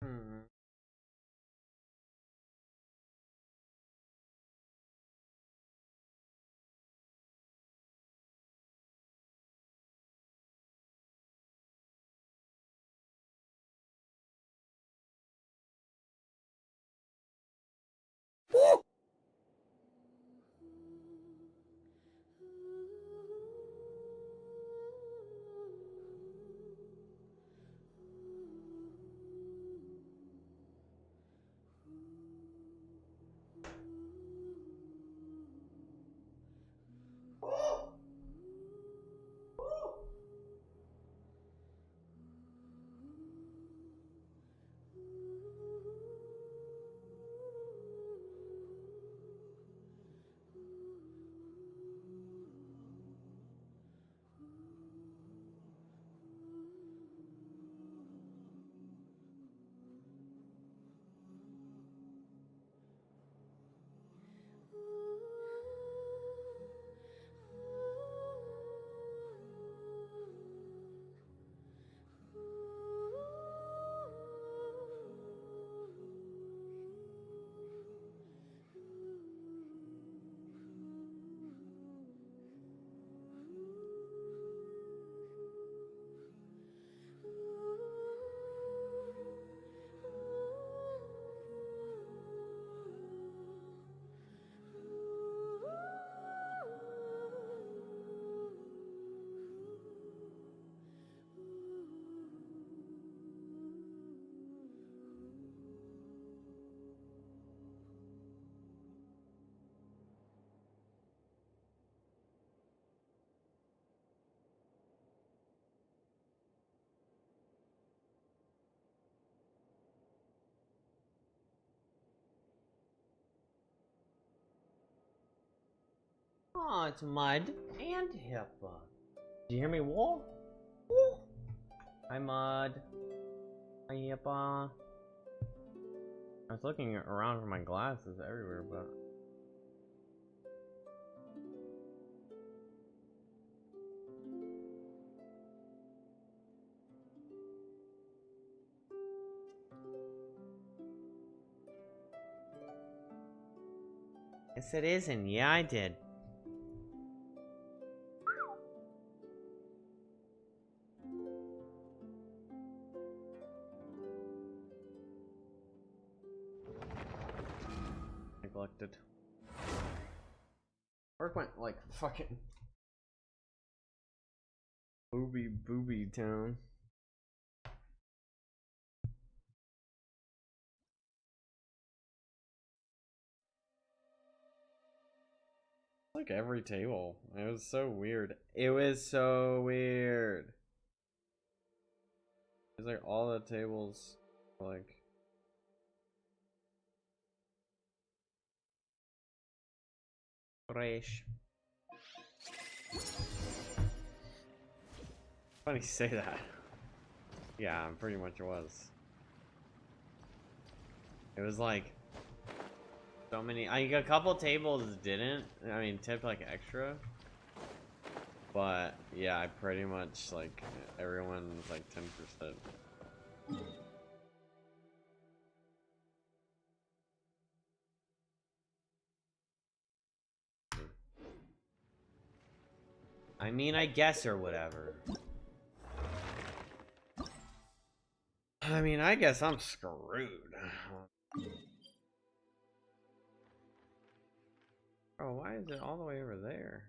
Hmm. Oh, it's Mud and Hippa. Did you hear me, Wolf? Woo. Hi, Mud. Hi, Hippa. I was looking around for my glasses everywhere, but... Yes, it isn't. Yeah, I did. Neglected. Work went like fucking booby town. Like every table. It was so weird. It was so weird. It's like all the tables like fresh. Funny you say that. Yeah, pretty much it was. It was like so many. A couple tables didn't. I mean, tipped like extra. But yeah, I pretty much like everyone's like 10%. I mean, I guess or whatever. I mean, I guess I'm screwed. Oh, why is it all the way over there?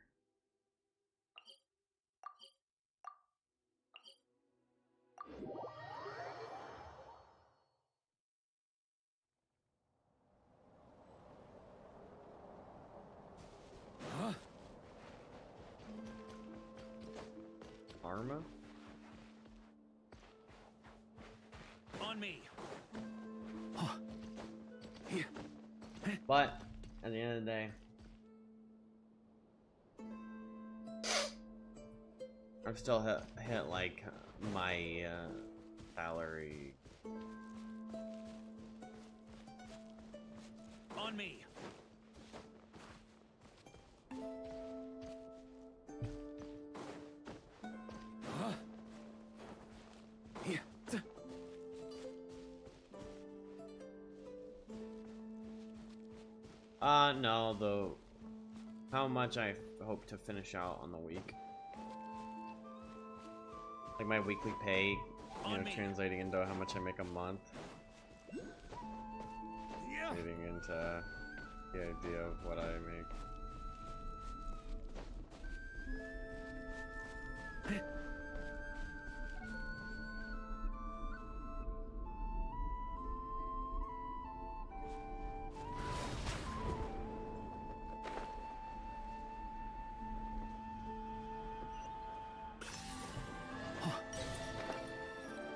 Huh? Arma? On me. Huh. Here. But at the end of the day, I've still hit like my salary. On me. Huh? Here. not know though how much I hope to finish out on the week. Like my weekly pay, you know, translating into how much I make a month. Getting into the idea of what I make.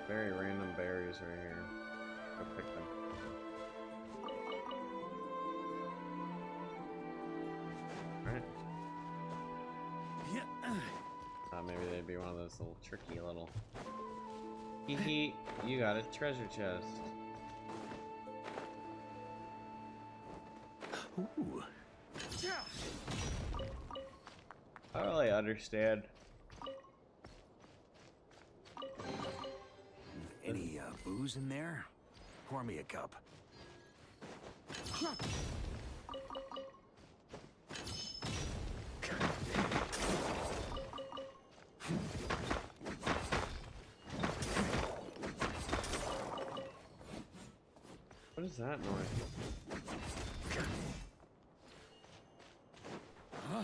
Very random berries right here. Go pick them. Alright. Maybe they'd be one of those little tricky little... Hee hee, you got a treasure chest. Ooh. I don't really understand. Any booze in there? Pour me a cup. What is that noise? Huh?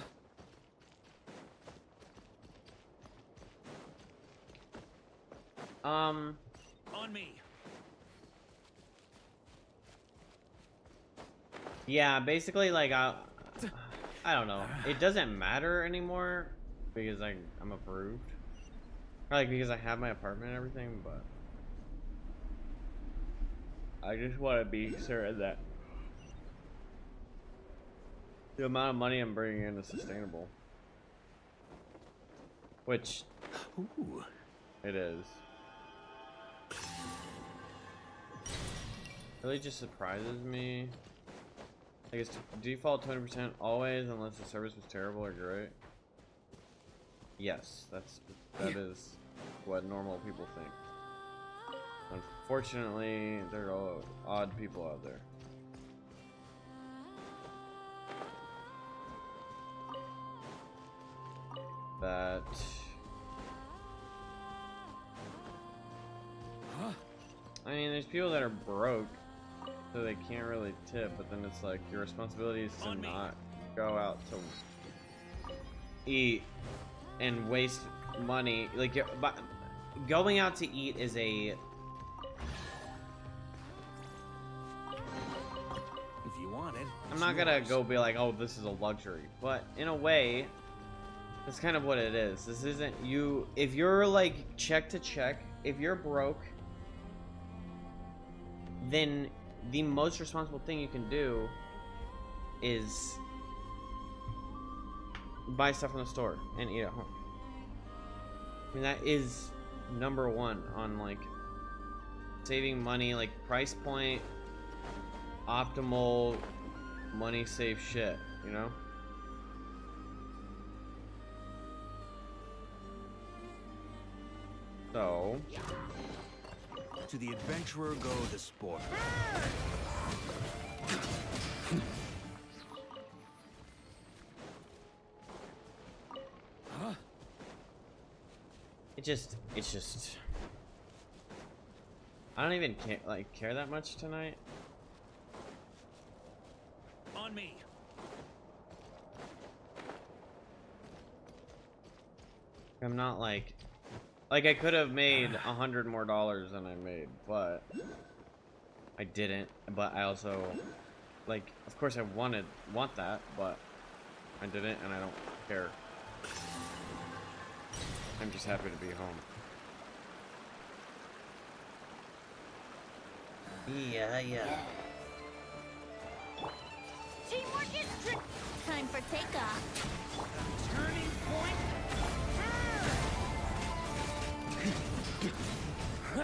On me. Yeah, basically, like, I don't know. It doesn't matter anymore because I'm approved. Or, like, because I have my apartment and everything, but I just want to be certain that the amount of money I'm bringing in is sustainable. Which Ooh. it is. Really just surprises me. I guess default 20% always unless the service was terrible or great. Yes, that is what normal people think. Unfortunately, there are odd people out there. That I mean, there's people that are broke, so they can't really tip, but then it's like your responsibility is to not go out to eat and waste money. Like, going out to eat is a... If you want it, I'm not gonna go be like, oh, this is a luxury, but in a way, that's kind of what it is. This isn't you. If you're like check to check, if you're broke, then the most responsible thing you can do is buy stuff from the store and eat at home. I mean, that is number one on like saving money, like price point, optimal money save shit, you know? So to the adventurer go the sport. Huh? It's just I don't even care that much tonight. On me. I'm not like I could have made $100 more than I made, but I didn't. But I also, like, of course I want that, but I didn't, and I don't care. I'm just happy to be home. Yeah. Teamwork is time for takeoff. Turning point. If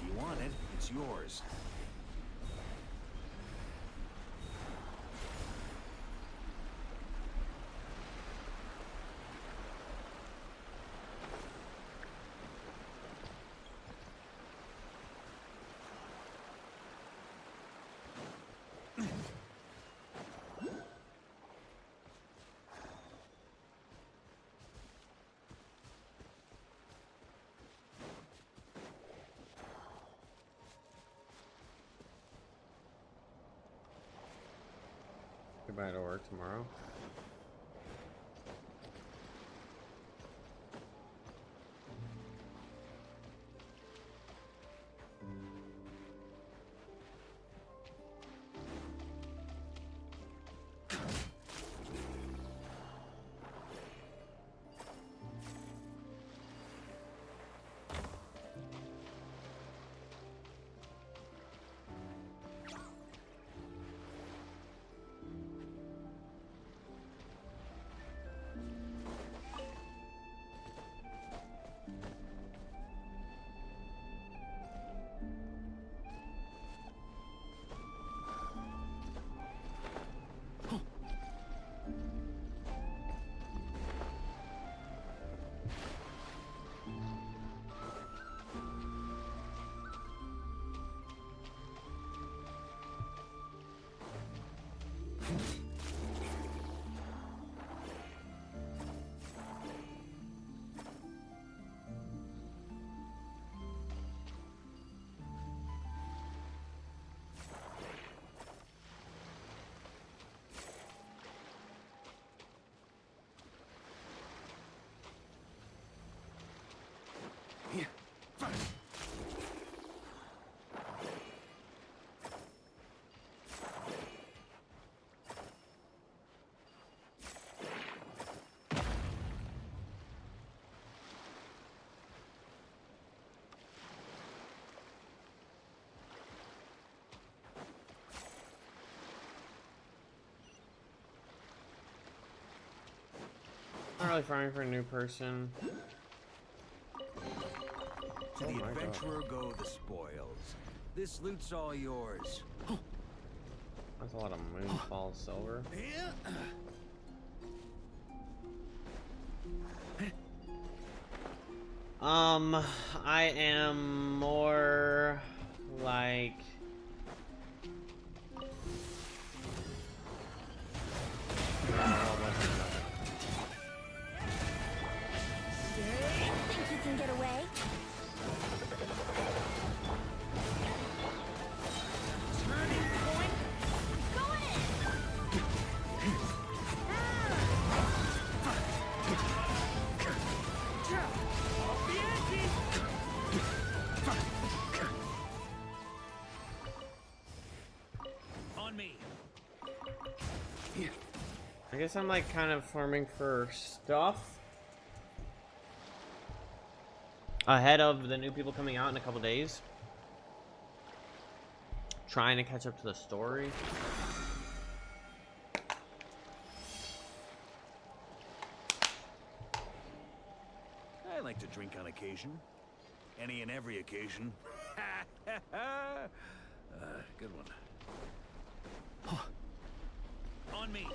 you want it, it's yours. Everybody to work tomorrow. Not really frying for a new person. To the adventurer go the spoils. This loot's all yours. That's a lot of moonfall silver. I am more like Think you can get away? Turning point. Going in. On me. I guess I'm like kind of farming for stuff ahead of the new people coming out in a couple days. Trying to catch up to the story. I like to drink on occasion. Any and every occasion. Good one. On me.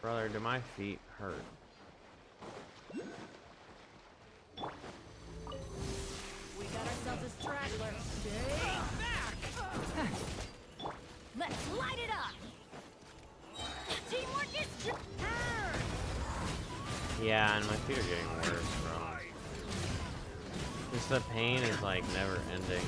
Brother, do my feet hurt? We got ourselves a straggler. Stay back! Let's light it up! Teamwork is Yeah, and my feet are getting worse, bro. Just the pain is like never ending.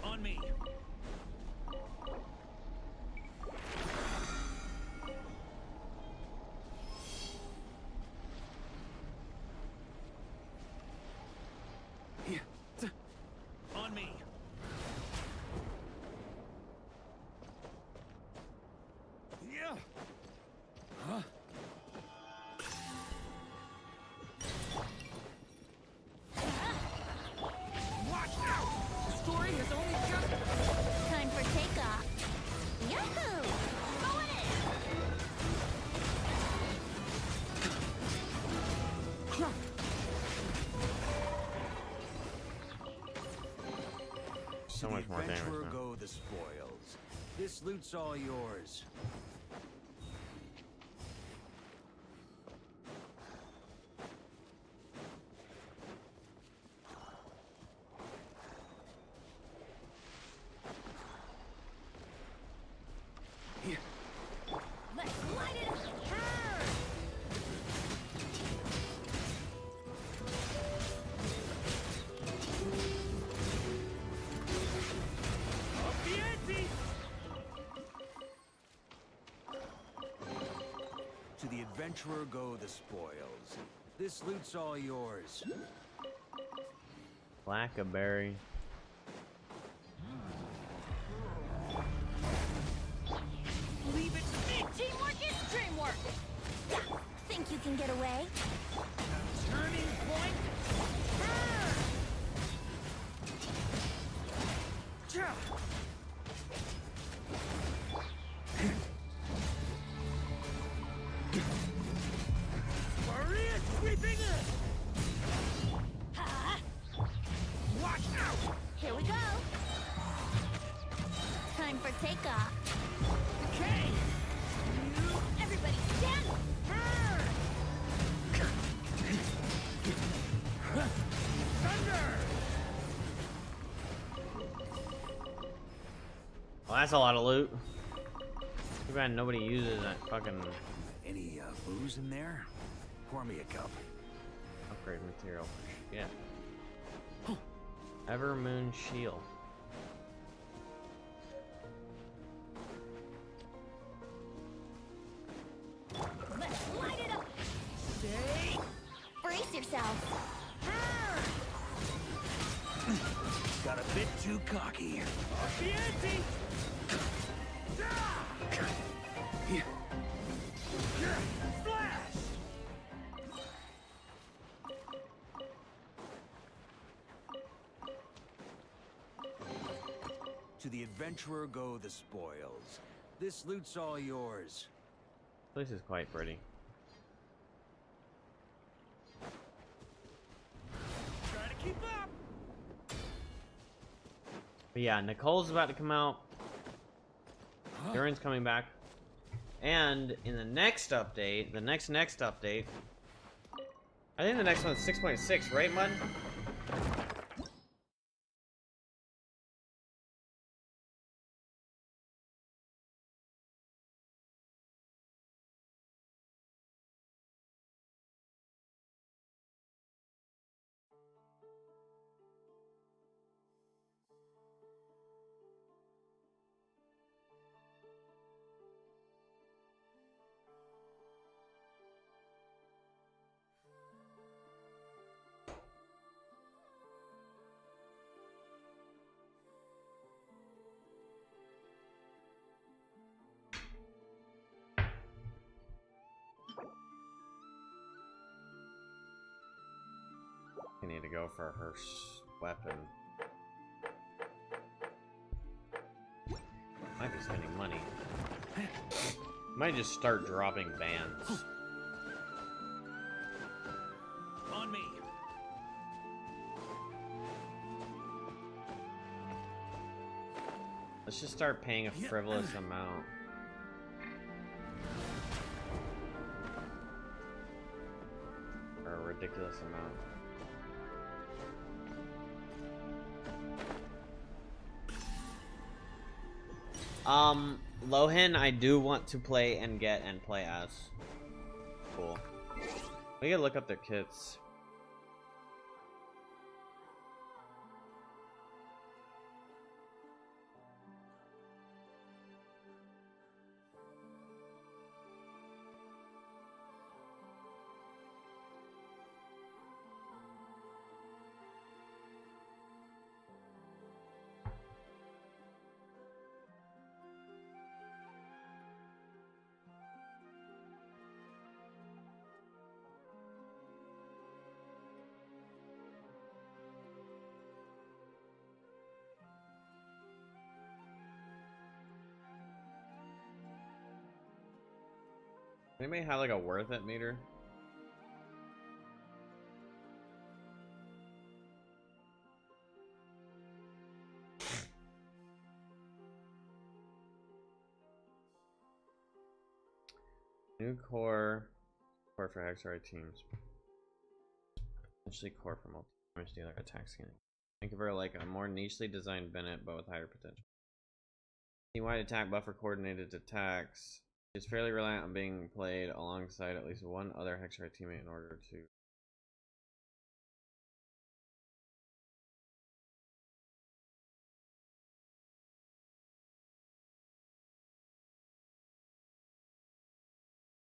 On me. On me. Yeah. Huh? Watch out! The story has only just... time for takeoff. Yahoo! Going So much more damage Adventurer now. go the spoils. This loot's all yours. adventurer go the spoils. This loot's all yours. Blackberry. Leave it to me. Teamwork is dreamwork. Yeah. Think you can get away? Turning point. Maria sweeping it. Ha! Watch out! Here we go. Time for takeoff. Okay. Everybody stand. Thunder! Well, that's a lot of loot. Too bad nobody uses that fucking Any booze in there? Pour me a cup. upgrade material. Yeah. Evermoon shield. Let's light it up. Stay. Brace yourself. Got a bit too cocky. Off the ante. Flash! To the adventurer go the spoils. This loot's all yours. This place is quite pretty. Try to keep up. But yeah, Nicole's about to come out. Durin's coming back. And in the next update, the next update, I think the next one's 6.6, right, Mud? I need to go for her weapon. Might be spending money. Might just start dropping bans. On me. Let's just start paying a frivolous amount. Or a ridiculous amount. Lohan, I do want to play and get and play as. Cool. We gotta look up their kits. Anybody have like a worth it meter? New core for Hexar teams. Essentially core for multi dealer attack scanning. Think of her like a more nichely designed Bennett, but with higher potential. Team-wide attack buffer coordinated attacks. It's fairly reliant on being played alongside at least one other Hexar teammate in order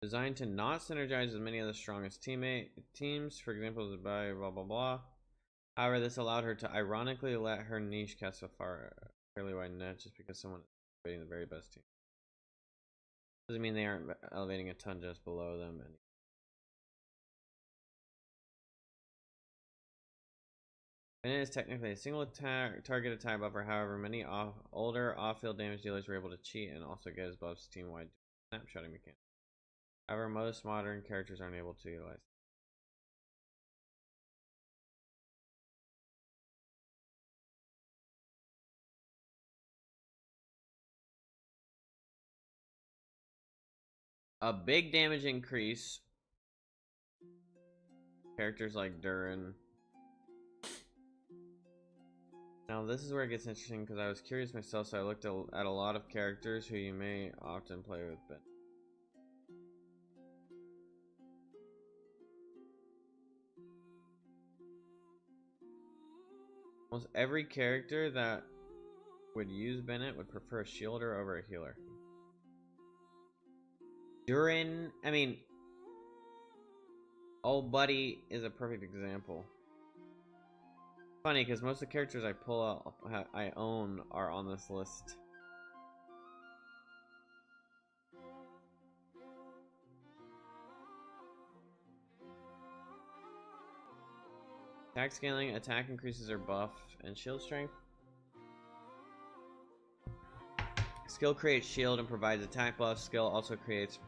to Designed to not synergize with many of the strongest teams, for example, by blah blah blah. However, this allowed her to ironically let her niche cast a fairly wide net just because someone is elevating the very best team. Doesn't mean they aren't elevating a ton just below them. And it is technically a single target attack buffer. However, many older off-field damage dealers were able to cheat and also get his buffs team-wide snapshotting mechanic. However, most modern characters aren't able to utilize. A big damage increase. Characters like Durin. Now this is where it gets interesting because I was curious myself, so I looked at a lot of characters who you may often play with, but almost every character that would use Bennett would prefer a shielder over a healer. Durin, I mean, Old Buddy is a perfect example. Funny because most of the characters I pull out, I own, are on this list. Attack scaling, attack increases her buff and shield strength. Skill creates shield and provides attack buff. Skill also creates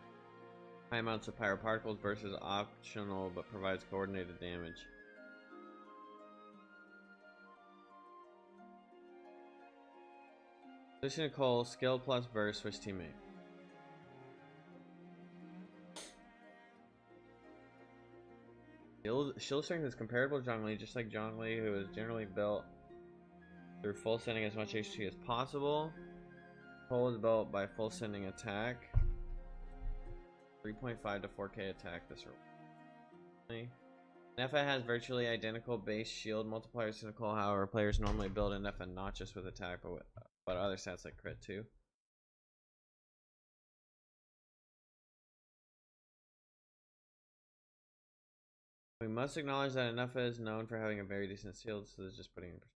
high amounts of pyro particles. Burst is optional but provides coordinated damage. Switching to Cole, skill plus burst, switch teammate. Shield strength is comparable to Zhongli, just like Zhongli, who is generally built through full sending as much HP as possible. Cole is built by full sending attack. 3.5 to 4k attack this early. Nefa has virtually identical base shield multipliers to Nicole. However, players normally build a Nefa not just with attack but other stats like crit too. We must acknowledge that Nefa is known for having a very decent shield, so this is just putting in perspective.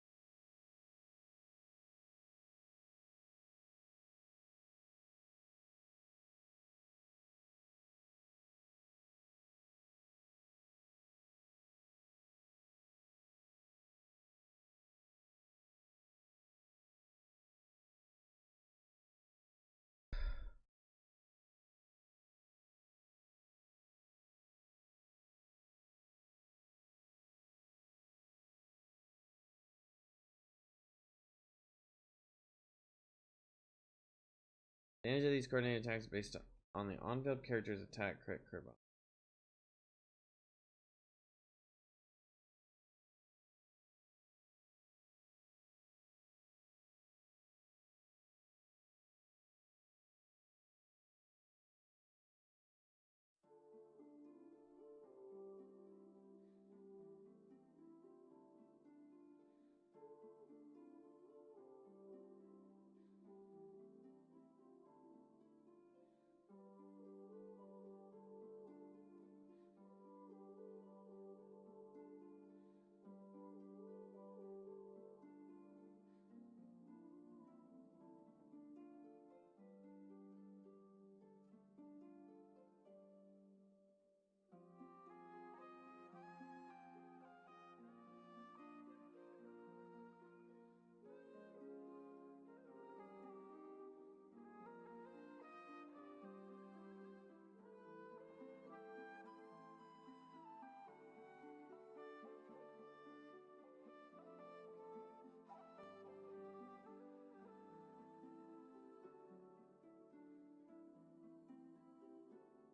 Damage of these coordinated attacks based on the on-field character's attack, crit, curve.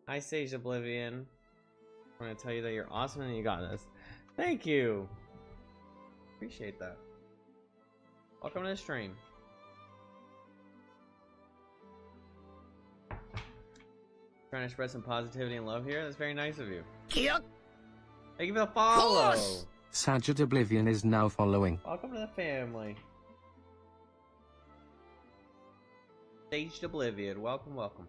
Hi, Sage Oblivion. I want to tell you that you're awesome and you got this. Thank you. Appreciate that. Welcome to the stream. Trying to spread some positivity and love here. That's very nice of you. Thank you for the follow. Sage Oblivion is now following. Welcome to the family. Sage Oblivion. Welcome, welcome.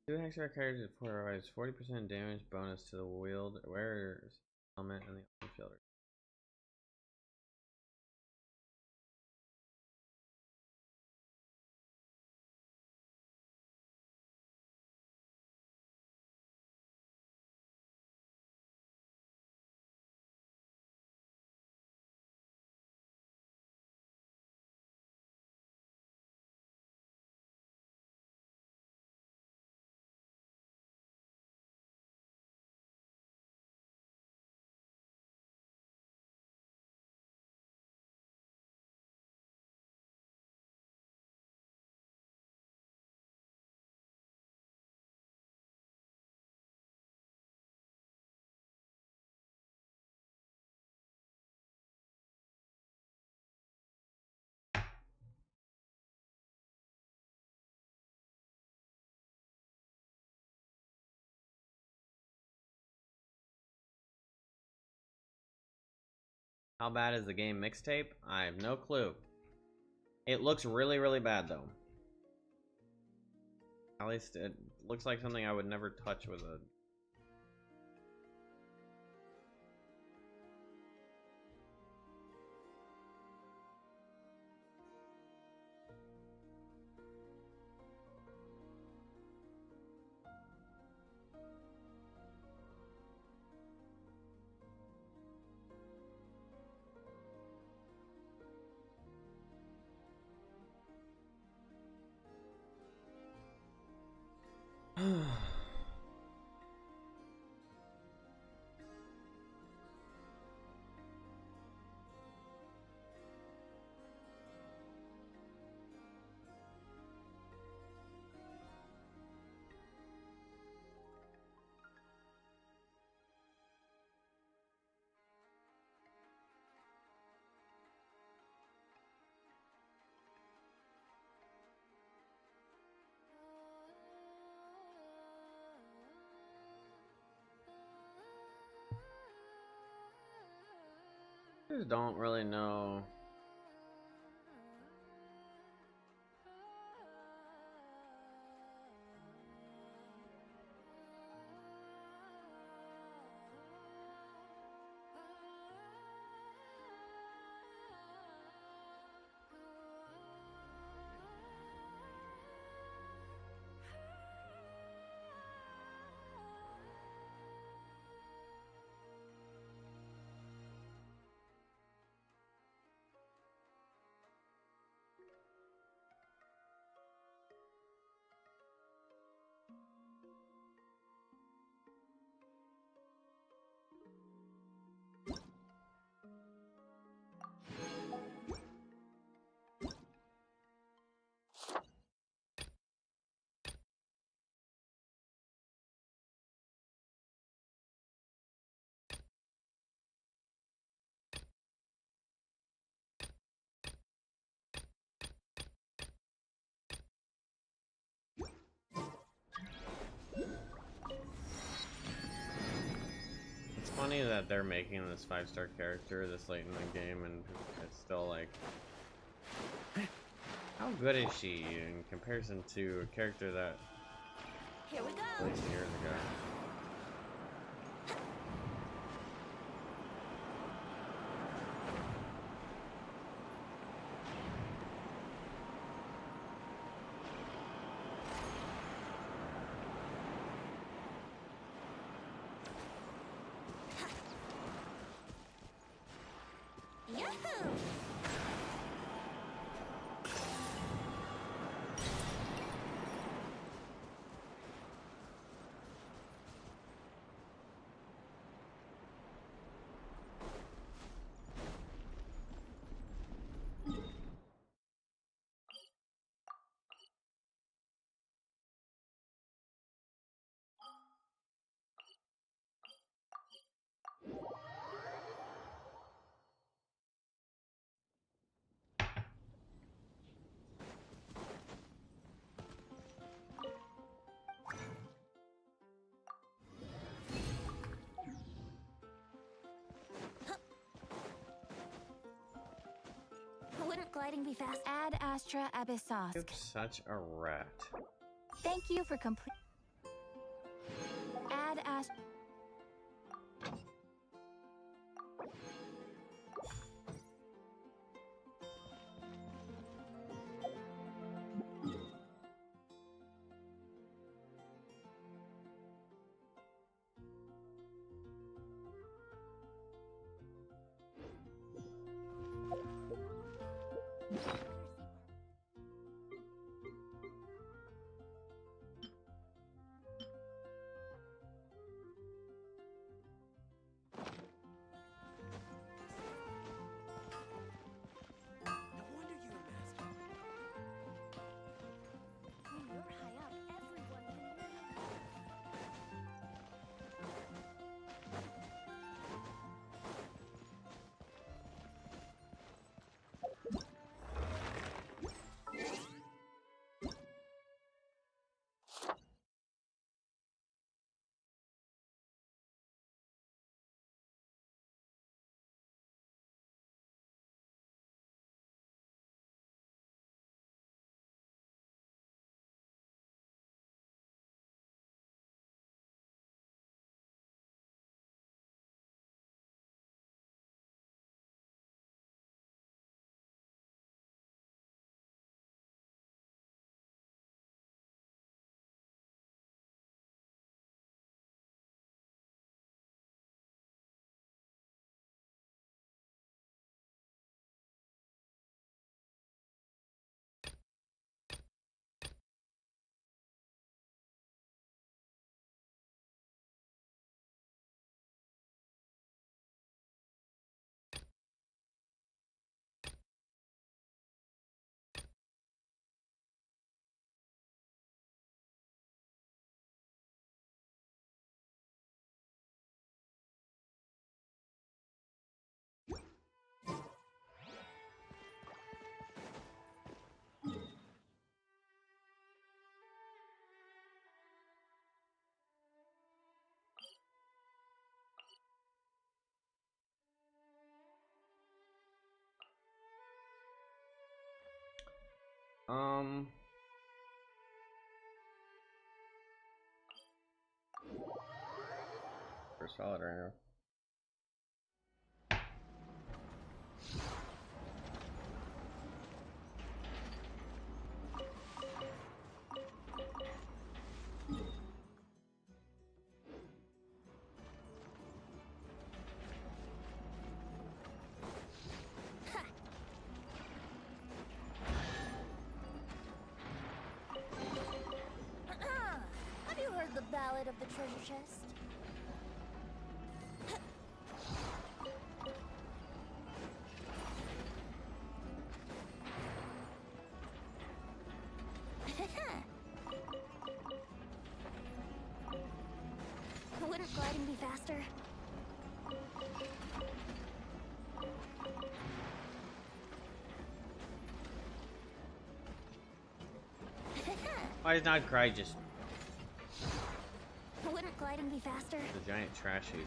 2 extra characters provides 40% damage bonus to the wield wearer's element and the fielder. How bad is the game mixtape? I have no clue. It looks really, really bad though. At least it looks like something I would never touch with a... I just don't really know. It's funny that they're making this 5-star character this late in the game and it's still like... How good is she in comparison to a character that... Here we go. released years ago? Yahoo! Wouldn't gliding be fast? Ad Astra Abyssosk. You're such a rat. Thank you for complete. ask. For solid right now. Have you heard the ballad of the treasure chest? Wouldn't gliding be faster? Why is not Cry just Wouldn't gliding be faster? the giant trash heap?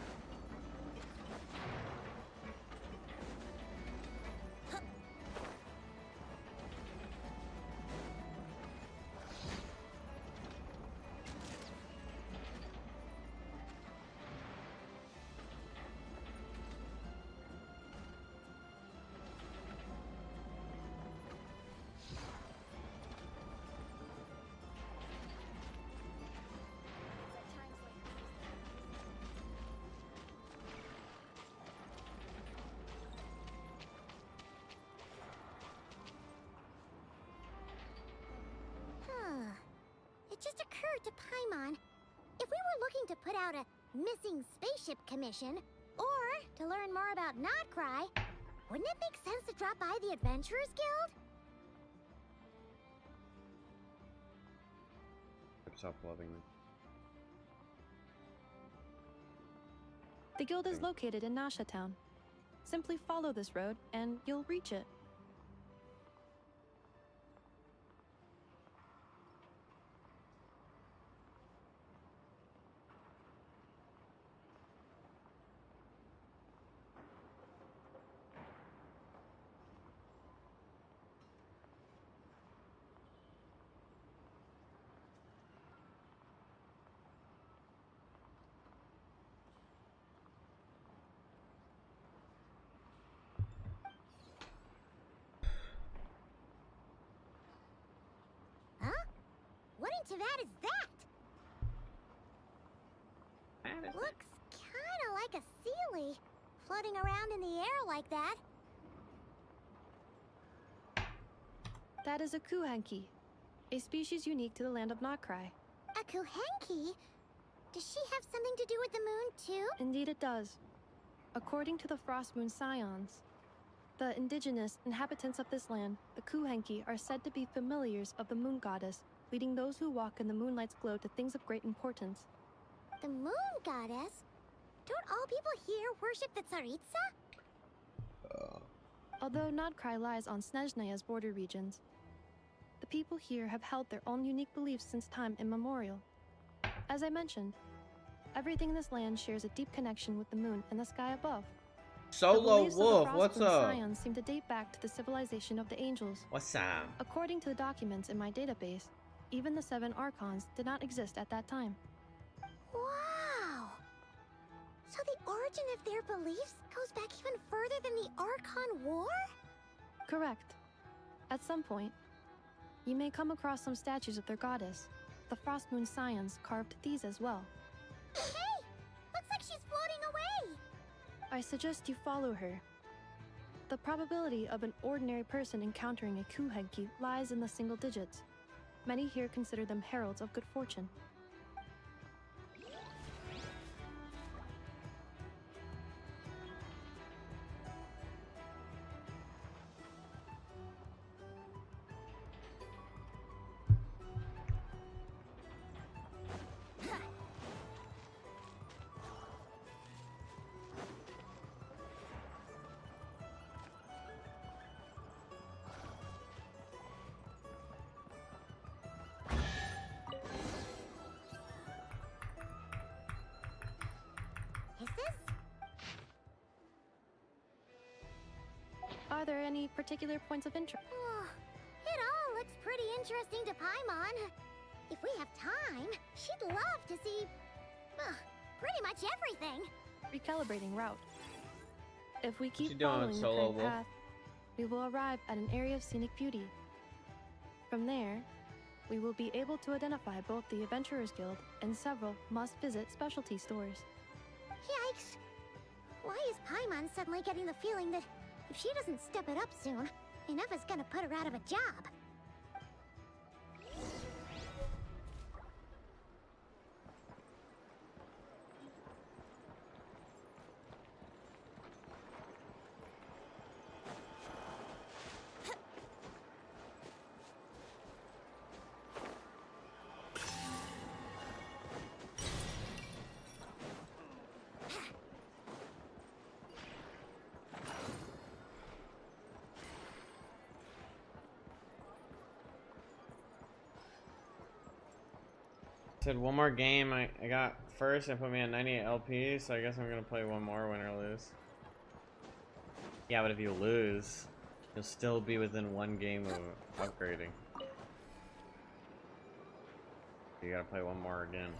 It just occurred to Paimon, if we were looking to put out a missing spaceship commission, or to learn more about Notcry, wouldn't it make sense to drop by the Adventurers Guild? Stop loving me. The guild is located in Nasha Town. Simply follow this road and you'll reach it. Tavad is that? That is Looks kinda like a Sealy, floating around in the air like that. That is a kuhanki, a species unique to the land of Notcry. A Kuhenki? Does she have something to do with the moon, too? Indeed it does. According to the Frost Moon Scions, the indigenous inhabitants of this land, the kuhanki, are said to be familiars of the moon goddess, leading those who walk in the moonlight's glow to things of great importance. The moon goddess? Don't all people here worship the Tsaritsa? Although Notcry lies on Snezhnaya's border regions, the people here have held their own unique beliefs since time immemorial. As I mentioned, everything in this land shares a deep connection with the moon and the sky above. The Solo beliefs of the Wolf, Frost what's Moon up? Scions seem to date back to the civilization of the angels. What's up? According to the documents in my database, even the 7 Archons did not exist at that time. Wow! So the origin of their beliefs goes back even further than the Archon War? Correct. At some point, you may come across some statues of their goddess. The Frost Moon Scions carved these as well. Hey! Looks like she's floating away! I suggest you follow her. The probability of an ordinary person encountering a kuhenki lies in the single digits. Many here consider them heralds of good fortune. Is this? Are there any particular points of interest? Oh, it all looks pretty interesting to Paimon. If we have time, she'd love to see... pretty much everything. Recalibrating route. If we What you keep doing, following the Solo current Wolf? path, we will arrive at an area of scenic beauty. From there, we will be able to identify both the Adventurers Guild and several must-visit specialty stores. Yikes. Why is Paimon suddenly getting the feeling that if she doesn't step it up soon, enough is gonna put her out of a job? Said one more game. I got first and put me at 98 LP, so I guess I'm gonna play one more, win or lose. Yeah, but if you lose, you'll still be within one game of upgrading. You gotta play one more again.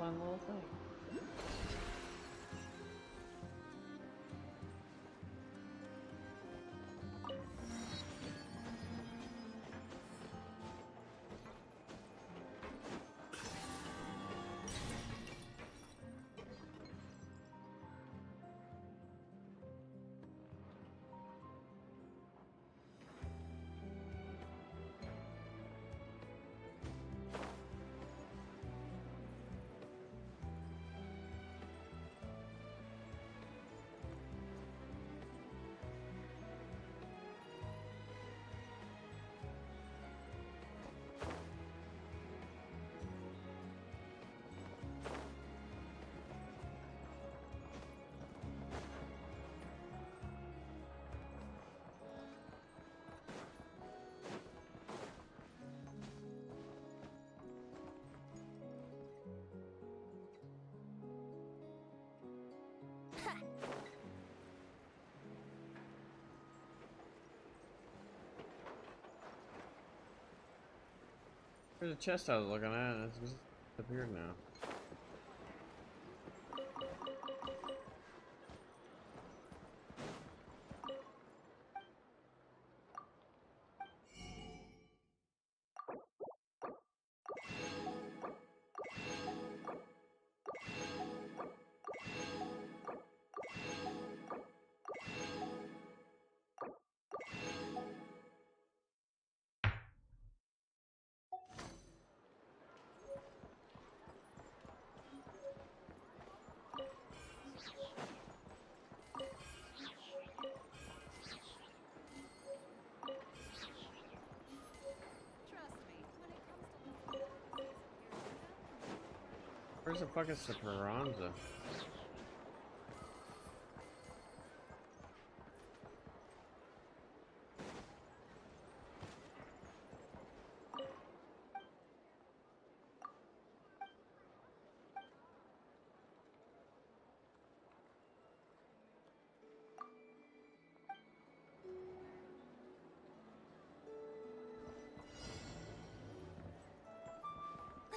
fun little thing. There's a chest I was looking at, and it's just disappeared now. Where's the fucking Speranza?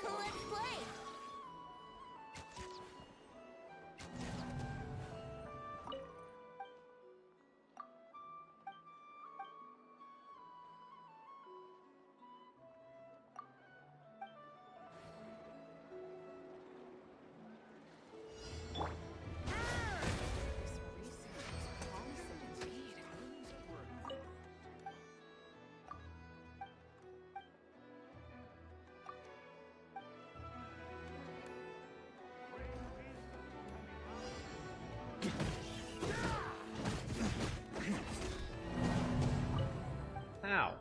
Let's play! Ow.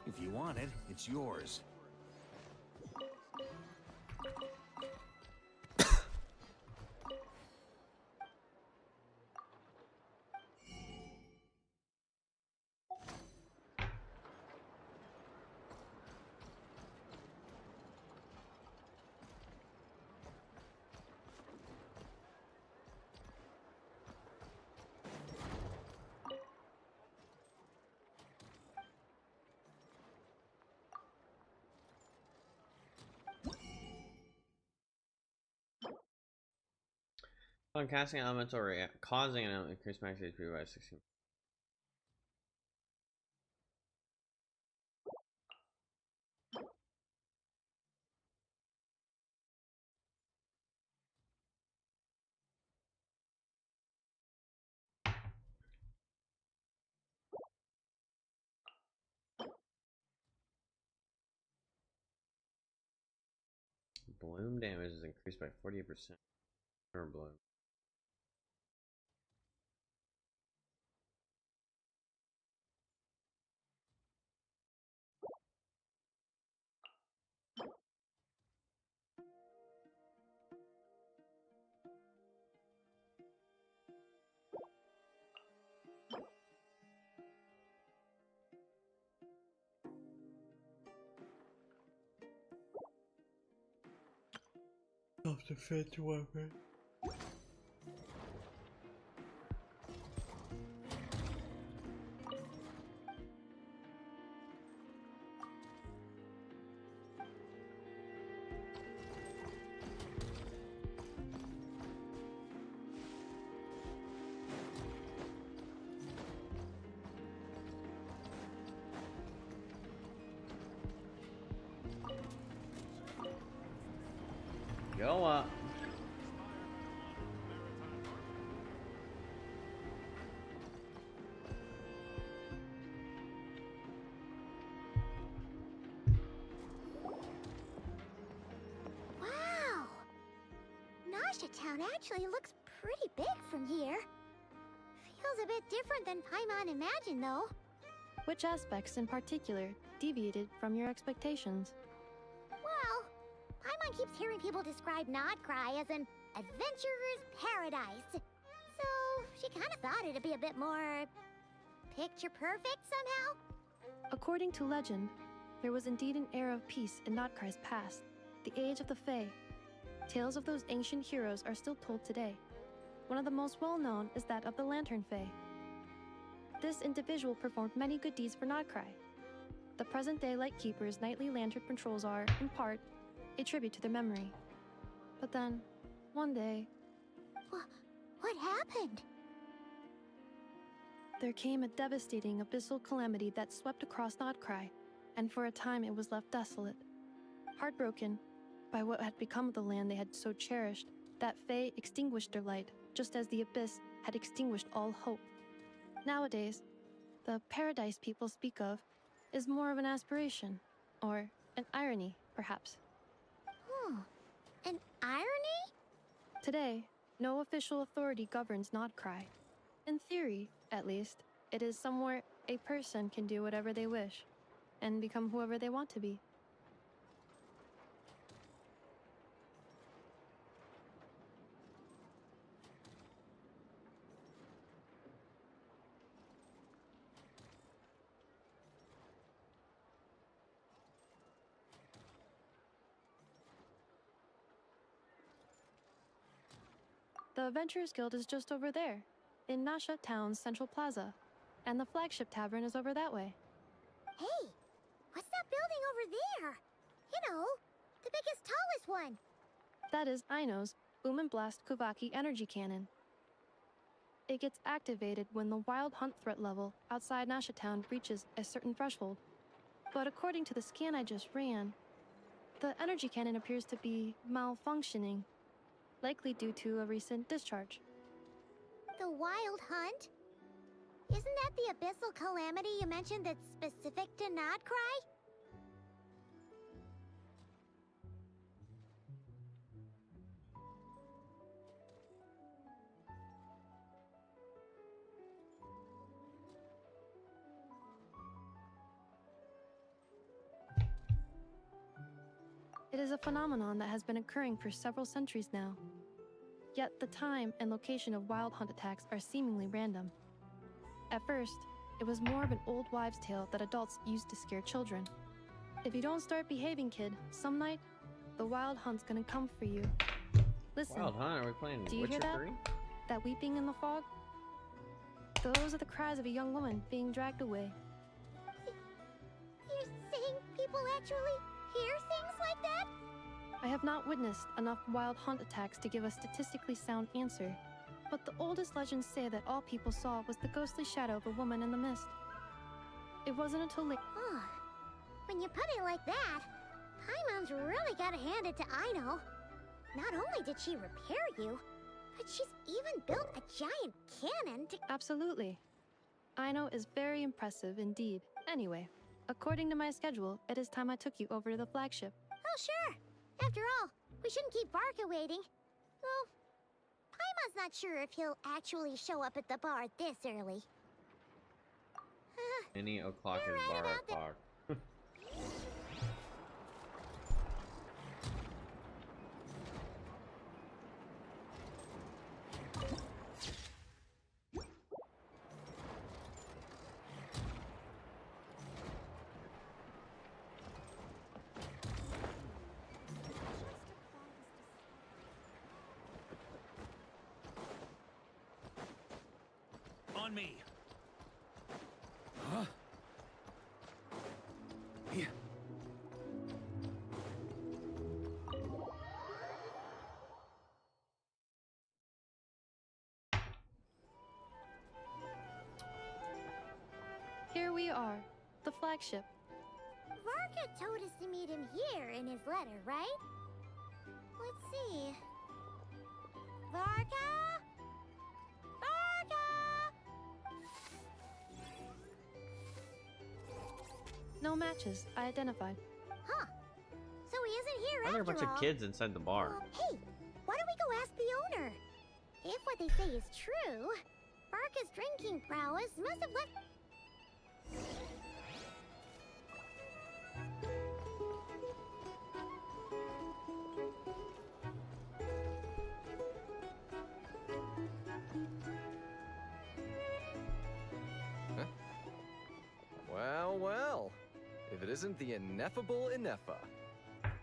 If you want it, it's yours. On casting elements or causing an element increase max HP by 16. Bloom damage is increased by 48%. Bloom. Self-defense weapon. Go up. Wow! Nasha Town actually looks pretty big from here. Feels a bit different than Paimon imagined, though. Which aspects in particular deviated from your expectations? Well, Paimon keeps hearing people describe Notcry as an adventurer's paradise. So, she kind of thought it'd be a bit more picture perfect somehow. According to legend, there was indeed an era of peace in Notcry's past, the age of the Fae. Tales of those ancient heroes are still told today. One of the most well-known is that of the Lantern Fae. This individual performed many good deeds for Notcry. The present-day Lightkeeper's nightly lantern patrols are, in part, a tribute to their memory. But then, one day... What happened? There came a devastating abyssal calamity that swept across Notcry, and for a time it was left desolate. Heartbroken by what had become of the land they had so cherished, that Fae extinguished their light, just as the abyss had extinguished all hope. Nowadays, the paradise people speak of is more of an aspiration, or an irony, perhaps. An irony? Today, no official authority governs Notcry. In theory, at least, it is somewhere a person can do whatever they wish, and become whoever they want to be. The Adventurers Guild is just over there, in Nasha Town's Central Plaza, and the flagship tavern is over that way. Hey, what's that building over there? You know, the biggest, tallest one. That is Aino's Boom and Blast Kuvaki energy cannon. It gets activated when the wild hunt threat level outside Nasha Town reaches a certain threshold. But according to the scan I just ran, the energy cannon appears to be malfunctioning, likely due to a recent discharge. The Wild Hunt? Isn't that the abyssal calamity you mentioned that's specific to Notcry? It is a phenomenon that has been occurring for several centuries now. Yet the time and location of wild hunt attacks are seemingly random. At first, it was more of an old wives' tale that adults used to scare children. If you don't start behaving, kid, some night, the wild hunt's gonna come for you. Listen, Wild Hunt? Are we playing do you Witcher hear that? 3? That weeping in the fog? Those are the cries of a young woman being dragged away. You're saying people actually hear things like that? I have not witnessed enough wild hunt attacks to give a statistically sound answer, but the oldest legends say that all people saw was the ghostly shadow of a woman in the mist. It wasn't until late. Oh, when you put it like that, Paimon's really gotta hand it to Aino. Not only did she repair you, but she's even built a giant cannon to... Absolutely. Aino is very impressive indeed. Anyway, according to my schedule, it is time I took you over to the flagship. Oh, sure. After all, We shouldn't keep Varka waiting. Well, Paimon's not sure if he'll actually show up at the bar this early. Any o'clock You're is right bar about that. o'clock. On me. Huh? Yeah. Here we are, the flagship. Varka told us to meet him here in his letter, right? Let's see. Varka? Varka! No matches, I identified. Huh. So he isn't here Why are there a after bunch all. of kids inside the bar? Hey, why don't we go ask the owner? If what they say is true, Varka's drinking prowess must have left... Well, well. If it isn't the ineffable Ineffa.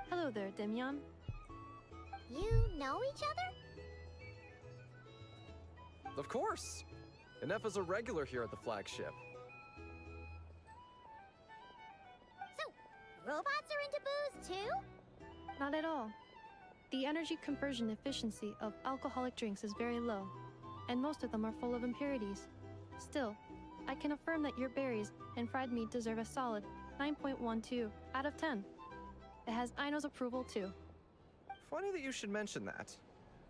Hello there, Demyon. You know each other? Of course! Ineffa's a regular here at the flagship. So, robots are into booze too? Not at all. The energy conversion efficiency of alcoholic drinks is very low, and most of them are full of impurities. Still, I can affirm that your berries and fried meat deserve a solid 9.12 out of 10. It has Aino's approval too. Funny that you should mention that.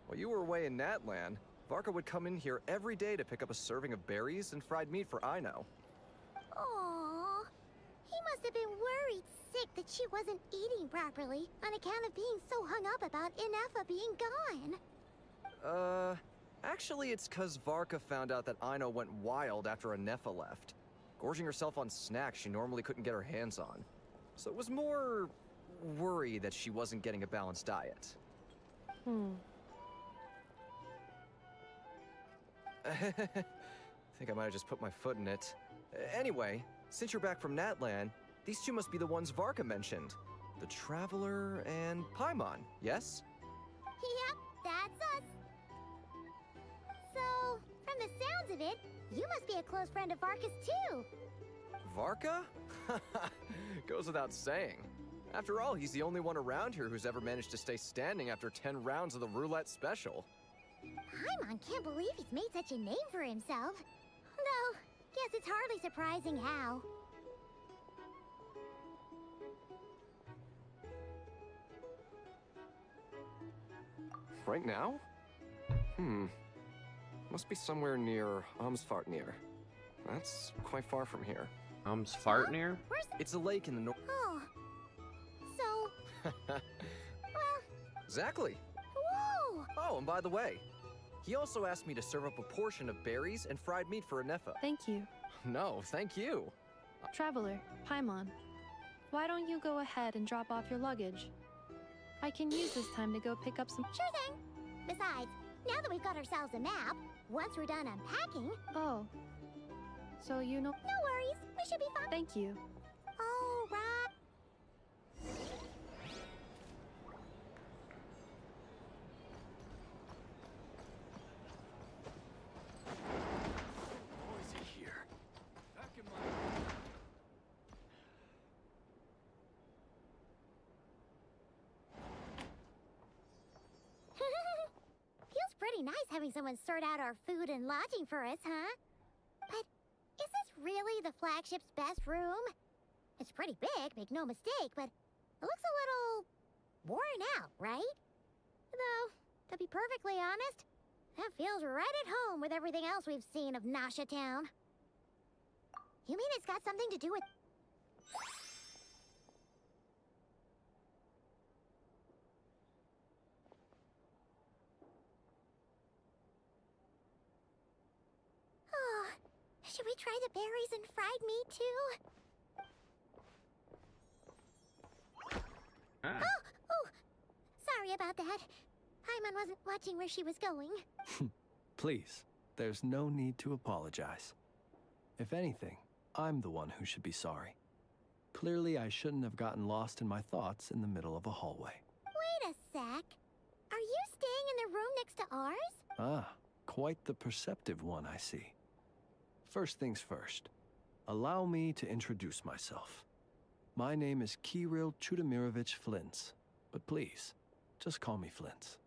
While you were away in Natlan, Varka would come in here every day to pick up a serving of berries and fried meat for Aino. Aww. He must have been worried sick that she wasn't eating properly on account of being so hung up about Ineffa being gone. Actually it's 'cause Varka found out that Aino went wild after Ineffa left, gorging herself on snacks she normally couldn't get her hands on. So it was more worry that she wasn't getting a balanced diet. Think I might have just put my foot in it. Anyway, since you're back from Natlan, these two must be the ones Varka mentioned. The Traveler and Paimon, yes? Yep, that's us. So, from the sounds of it, you must be a close friend of Varka's too. Varka? Goes without saying. After all, he's the only one around here who's ever managed to stay standing after 10 rounds of the roulette special. Paimon can't believe he's made such a name for himself. Though, guess it's hardly surprising how. Right now? Must be somewhere near Amsfartnir. That's quite far from here. Fartnir? Where's... It's a lake in the north. Oh. So... well... Exactly. Whoa! Oh, and by the way, he also asked me to serve up a portion of berries and fried meat for Ineffa. Thank you. No, thank you. Traveler, Paimon, why don't you go ahead and drop off your luggage? I can use this time to go pick up some... Sure thing. Besides, now that we've got ourselves a map, once we're done unpacking... Oh. So you know... No worries, we should be fine. Thank you. All right. Noisy here. Back in my... Feels pretty nice having someone sort out our food and lodging for us, huh? But is this really the flagship's best room? It's pretty big, make no mistake, but it looks a little worn out, right? Though, to be perfectly honest, that feels right at home with everything else we've seen of Nasha Town. You mean it's got something to do with... Should we try the berries and fried meat too? Ah. Oh! Sorry about that. Paimon wasn't watching where she was going. Please, there's no need to apologize. If anything, I'm the one who should be sorry. Clearly, I shouldn't have gotten lost in my thoughts in the middle of a hallway. Wait a sec. Are you staying in the room next to ours? Ah, quite the perceptive one, I see. First things first, allow me to introduce myself. My name is Kirill Chudamirovich Flintz, but please, just call me Flintz.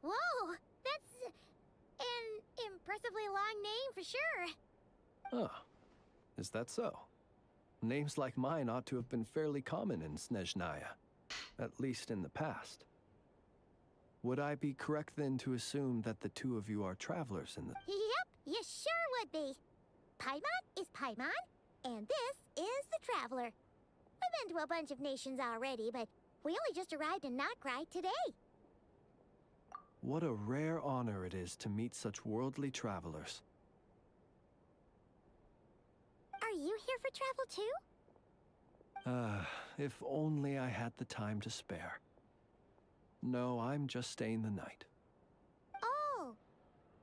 Whoa! That's an impressively long name for sure. Ah, is that so? Names like mine ought to have been fairly common in Snezhnaya, at least in the past. Would I be correct then to assume that the two of you are travelers in the... Yep, you sure would be. Paimon is Paimon, and this is the Traveler. We've been to a bunch of nations already, but we only just arrived in Notcry today. What a rare honor it is to meet such worldly travelers. Are you here for travel too? If only I had the time to spare. No, I'm just staying the night. Oh,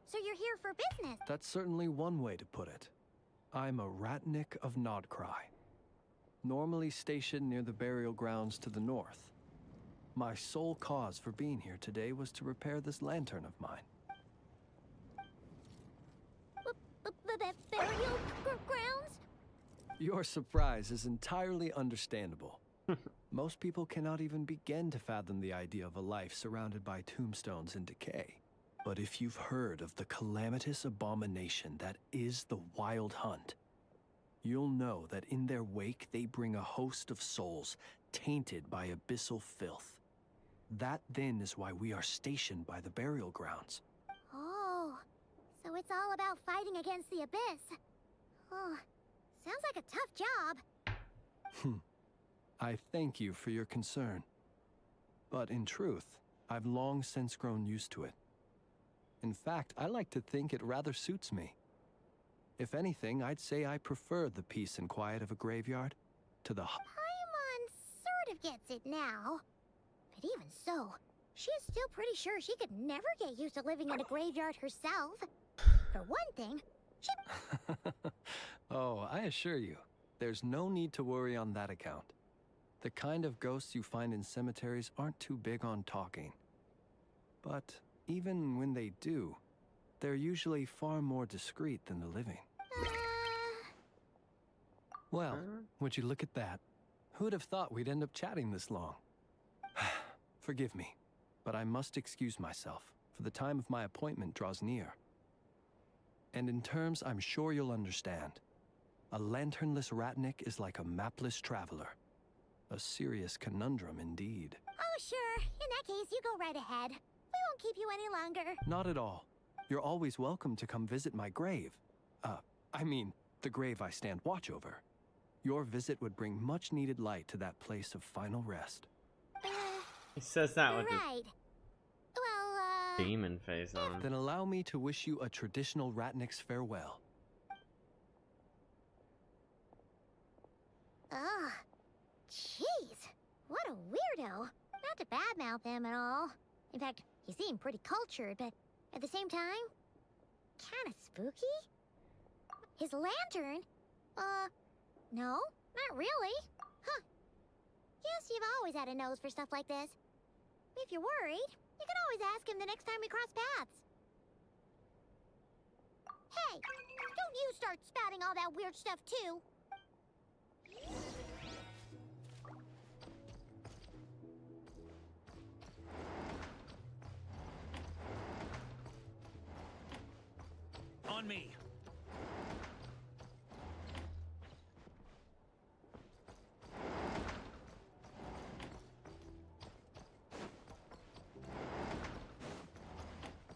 so you're here for business? That's certainly one way to put it. I'm a Ratnik of Nodcry, normally stationed near the burial grounds to the north. My sole cause for being here today was to repair this lantern of mine. Burial grounds? Your surprise is entirely understandable. Most people cannot even begin to fathom the idea of a life surrounded by tombstones in decay. But if you've heard of the calamitous abomination that is the Wild Hunt, you'll know that in their wake they bring a host of souls tainted by abyssal filth. That then is why we are stationed by the burial grounds. Oh, so it's all about fighting against the abyss. Oh, sounds like a tough job. I thank you for your concern. But in truth, I've long since grown used to it. In fact, I like to think it rather suits me. If anything, I'd say I prefer the peace and quiet of a graveyard to the... Paimon sort of gets it now. But even so, she is still pretty sure she could never get used to living in a graveyard herself. For one thing, she... Oh, I assure you, there's no need to worry on that account. The kind of ghosts you find in cemeteries aren't too big on talking. But even when they do, they're usually far more discreet than the living. Well, would you look at that? Who'd have thought we'd end up chatting this long? Forgive me, but I must excuse myself, for the time of my appointment draws near. And in terms I'm sure you'll understand, a lanternless Ratnik is like a mapless traveler. A serious conundrum indeed. Oh, sure. In that case, you go right ahead. We won't keep you any longer. Not at all. You're always welcome to come visit my grave. I mean, the grave I stand watch over. Your visit would bring much needed light to that place of final rest. He says that with Right. Well, his demon face on. Then allow me to wish you a traditional Ratnik's farewell. Ugh. Jeez. What a weirdo. Not to badmouth him at all. In fact, he seemed pretty cultured, but at the same time, kinda spooky? His lantern? No, not really. Huh. Guess you've always had a nose for stuff like this. If you're worried, you can always ask him the next time we cross paths. Hey, don't you start spouting all that weird stuff too. On me.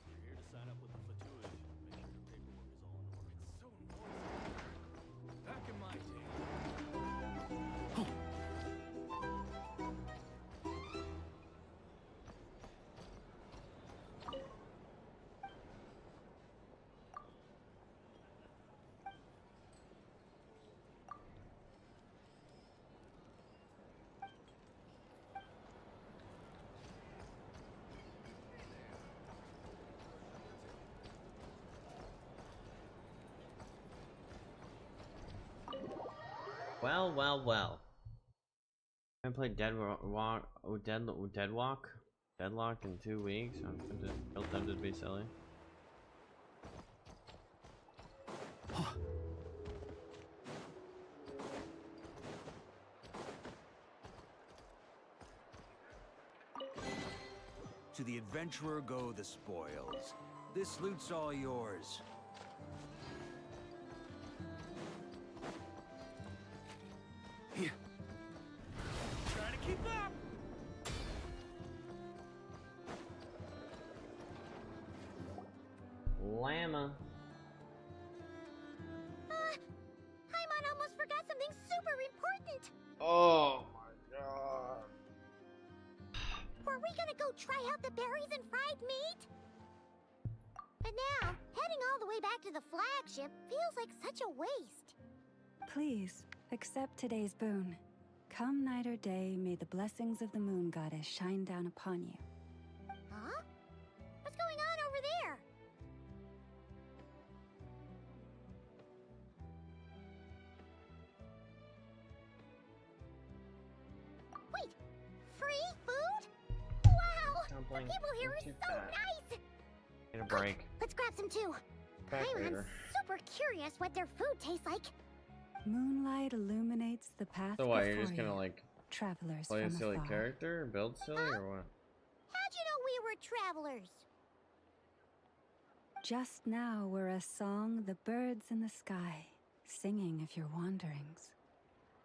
You're here to sign up with the Fatuid. Make sure your paperwork is all in order. It's so noisy. Back in my day. Well, well, well. I played Deadlock in 2 weeks. I'm still tempted to be silly. To the adventurer go the spoils. This loot's all yours. Here. Trying to keep up. Llama. Paimon almost forgot something super important. Oh my god. Were we gonna go try out the berries and fried meat? But now, heading all the way back to the flagship feels like such a waste. Please, accept today's boon. Come night or day, may the blessings of the moon goddess shine down upon you. Huh? What's going on over there? Wait, free food? Wow! Dumpling. The people here are Too so fat. nice! Need a break. Let's grab some too. Back I'm later. super curious what their food tastes like. Moonlight illuminates the path So what, before you're just gonna you, like travelers play a from silly afar. character or build silly or what? How'd you know we were travelers? Just now were a song the birds in the sky, singing of your wanderings.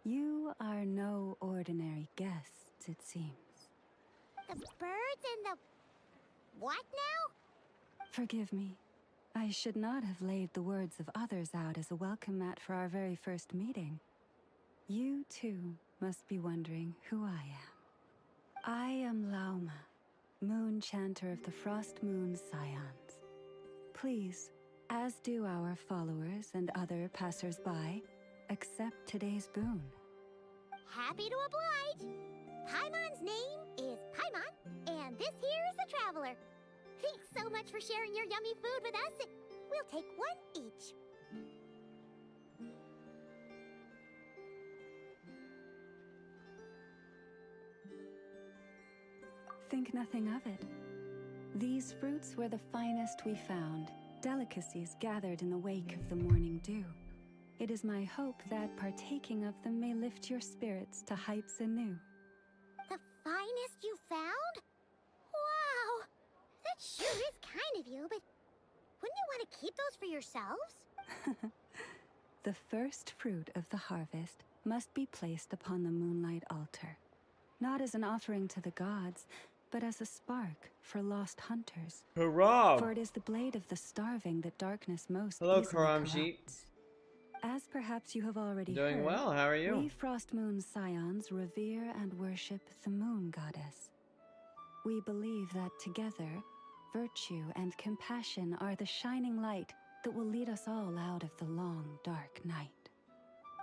You are no ordinary guests, it seems. The birds and the... what now? Forgive me. I should not have laid the words of others out as a welcome mat for our very first meeting. You, too, must be wondering who I am. I am Lauma, moon chanter of the Frost Moon Scions. Please, as do our followers and other passers-by, accept today's boon. Happy to oblige. Paimon's name is Paimon, and this here is the traveler. Thanks so much for sharing your yummy food with us. We'll take one each. Think nothing of it. These fruits were the finest we found, delicacies gathered in the wake of the morning dew. It is my hope that partaking of them may lift your spirits to heights anew. The finest you found? Wow! That sure is kind of you, but wouldn't you want to keep those for yourselves? The first fruit of the harvest must be placed upon the moonlight altar, not as an offering to the gods, but as a spark for lost hunters. Hurrah! For it is the blade of the starving that darkness most Hello, easily Karamjeet. corrupts. As perhaps you have already Doing heard, well, how are you? we Frost Moon Scions revere and worship the moon goddess. We believe that together, virtue and compassion are the shining light that will lead us all out of the long, dark night.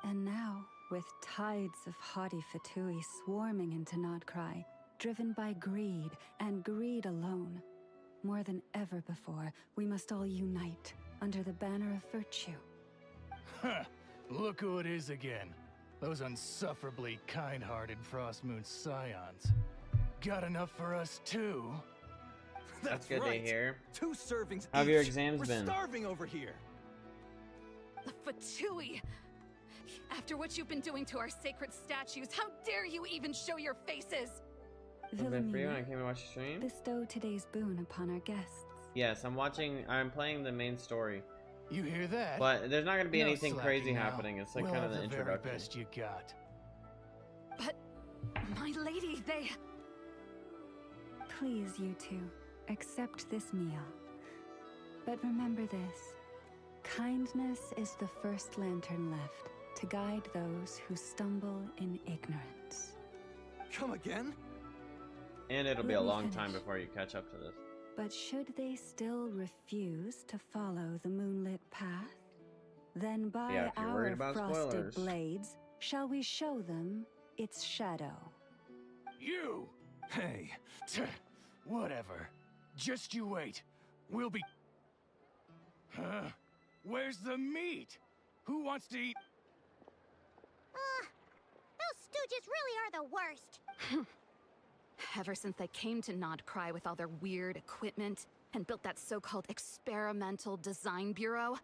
And now, with tides of haughty Fatui swarming into Nodcry, driven by greed and greed alone, more than ever before, we must all unite under the banner of virtue. Huh. Look who it is again. Those unsufferably kind-hearted Frost Moon Scions. Got enough for us too? That's good to hear. 2 servings How have each. your exams We're been? starving over here. The Fatui! After what you've been doing to our sacred statues, how dare you even show your faces? I've been for you when I Villamina, came to watch the stream. bestow today's boon upon our guests. Yes, I'm playing the main story. You hear that? But there's not gonna be No anything slacking crazy now. happening. It's like We'll kind of have the the very introduction. best you got. But, my lady, they... Please, you two, accept this meal. But remember this. Kindness is the first lantern left to guide those who stumble in ignorance. Come again? And it'll be Let a me long time finish. before you catch up to this. But should they still refuse to follow the moonlit path, then by Yeah, if you're worried our about frosted spoilers. blades shall we show them its shadow. You! Hey, whatever. Just you wait. We'll be... Huh? Where's the meat? Who wants to eat... You just really are the worst. Ever since they came to Not Cry with all their weird equipment and built that so-called experimental design bureau,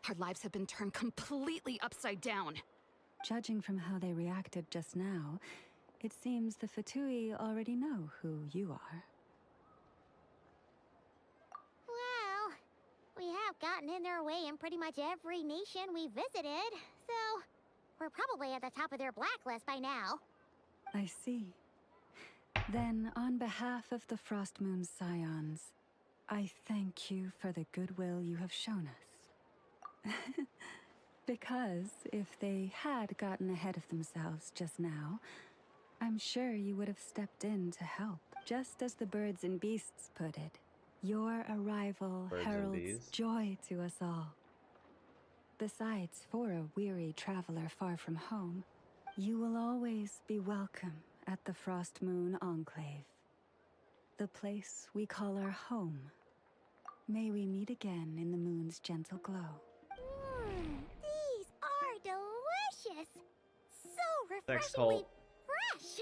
our lives have been turned completely upside down. Judging from how they reacted just now, it seems the Fatui already know who you are. Well, we have gotten in their way in pretty much every nation we visited, so we're probably at the top of their blacklist by now. I see. Then, on behalf of the Frost Moon Scions, I thank you for the goodwill you have shown us. Because if they had gotten ahead of themselves just now, I'm sure you would have stepped in to help. Just as the birds and beasts put it, your arrival heralds joy to us all. Besides, for a weary traveler far from home, you will always be welcome at the Frost Moon Enclave, the place we call our home. May we meet again in the moon's gentle glow. These are delicious! So refreshingly fresh!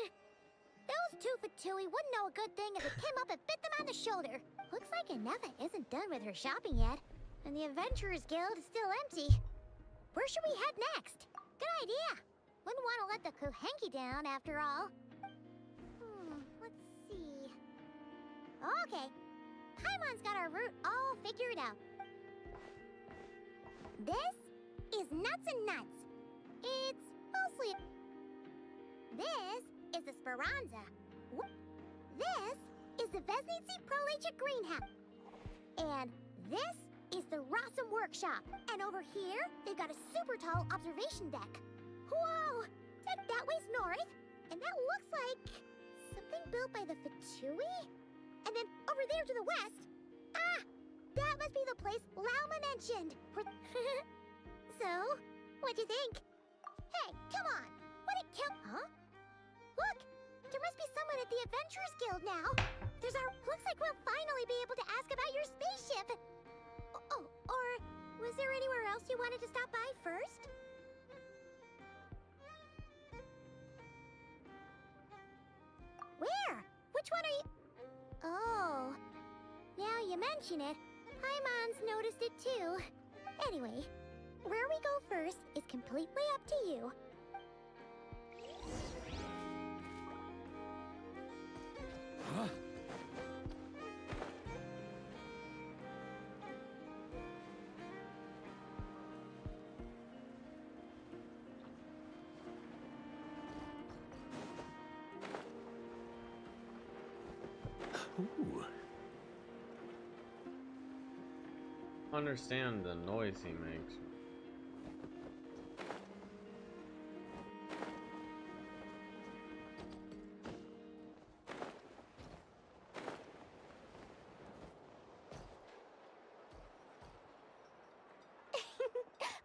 Those two Fatui wouldn't know a good thing if it came up and bit them on the shoulder. Looks like Anefa isn't done with her shopping yet, and the Adventurers Guild is still empty. Where should we head next? Good idea! Wouldn't want to let the Kuhenki down, after all. Let's see... Okay. Paimon's got our route all figured out. This is Nuts and Nuts. It's mostly... This is the Speranza. This is the Vesnitsi Prolicha Greenhouse. And this is the Rossum Workshop. And over here, they've got a super tall observation deck. Whoa! Take that way's north, and that looks like something built by the Fatui? And then over there to the west, that must be the place Lauma mentioned. So, what'd you think? Hey, come on! What it kill? Huh? Look! There must be someone at the Adventurers Guild now. There's our... Looks like we'll finally be able to ask about your spaceship. Oh, or was there anywhere else you wanted to stop by first? Where? Which one are you... Oh, now you mention it, Paimon's noticed it too. Anyway, where we go first is completely up to you. Huh? Ooh. Understand the noise he makes.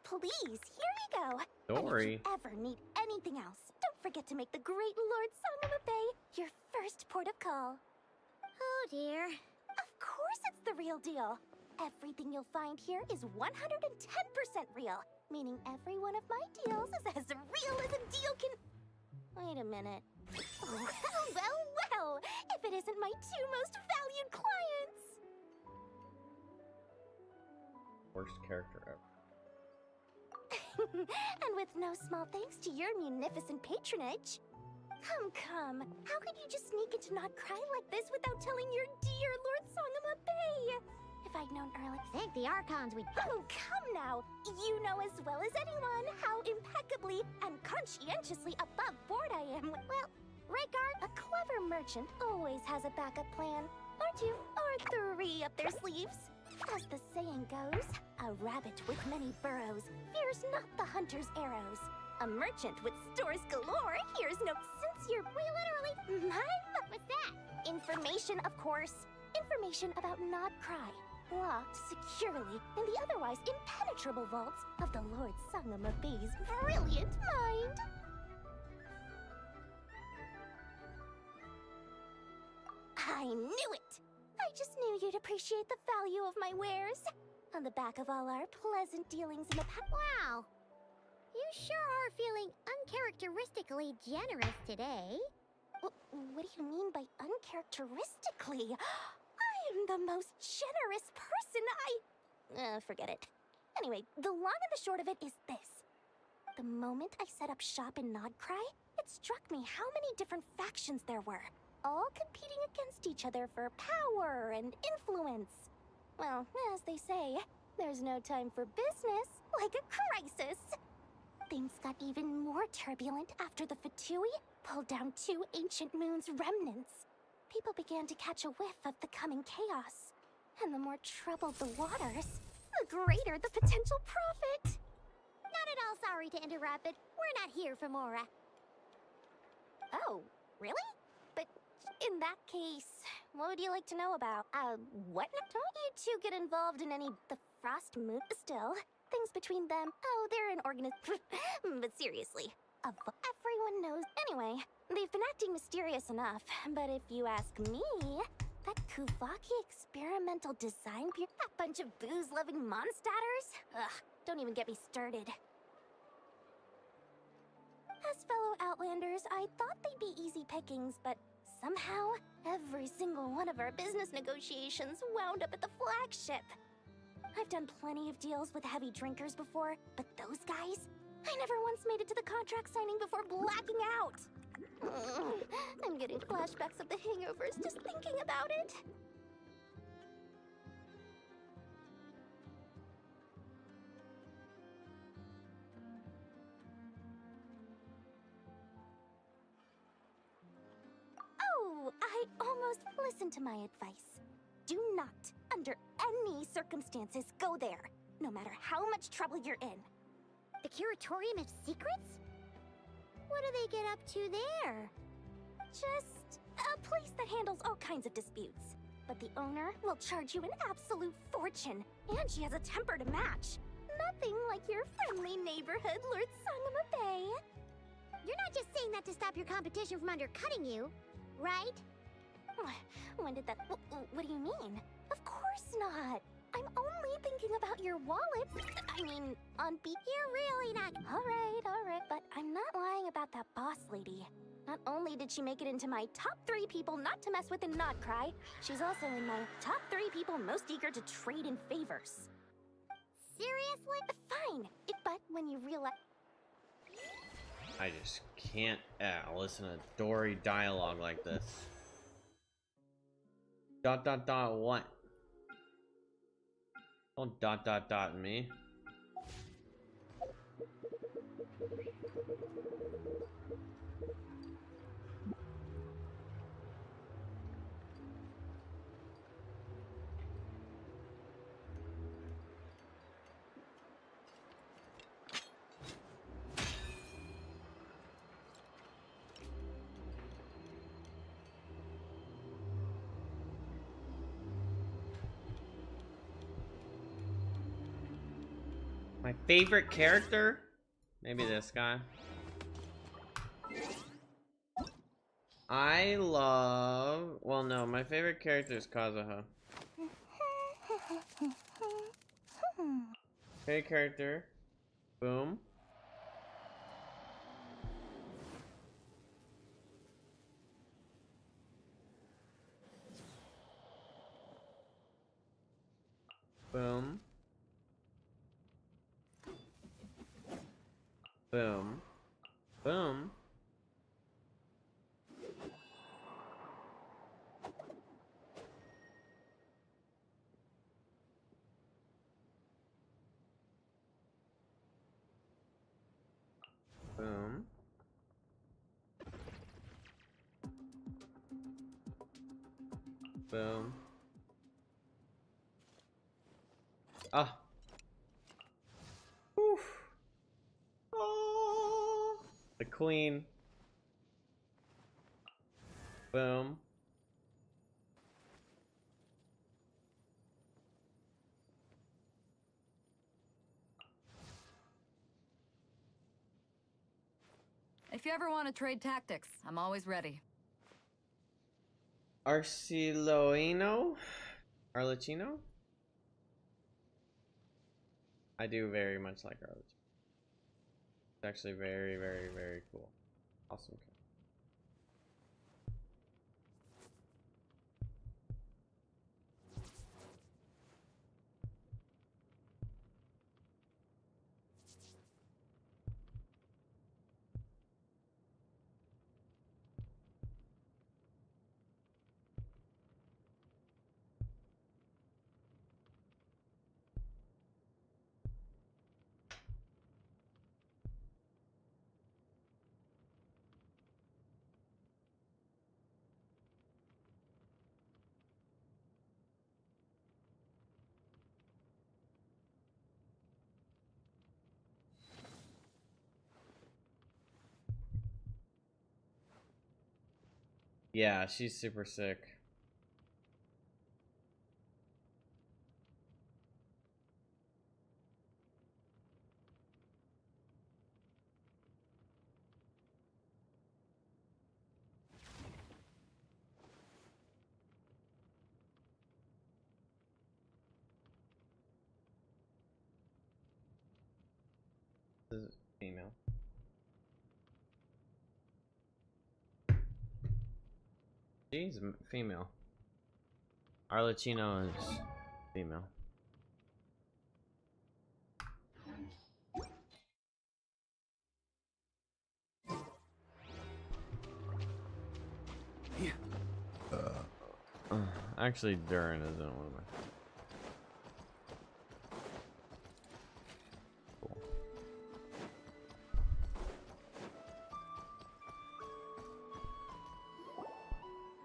Please, here we go. Dory. And if you ever need anything else, don't forget to make the great Lord Sangama Bay your first port of call. Oh dear. Of course it's the real deal. Everything you'll find here is 110% real, meaning every one of my deals is as real as a deal can... Wait a minute. Well, if it isn't my two most valued clients. Worst character ever. And with no small thanks to your munificent patronage. Come. How could you just sneak into Not Cry like this without telling your dear Lord Sangama Bay? If I'd known early... Thank the Archons we... Oh, come now! You know as well as anyone how impeccably and conscientiously above board I am. Well, Rhaegar, a clever merchant always has a backup plan. Or two, or three up their sleeves. As the saying goes, a rabbit with many burrows fears not the hunter's arrows. A merchant with stores galore hears no sincere... We literally... What's that? Information, of course. Information about Not Cry. Locked securely in the otherwise impenetrable vaults of the Lord Sangama Bay's brilliant mind. I knew it! I just knew you'd appreciate the value of my wares. On the back of all our pleasant dealings in the past... Wow! You sure are feeling uncharacteristically generous today. What do you mean by uncharacteristically? I am the most generous person. Forget it. Anyway, the long and the short of it is this. The moment I set up shop in Nodcry, it struck me how many different factions there were, all competing against each other for power and influence. Well, as they say, there's no time for business like a crisis. Things got even more turbulent after the Fatui pulled down 2 ancient moon's remnants. People began to catch a whiff of the coming chaos. And the more troubled the waters, the greater the potential profit. Not at all sorry to interrupt, but we're not here for Mora. Oh, really? But in that case, what would you like to know about? What? Don't you two get involved in any the Frost Moon? Still, things between them. Oh, they're an But seriously, everyone knows. Anyway, they've been acting mysterious enough. But if you ask me, that Kuvaki experimental design bureau, that bunch of booze-loving monsters? Ugh, don't even get me started. As fellow Outlanders, I thought they'd be easy pickings, but somehow, every single one of our business negotiations wound up at the flagship. I've done plenty of deals with heavy drinkers before, but those guys, I never once made it to the contract signing before blacking out. I'm getting flashbacks of the hangovers just thinking about it. Oh, I almost listened to my advice. Do not, under any circumstances, go there, no matter how much trouble you're in. The Curatorium of Secrets? What do they get up to there? Just a place that handles all kinds of disputes. But the owner will charge you an absolute fortune, and she has a temper to match. Nothing like your friendly neighborhood Lord Sangama Bay. You're not just saying that to stop your competition from undercutting you, right? When did that... What do you mean? Of course not. I'm only thinking about your wallet. I mean, on beat. You're really not... All right. But I'm not lying about that boss lady. Not only did she make it into my top 3 people not to mess with in Nodcry, she's also in my top 3 people most eager to trade in favors. Seriously? Fine. But when you realize... I just can't listen to Dory dialogue like this. ... what? Don't ... me. My favorite character? Maybe this guy. I love... Well, no, my favorite character is Kazuha. Favorite character. Boom. Boom. Boom. Boom. Boom. Boom. Ah. Oof. Oh. The queen. Boom. If you ever want to trade tactics, I'm always ready. Arciloino? Arlecchino? I do very much like Arlecchino. It's actually very, very, very cool. Awesome. Yeah, she's super sick. This is female. She's female. Arlecchino is female. Actually, Durin isn't one of my. Cool.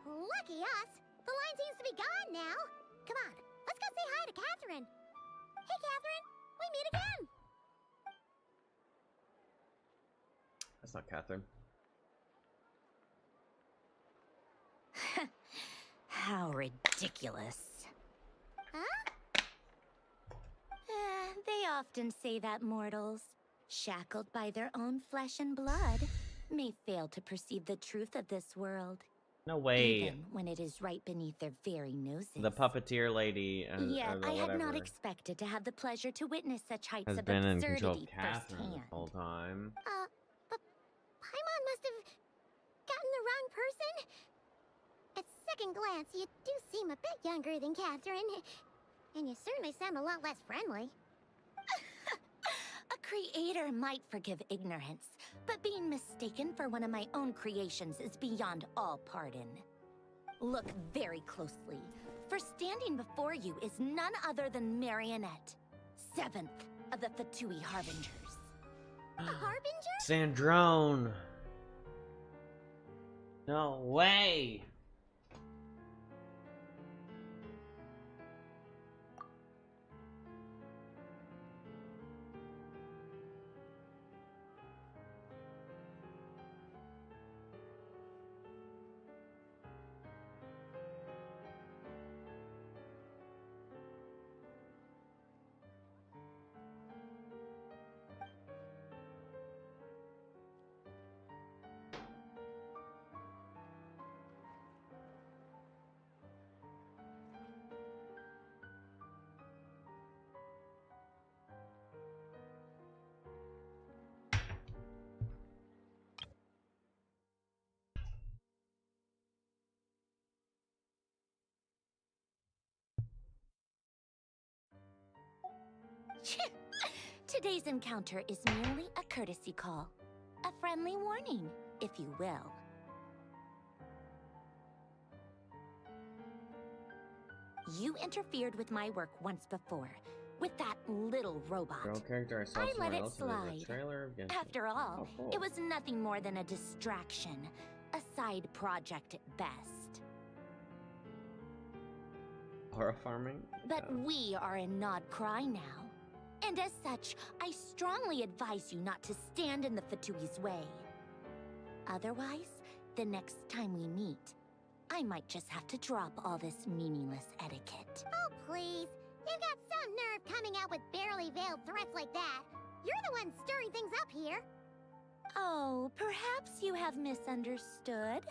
Lucky us! The line seems to be gone now. Come on, let's go say hi to Catherine. Hey, Catherine, we meet again. That's not Catherine. How ridiculous. Huh? They often say that mortals, shackled by their own flesh and blood, may fail to perceive the truth of this world. No way. Even when it is right beneath their very noses. The puppeteer lady and Yet or the I had whatever not expected to have the pleasure to witness such heights has of been in control of absurdity Catherine firsthand. this whole time. But Paimon must have gotten the wrong person. At second glance, you do seem a bit younger than Catherine. And you certainly sound a lot less friendly. A creator might forgive ignorance, but being mistaken for one of my own creations is beyond all pardon. Look very closely, for standing before you is none other than Marionette, 7th of the Fatui Harbingers. A harbinger? Sandrone! No way! Today's encounter is merely a courtesy call. A friendly warning, if you will. You interfered with my work once before, with that little robot. Girl character I saw I let somewhere it else in the slide. trailer of Genshin. After all, Oh, cool. it was nothing more than a distraction, a side project at best. Horror farming? But we are in Nod Cry now. And as such, I strongly advise you not to stand in the Fatui's way. Otherwise, the next time we meet, I might just have to drop all this meaningless etiquette. Oh, please. You've got some nerve coming out with barely veiled threats like that. You're the one stirring things up here. Oh, perhaps you have misunderstood.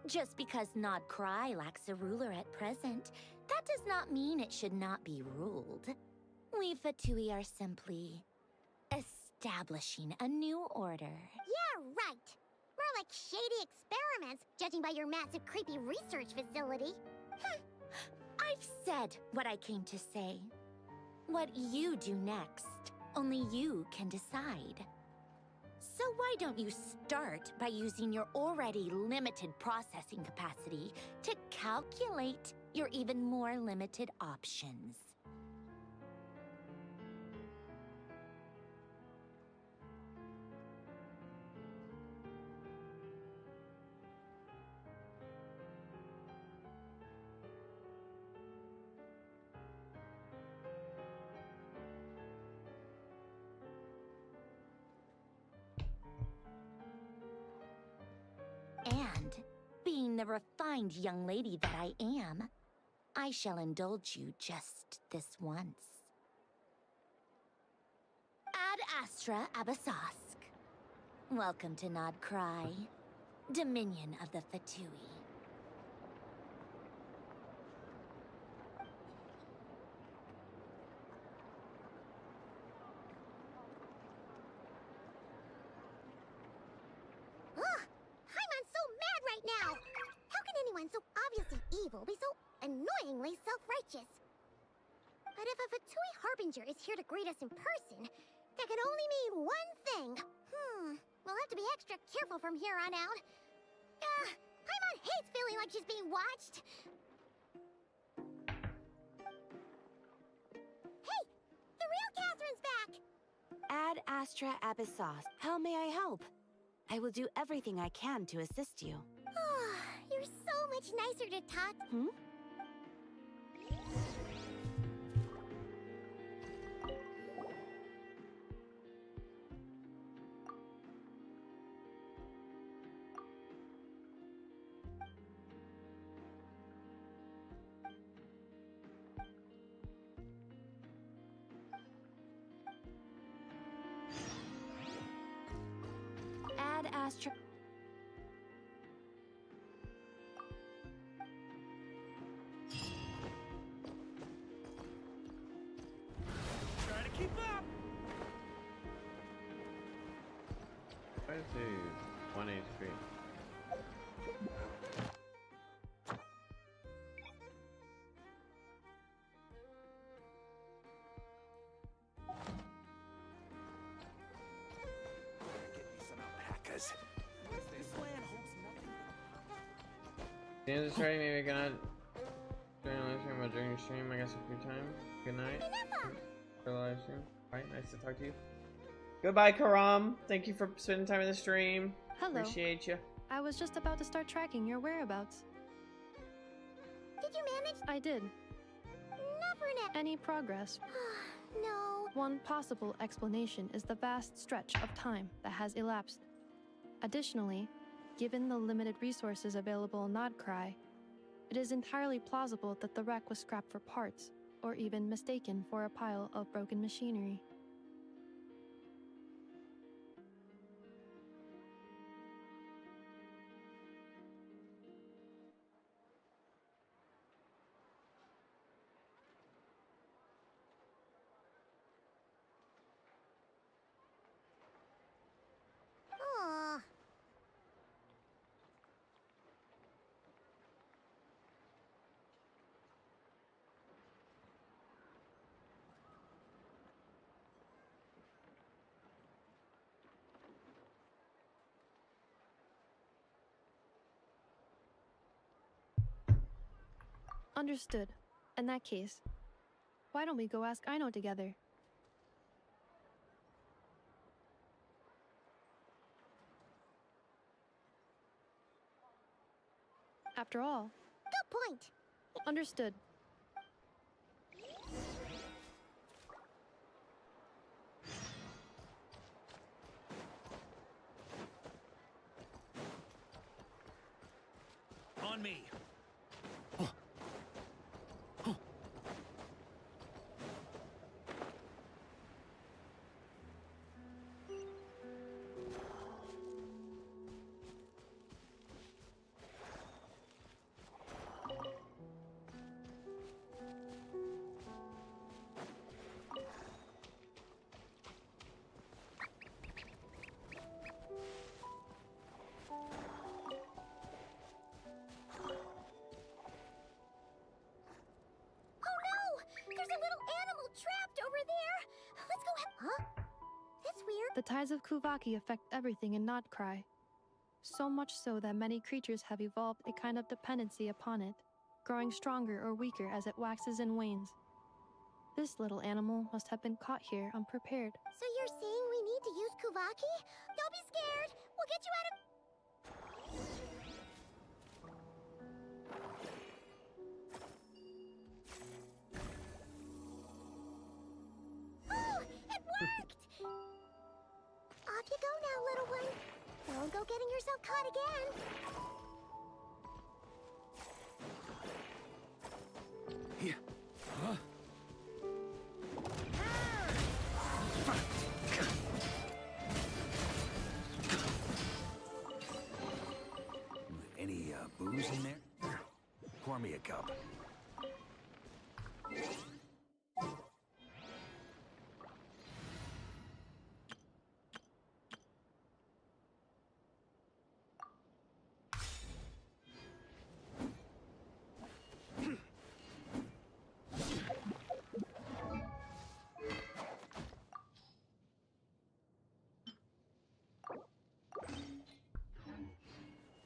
Just because Nod Cry lacks a ruler at present, that does not mean it should not be ruled. We Fatui are simply establishing a new order. Yeah, right. More like shady experiments, judging by your massive creepy research facility. I've said what I came to say. What you do next, only you can decide. So why don't you start by using your already limited processing capacity to calculate your even more limited options? And, being the refined young lady that I am, I shall indulge you just this once. Ad Astra Abyssosque. Welcome to Nod Cry, Dominion of the Fatui. Now, how can anyone so obviously evil be so annoyingly self-righteous? But if a Fatui Harbinger is here to greet us in person, that can only mean one thing. We'll have to be extra careful from here on out. Paimon hates feeling like she's being watched. Hey, the real Catherine's back! Ad Astra Abyssosque. How may I help? I will do everything I can to assist you. You're so much nicer to talk. Ad Astra. Try to keep up. Why is he 1 HP? Get me some alpacas. This land holds nothing. Seems it's ready, maybe gonna during the live stream, but during the stream, I guess a few times. Good night. For the live stream. Alright, nice to talk to you. Goodbye, Karam. Thank you for spending time in the stream. Hello. Appreciate you. I was just about to start tracking your whereabouts. Did you manage? I did. Never. Any progress? No. One possible explanation is the vast stretch of time that has elapsed. Additionally, given the limited resources available in Nodcry, it is entirely plausible that the wreck was scrapped for parts, or even mistaken for a pile of broken machinery. Understood. In that case, why don't we go ask Aino together? After all. Good point. Understood. On me. The tides of Kuvaki affect everything in Nodcry. So much so that many creatures have evolved a kind of dependency upon it, growing stronger or weaker as it waxes and wanes. This little animal must have been caught here unprepared. So you're saying we need to use Kuvaki? Don't be scared. We'll get you out of... Oh, it worked! Off you go now, little one. Don't go getting yourself caught again. Yeah. Huh? Any booze in there? Pour me a cup.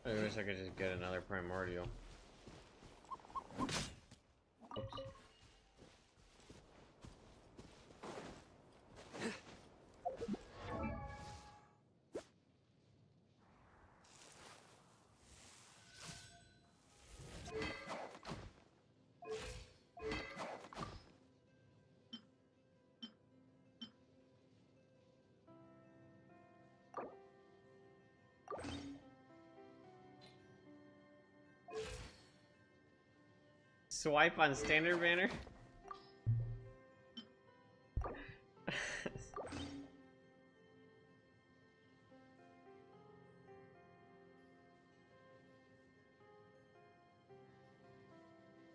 I wish I could just get another primordial. Oops. Swipe on standard banner?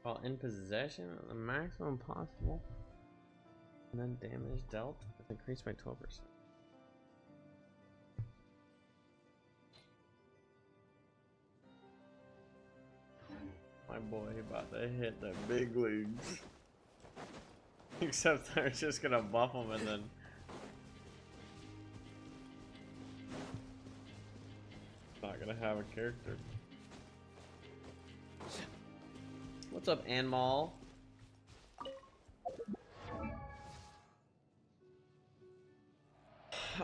While in possession of the maximum possible, and then damage dealt is increased by 12%. My boy about to hit the big leagues. Except they're just gonna buff him and then... not gonna have a character. What's up, Anmal?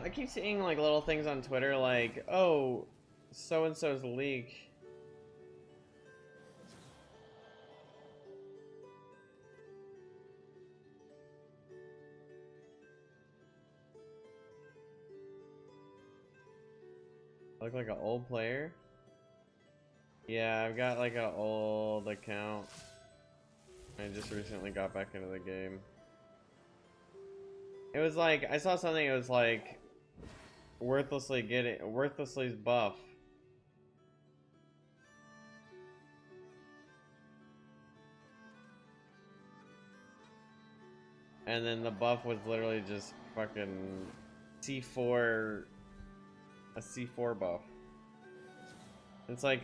I keep seeing like little things on Twitter like, oh, so-and-so's leak. Look like an old player? Yeah, I've got like an old account. I just recently got back into the game. It was like, I saw something, it was like worthlessly's buff. And then the buff was literally just fucking C4, a C4 buff. It's like,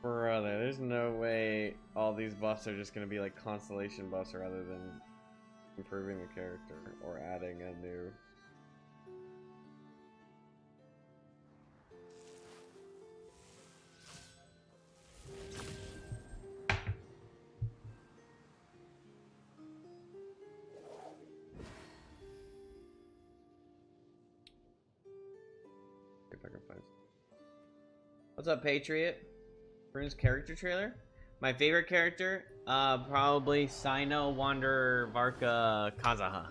brother, there's no way all these buffs are just gonna be like constellation buffs rather than improving the character or adding a new. If I can find. What's up, Patriot? Rune's character trailer. My favorite character, probably Sino Wanderer Varka Kazaha.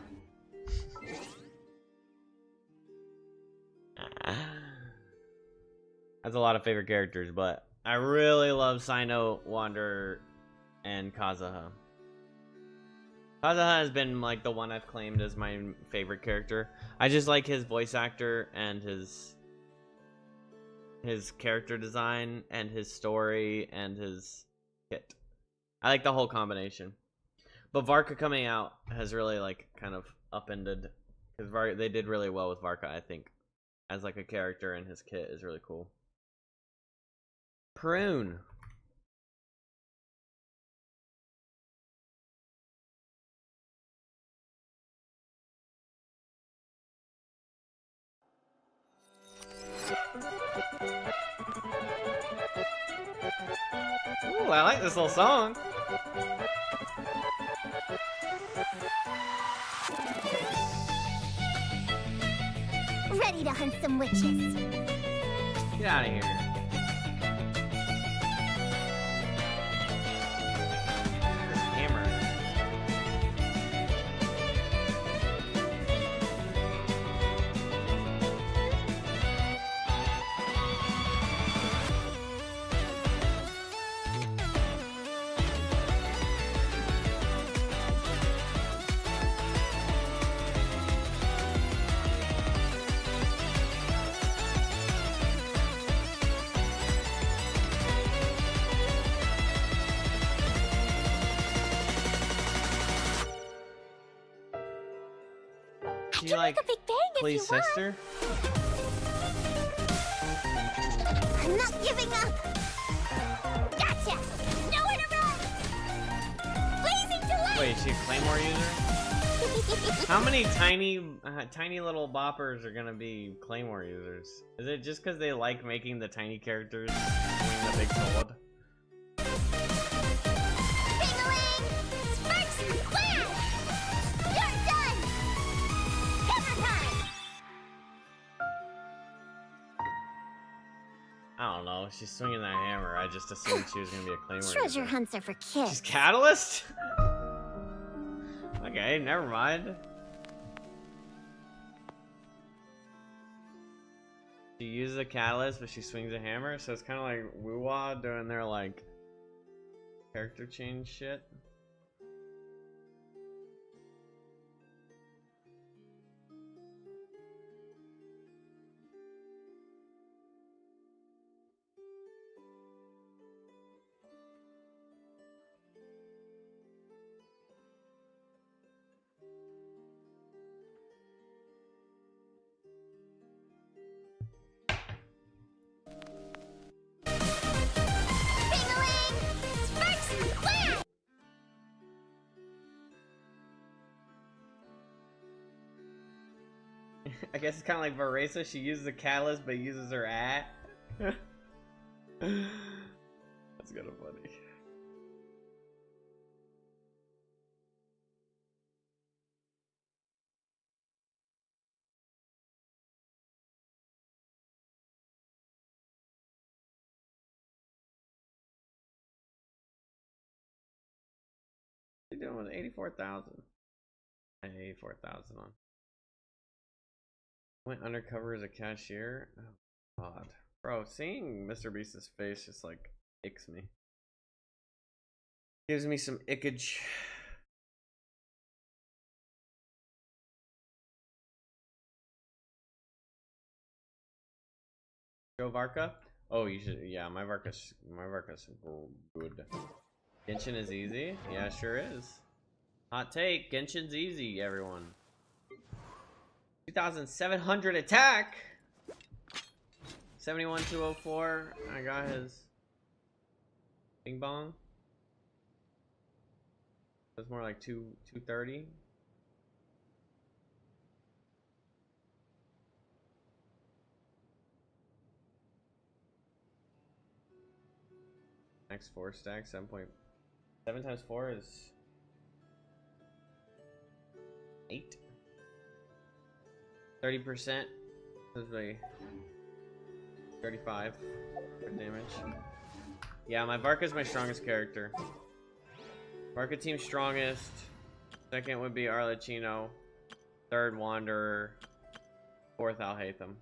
That's a lot of favorite characters, but I really love Sino Wanderer and Kazaha. Kazaha has been like the one I've claimed as my favorite character. I just like his voice actor and his character design and his story and his kit. I like the whole combination. But Varka coming out has really like kind of upended, because they did really well with Varka, I think, as like a character, and his kit is really cool. Prune. I like this little song. Ready to hunt some witches. Get out of here. This hammer. She like a big bang if Clee's you want. sister? I'm not giving up. Gotcha. Nowhere to run. Blazing delight. Wait, is she a Claymore user? How many tiny little boppers are gonna be Claymore users? Is it just because they like making the tiny characters swing the big sword? Ring-a-ling. Sparks and flash. You're done. Hammer time. I don't know. She's swinging that hammer. I just assumed she was gonna be a Claymore Treasure user. hunts are for kids. She's Catalyst? Okay, never mind. She uses a catalyst, but she swings a hammer, so it's kind of like WUWA doing their like character change shit. Ring-a-ling. Sparks and flash. I guess it's kind of like Varesa. She uses a catalyst, but uses her at. That's kind of funny. What are you doing with 84,000? I had 84,000 on. Went undercover as a cashier. Oh god, bro, seeing Mr. Beast's face just like icks me. Gives me some ickage. Go Varka? Oh, you should. Yeah, my Varka's good. Genshin is easy. Yeah, sure is. Hot take. Genshin's easy, everyone. 2,700 attack. 71,204. I got his bing bong. It's more like 230. Next 4 stack 7 times 4 is 8. 30%. This is like 35 for damage. Yeah, my Varka's my strongest character. Varka team strongest. Second would be Arlecchino. Third Wanderer. Fourth Alhaitham.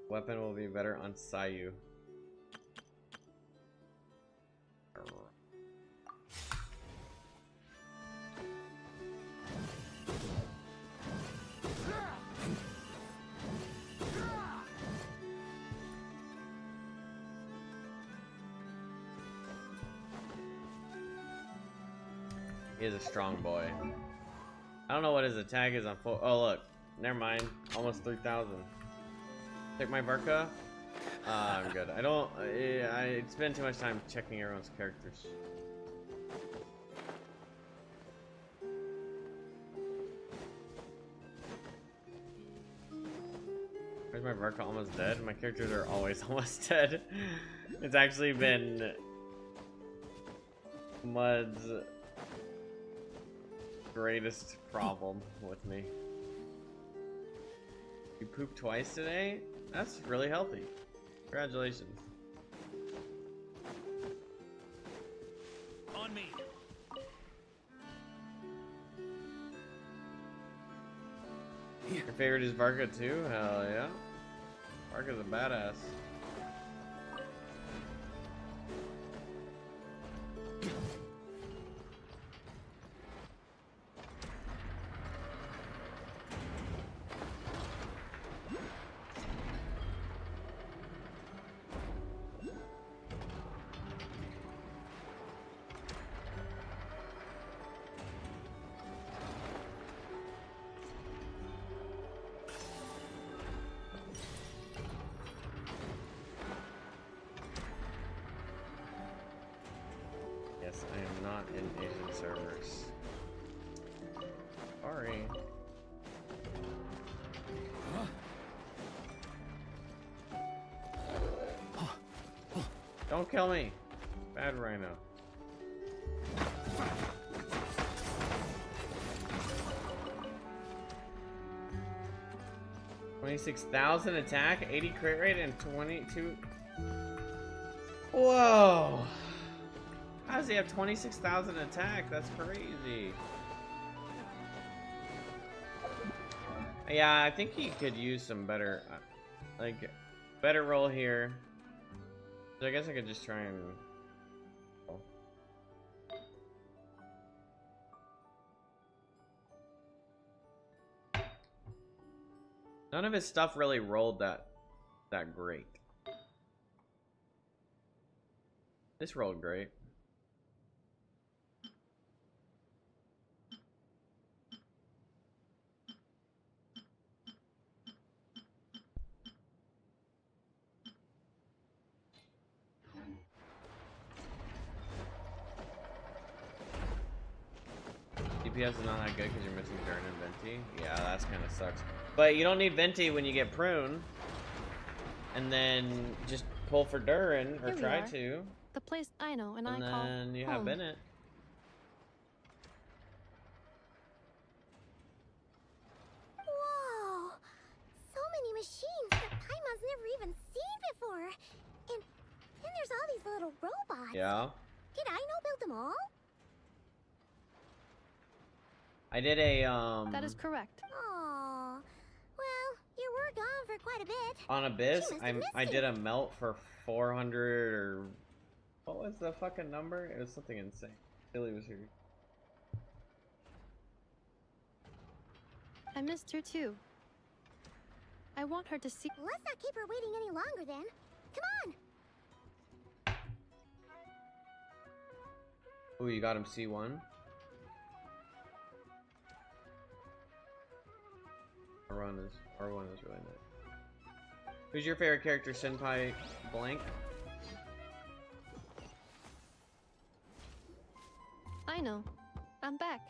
Weapon will be better on Sayu. He is a strong boy. I don't know what his attack is on full. Oh look, never mind. Almost 3,000. Check my Varka. I'm good. I don't. I spend too much time checking everyone's characters. Where's Where's my Varka almost dead? My characters are always almost dead. It's actually been Mud's greatest problem with me. You pooped twice today? That's really healthy. Congratulations. On me. Your favorite is Varka too? Hell yeah. Varka's a badass. Yes, I am not in Asian servers. Sorry. Don't kill me. Bad rhino. $26,000 attack, 80 crit rate, and 22. Whoa! How does he have 26,000 attack? That's crazy. Yeah, I think he could use some better, better roll here. So I guess I could just try and. None of his stuff really rolled that great. This rolled great. DPS is not that good because you're missing Durn and Venti. Yeah, that's kind of sucks. But you don't need Venti when you get Prune. And then just pull for Durin, or try to. The place I know and I call home. And then you have Bennett. Whoa! So many machines that Paimon's never even seen before. And then there's all these little robots. Yeah. Did I build them all? I did a That is correct. Aw. Well, you were gone for quite a bit. on Abyss, She must have I missed did you. a melt for 400 or what was the fucking number? It was something insane. Billy was here. I missed her too. I want her to see. Let's not keep her waiting any longer then. Come on. Oh, you got him C1? R1 is really nice. Who's your favorite character, Senpai Blank? I know. I'm back.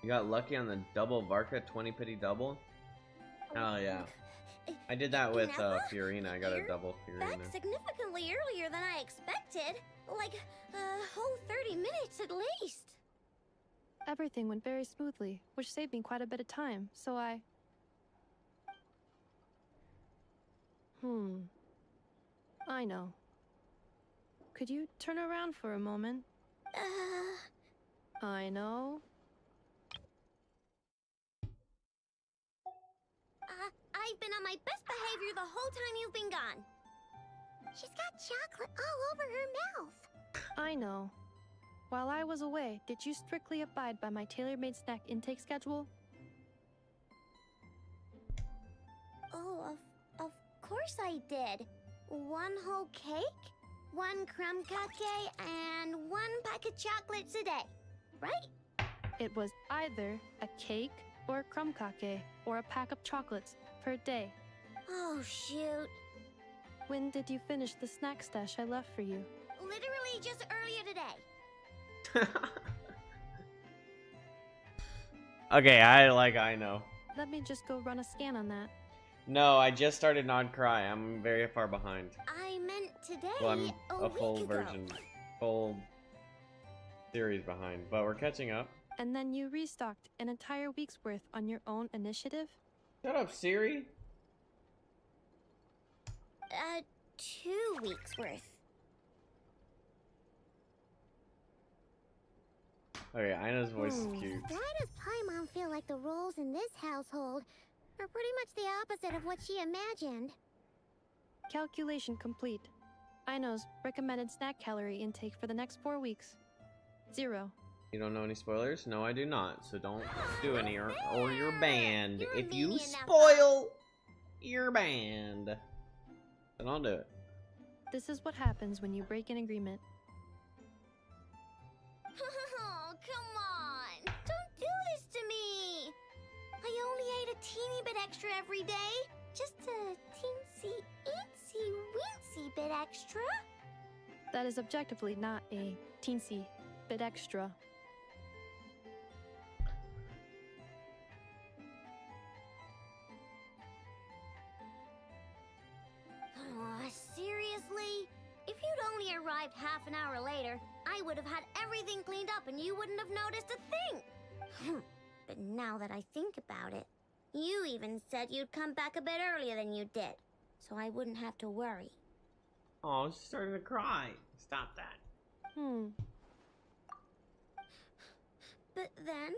You got lucky on the double Varka 20 pity double? Hell yeah. I did that with Fiorina. I got a double Fiorina. That's significantly earlier than I expected. Like a whole 30 minutes at least. Everything went very smoothly, which saved me quite a bit of time, so I... I know. Could you turn around for a moment? I know. I've been on my best behavior the whole time you've been gone. She's got chocolate all over her mouth. I know. While I was away, did you strictly abide by my tailor-made snack intake schedule? Oh, of course I did. 1 whole cake, 1 crumb cake, and 1 pack of chocolates a day, right? It was either a cake or a crumb cake or a pack of chocolates per day. Oh, shoot. When did you finish the snack stash I left for you? Literally just earlier today. Okay, I know. Let me just go run a scan on that. No, I just started Not Cry. I'm very far behind. I meant today. Well, I'm a a full week ago. version, full series behind, but we're catching up. And then you restocked an entire week's worth on your own initiative? Shut up, Siri. 2 weeks worth. Okay, Ina's voice is cute. Why does Paimon feel like the roles in this household are pretty much the opposite of what she imagined? Calculation complete. Ino's recommended snack calorie intake for the next 4 weeks. 0. You don't know any spoilers? No, I do not. So don't do any, or you're banned. If you spoil, you're banned. Then I'll do it. This is what happens when you break an agreement. Oh, come on! Don't do this to me! I only ate a teeny bit extra every day. Just a teensy, eensy, weensy bit extra. That is objectively not a teensy bit extra. Seriously? If you'd only arrived half an hour later, I would have had everything cleaned up and you wouldn't have noticed a thing. But now that I think about it, you even said you'd come back a bit earlier than you did, so I wouldn't have to worry. Oh, she's starting to cry. Stop that. But then,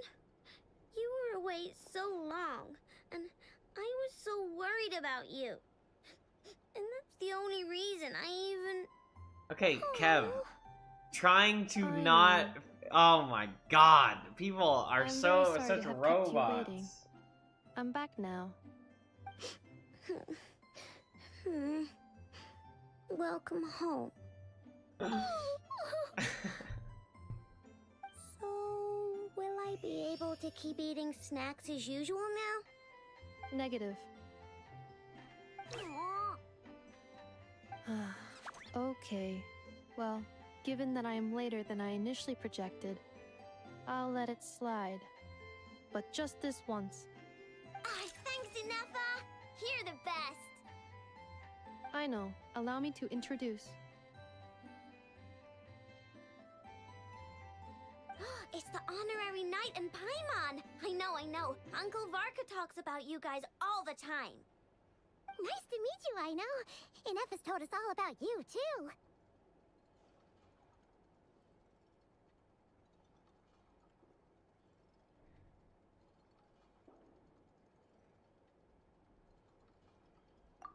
you were away so long, and I was so worried about you. And that's the only reason I even... Okay, Kev. Trying to not... Oh my god. People are I'm so very sorry such to have kept you robots. waiting. I'm back now. Welcome home. So, will I be able to keep eating snacks as usual now? Negative. Aw. Okay. Well, given that I am later than I initially projected, I'll let it slide. But just this once. Thanks, Inefa! You're the best! I know. Allow me to introduce. It's the honorary knight in Paimon! I know. Uncle Varka talks about you guys all the time. Nice to meet you, I know. Inefa's told us all about you, too.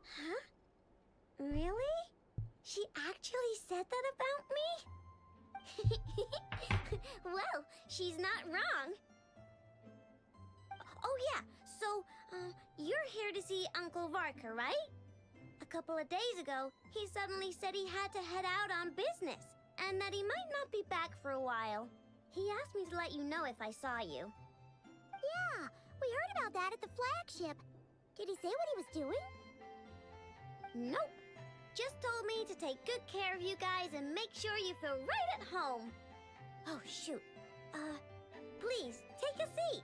Huh? Really? She actually said that about me? Well, she's not wrong. Oh yeah, so, you're here to see Uncle Varka, right? A couple of days ago, he suddenly said he had to head out on business, and that he might not be back for a while. He asked me to let you know if I saw you. Yeah, we heard about that at the flagship. Did he say what he was doing? Nope. Just told me to take good care of you guys and make sure you feel right at home. Oh, shoot. Please, take a seat.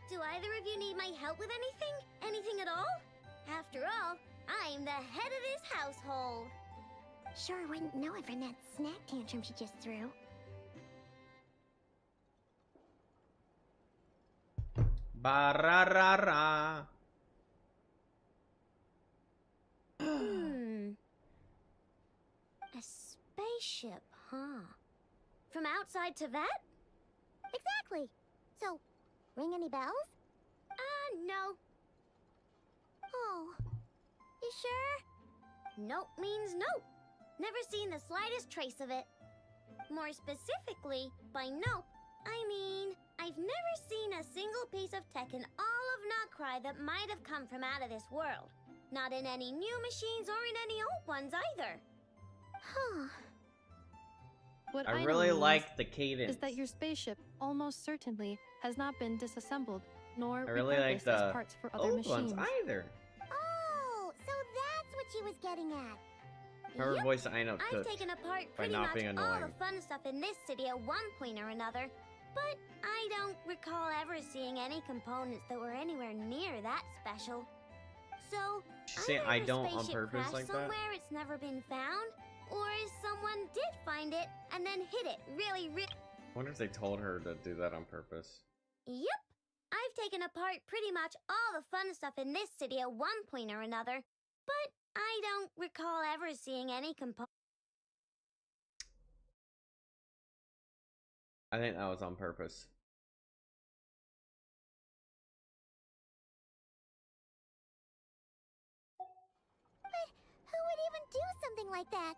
Do either of you need my help with anything? Anything at all? After all, I'm the head of this household. Sure wouldn't know it from that snack tantrum she just threw. Ba-ra-ra-ra. A spaceship, huh? From outside to that? Exactly. So, ring any bells? No. Oh. You sure? Nope means nope. Never seen the slightest trace of it. More specifically, by nope, I mean, I've never seen a single piece of tech in all of Notcry that might have come from out of this world. Not in any new machines or in any old ones either. Huh. What I know really means like the cadence. is that your spaceship almost certainly has not been disassembled nor I really like repurposed the as parts for other old machines. ones either. Oh, so that's what she was getting at. Her Yep. voice I know I've took taken apart by pretty not much being all annoying. the fun stuff in this city at one point or another, but I don't recall ever seeing any components that were anywhere near that special. So, See, either I her don't on spaceship purpose crashed like that. somewhere it's never been found, or someone did find it and then hid it really. I wonder if they told her to do that on purpose. Yep. I've taken apart pretty much all the fun stuff in this city at one point or another, but I don't recall ever seeing any components. I think that was on purpose. But who would even do something like that?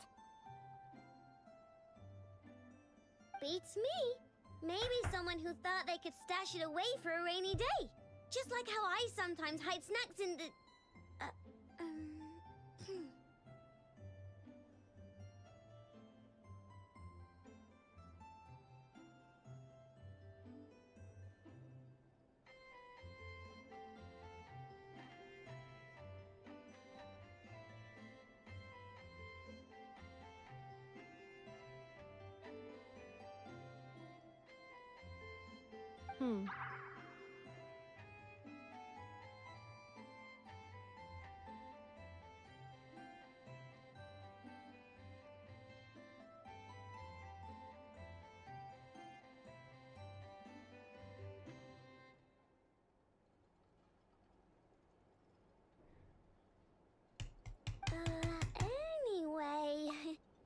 Beats me. Maybe someone who thought they could stash it away for a rainy day. Just like how I sometimes hide snacks in the... Anyway,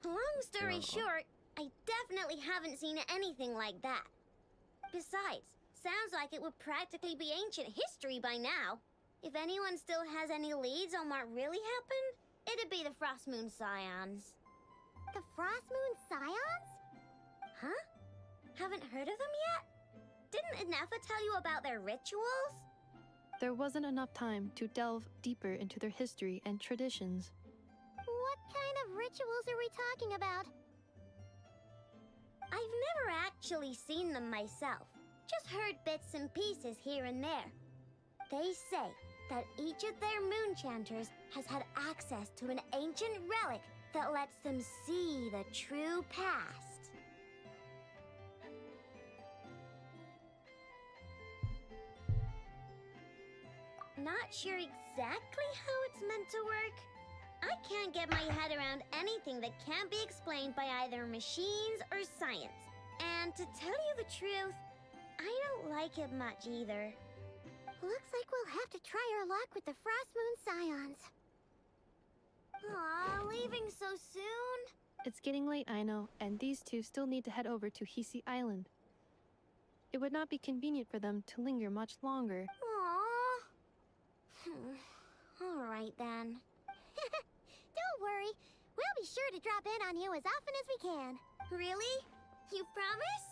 long story short, I definitely haven't seen anything like that. Besides, sounds like it would practically be ancient history by now. If anyone still has any leads on what really happened, it'd be the Frost Moon Scions. The Frost Moon Scions? Huh? Haven't heard of them yet? Didn't Inefa tell you about their rituals? There wasn't enough time to delve deeper into their history and traditions. What kind of rituals are we talking about? I've never actually seen them myself. Just heard bits and pieces here and there. They say that each of their moon chanters has had access to an ancient relic that lets them see the true past. Not sure exactly how it's meant to work. I can't get my head around anything that can't be explained by either machines or science. And to tell you the truth, I don't like it much either. Looks like we'll have to try our luck with the Frost Moon Scions. Aw, leaving so soon? It's getting late, I know, and these two still need to head over to Hisi Island. It would not be convenient for them to linger much longer. Aww. Alright then. Don't worry. We'll be sure to drop in on you as often as we can. Really? You promise?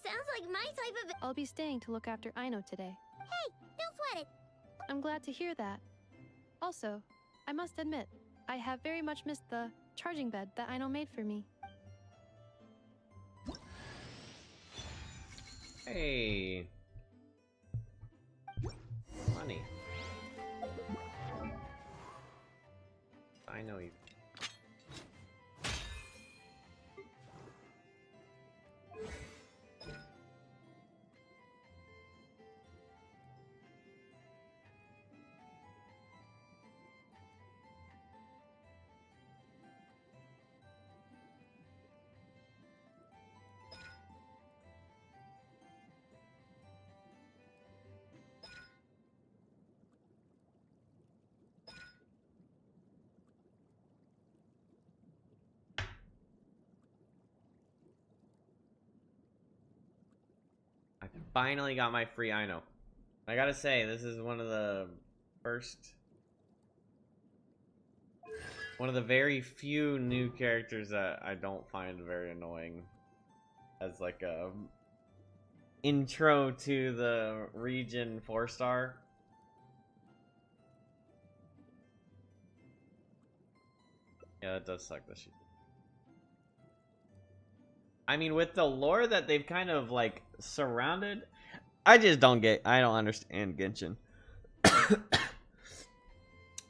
Sounds like my type of... I'll be staying to look after Aino today. Hey, don't sweat it. I'm glad to hear that. Also, I must admit, I have very much missed the charging bed that Aino made for me. Hey. Money. I know you. I finally got my free Ino. I gotta say, this is one of the First. One of the very few new characters that I don't find very annoying as like a intro to the region 4-star. Yeah, that does suck, this shit. I mean, with the lore that they've kind of like surrounded, I don't understand Genshin.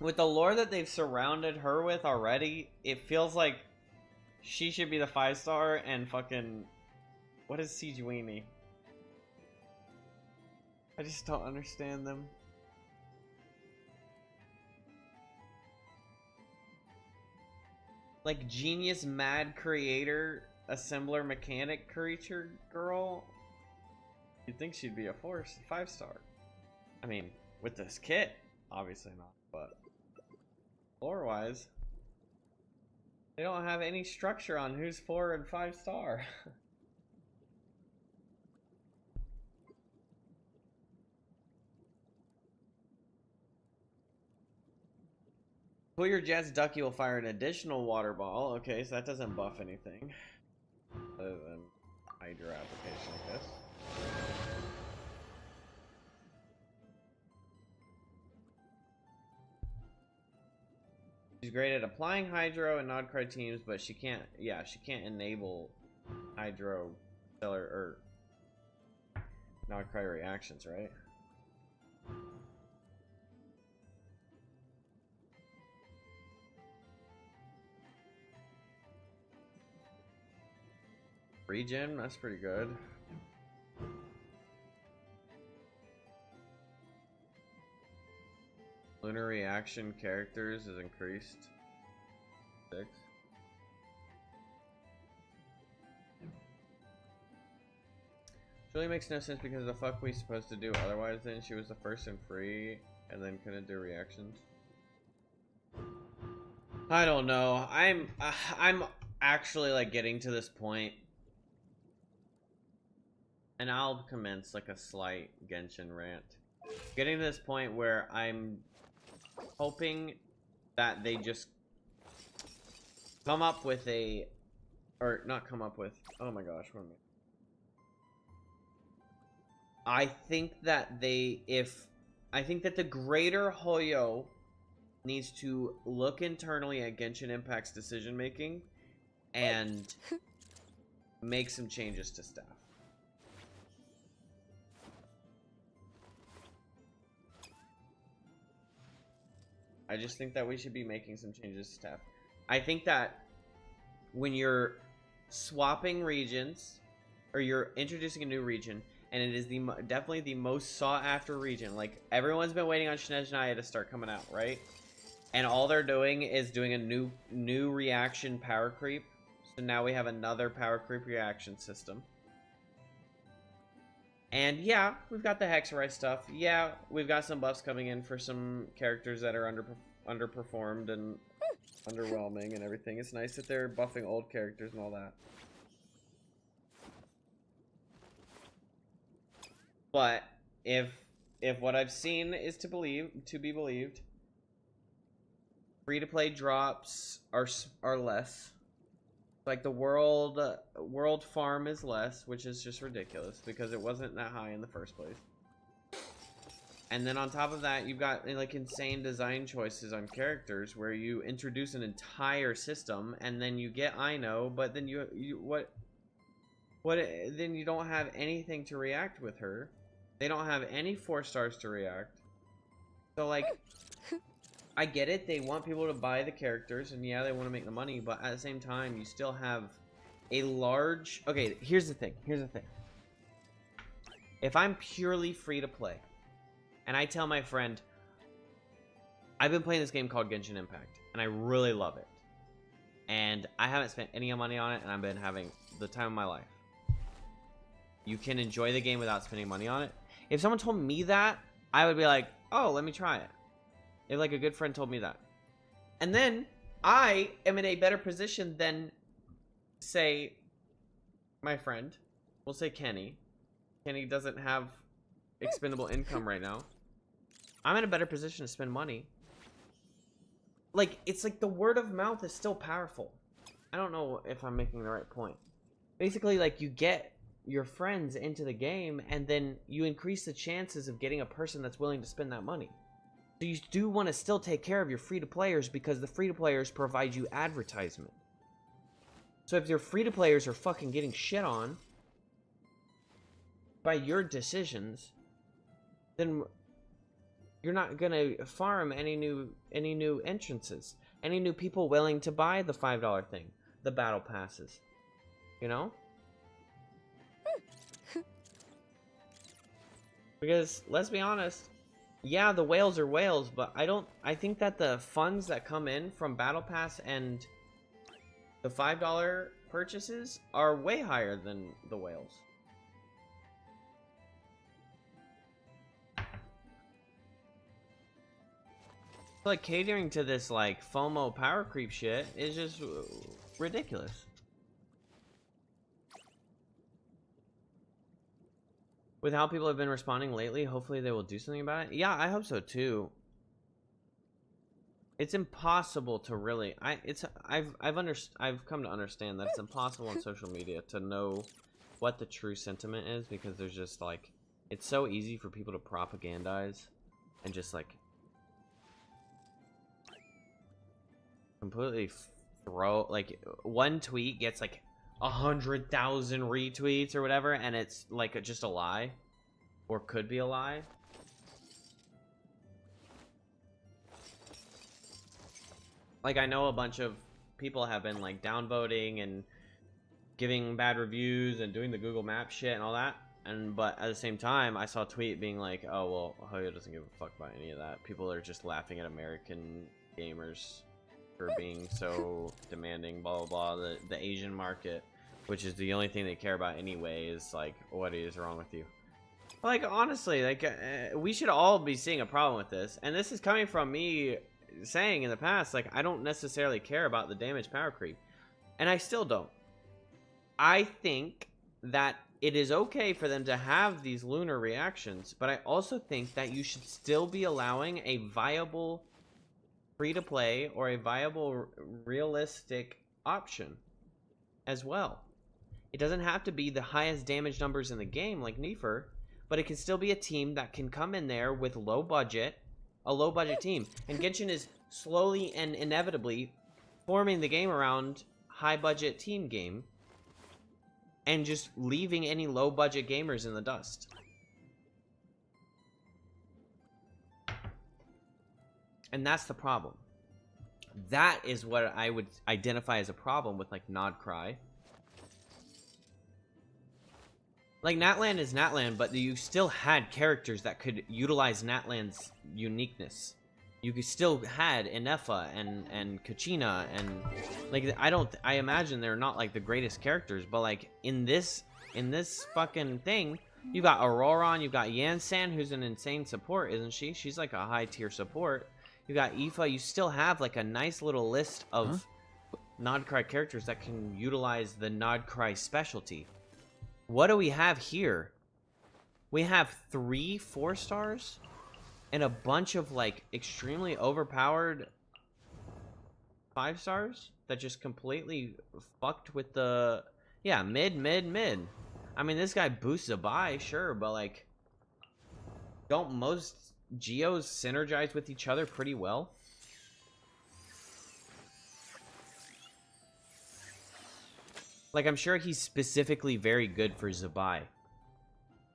With the lore that they've surrounded her with already, it feels like she should be the 5-star and fucking... What is Sejuani? I just don't understand them. Like, genius, mad creator, assembler, mechanic creature girl? You'd think she'd be a 5-star. I mean, with this kit, obviously not, but... Lore-wise, they don't have any structure on who's 4 and 5-star. Pull your jet's ducky will fire an additional water ball. Okay, so that doesn't buff anything. Other than Hydra application, I guess. She's great at applying Hydro and Nodcry teams, but she can't enable Hydro Stellar or Nodcry reactions, right? Regen, that's pretty good. Lunar reaction characters is increased 6. Really makes no sense because the fuck we supposed to do otherwise then? She was the first and free and then couldn't do reactions. I don't know. I'm actually like getting to this point, and I'll commence like a slight Genshin rant. Getting to this point where I'm hoping that they just come up with a, or not come up with, oh my gosh, what am I think that I think that the greater Hoyo needs to look internally at Genshin Impact's decision making and make some changes to staff. I just think that we should be making some changes to staff. I think that when you're swapping regions, or you're introducing a new region, and it is definitely the most sought after region, like everyone's been waiting on Snezhnaya to start coming out, right? And all they're doing is doing a new reaction power creep. So now we have another power creep reaction system. And yeah, we've got the Hexerite stuff. Yeah, we've got some buffs coming in for some characters that are underperformed and underwhelming and everything. It's nice that they're buffing old characters and all that. But if what I've seen is to be believed, free-to-play drops are less. Like the world farm is less, which is just ridiculous because it wasn't that high in the first place. And then on top of that, you've got like insane design choices on characters where you introduce an entire system and then you get Ino, but then then you don't have anything to react with her. They don't have any 4-stars to react. So like, I get it, they want people to buy the characters, and yeah, they want to make the money, but at the same time, you still have a large... Okay, here's the thing. If I'm purely free to play, and I tell my friend, I've been playing this game called Genshin Impact, and I really love it, and I haven't spent any money on it, and I've been having the time of my life. You can enjoy the game without spending money on it. If someone told me that, I would be like, oh, let me try it. If like a good friend told me that. And then I am in a better position than, say, my friend. We'll say Kenny. Kenny doesn't have expendable income right now. I'm in a better position to spend money. Like, it's like the word of mouth is still powerful. I don't know if I'm making the right point. Basically, like, you get your friends into the game, and then you increase the chances of getting a person that's willing to spend that money. So you do want to still take care of your free-to-players, because the free-to-players provide you advertisement. So if your free-to-players are fucking getting shit on by your decisions, then you're not gonna farm any new entrances, any new people willing to buy the $5 thing, the battle passes, you know? Because let's be honest, yeah, the whales are whales, but I think that the funds that come in from battle pass and the $5 purchases are way higher than the whales. Like, catering to this, like, FOMO power creep shit is just ridiculous. With how people have been responding lately, hopefully they will do something about it. Yeah, I hope so too. It's impossible to really I've come to understand that it's impossible on social media to know what the true sentiment is, because there's just like, it's so easy for people to propagandize and just like completely throw, like, one tweet gets like 100,000 retweets or whatever, and it's like just a lie, or could be a lie. Like, I know a bunch of people have been like downvoting and giving bad reviews and doing the Google Maps shit and all that, but at the same time I saw a tweet being like, oh well, Hoyo doesn't give a fuck about any of that. People are just laughing at American gamers for being so demanding, blah blah blah. The Asian market, which is the only thing they care about anyway, is like, what is wrong with you? Like, honestly, like, we should all be seeing a problem with this, and this is coming from me saying in the past, like, I don't necessarily care about the damage power creep, and I still don't. I think that it is okay for them to have these lunar reactions, but I also think that you should still be allowing a viable free-to-play or a viable realistic option as well. It doesn't have to be the highest damage numbers in the game like Nefer, but it can still be a team that can come in there with low budget, a low budget team. And Genshin is slowly and inevitably forming the game around high budget team game and just leaving any low budget gamers in the dust. And that's the problem. That is what I would identify as a problem with, like, Nodcry. Like, Natlan is Natlan, but you still had characters that could utilize Natlan's uniqueness. You still had Inefa and Kachina, and like, I imagine they're not like the greatest characters, but like in this fucking thing, you got Auroron, you got Yansan, who's an insane support, isn't she? She's like a high tier support. You got Aoife. You still have like a nice little list of Nodcry characters that can utilize the Nodcry specialty. What do we have here? We have 3 4-stars and a bunch of like extremely overpowered 5-stars that just completely fucked with the mid. I mean, this guy boosts a buy, sure, but like, don't most Geos synergize with each other pretty well? Like, I'm sure he's specifically very good for Zabai.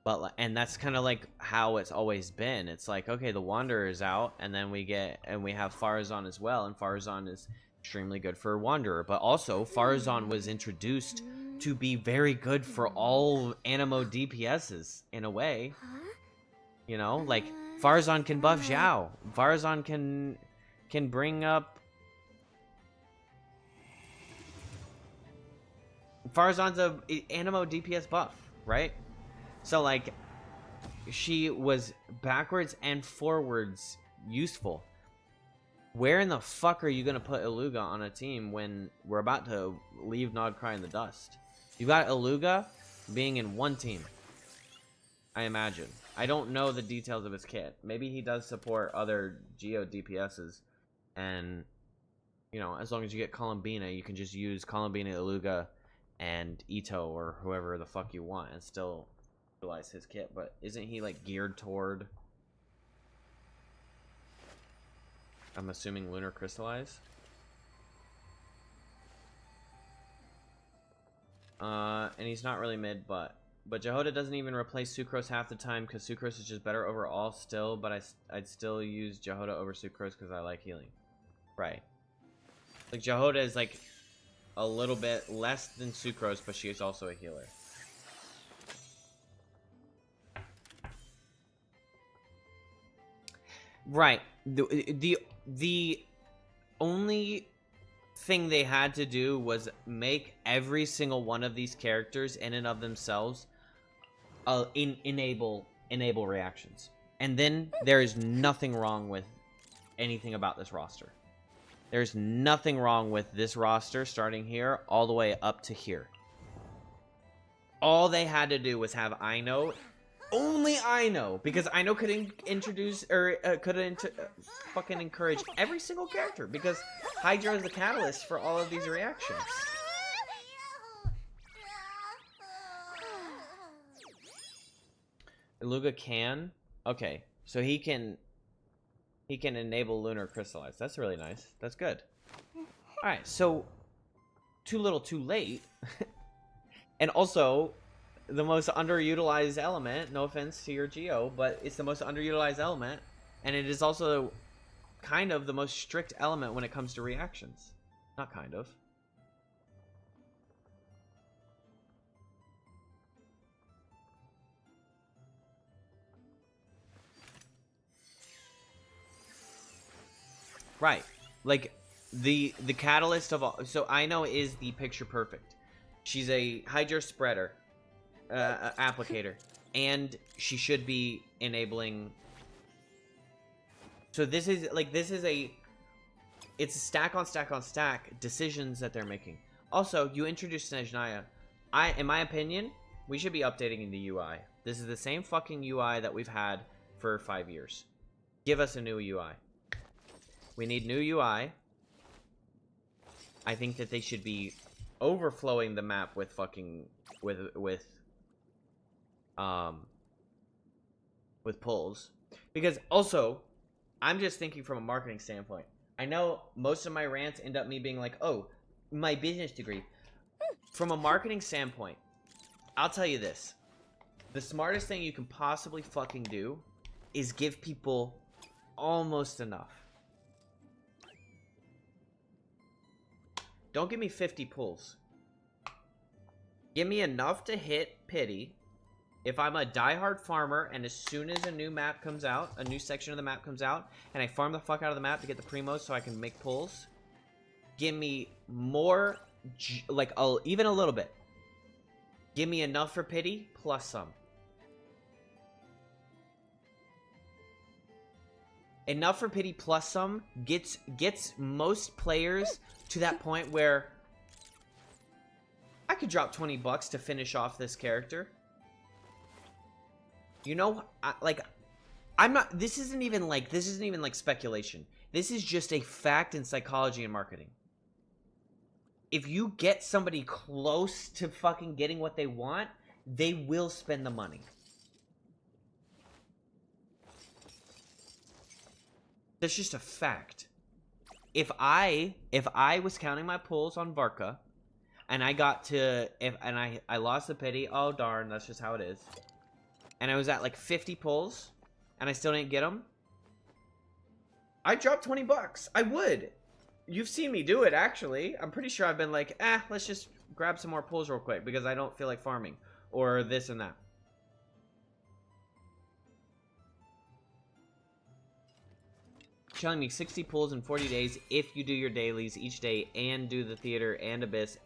But, and that's kind of like how it's always been. It's like, okay, the Wanderer is out, and then we have Farazan as well, and Farazan is extremely good for Wanderer. But also, Farazan was introduced to be very good for all Animo DPSs, in a way. You know, like, Farazan can buff Zhao. Farazan can bring up... Farazan's a Animo DPS buff, right? So, like, she was backwards and forwards useful. Where in the fuck are you going to put Iluga on a team when we're about to leave Nodcry in the dust? You got Iluga being in one team. I imagine. I don't know the details of his kit. Maybe he does support other Geo DPSs, and you know, as long as you get Columbina, you can just use Columbina, Iluga, and Ito or whoever the fuck you want, and still utilize his kit. But isn't he like geared toward? I'm assuming Lunar Crystallize. And he's not really mid, but Jehoda doesn't even replace Sucrose half the time because Sucrose is just better overall still, but I'd still use Jehoda over Sucrose because I like healing. Right. Like, Jehoda is like a little bit less than Sucrose, but she is also a healer. Right. The only thing they had to do was make every single one of these characters in and of themselves enable reactions, and then there is nothing wrong with anything about this roster. There's nothing wrong with this roster starting here all the way up to here. All they had to do was have Ino, only Ino, because Ino could introduce or fucking encourage every single character, because Hydra is the catalyst for all of these reactions. Iluga can? Okay, so he can enable Lunar Crystallize. That's really nice. That's good. Alright, so too little too late. And also the most underutilized element, no offense to your Geo, but it's the most underutilized element, and it is also kind of the most strict element when it comes to reactions. Not kind of. Right. Like, the catalyst of all... So, Ino is the picture perfect. She's a Hydra spreader. Applicator. And she should be enabling... So, this is a... It's a stack on stack on stack decisions that they're making. Also, you introduced Snezhnaya. In my opinion, we should be updating the UI. This is the same fucking UI that we've had for 5 years. Give us a new UI. We need new UI. I think that they should be overflowing the map with fucking with pulls. Because also, I'm just thinking from a marketing standpoint. I know most of my rants end up me being like, oh, my business degree. From a marketing standpoint, I'll tell you this. The smartest thing you can possibly fucking do is give people almost enough. Don't give me 50 pulls. Give me enough to hit pity. If I'm a diehard farmer, and as soon as a new map comes out, a new section of the map comes out, and I farm the fuck out of the map to get the primos so I can make pulls, give me more, like, even a little bit. Give me enough for pity, plus some. Enough for pity plus some gets most players to that point where I could drop 20 bucks to finish off this character. You know, I'm not, this isn't even like speculation. This is just a fact in psychology and marketing. If you get somebody close to fucking getting what they want, they will spend the money. That's just a fact. If I was counting my pulls on Varka, and I got to, I lost the pity, oh darn, that's just how it is. And I was at like 50 pulls, and I still didn't get them, I'd drop 20 bucks. I would. You've seen me do it, actually. I'm pretty sure I've been like, let's just grab some more pulls real quick, because I don't feel like farming, or this and that. Telling me 60 pulls in 40 days if you do your dailies each day and do the theater and abyss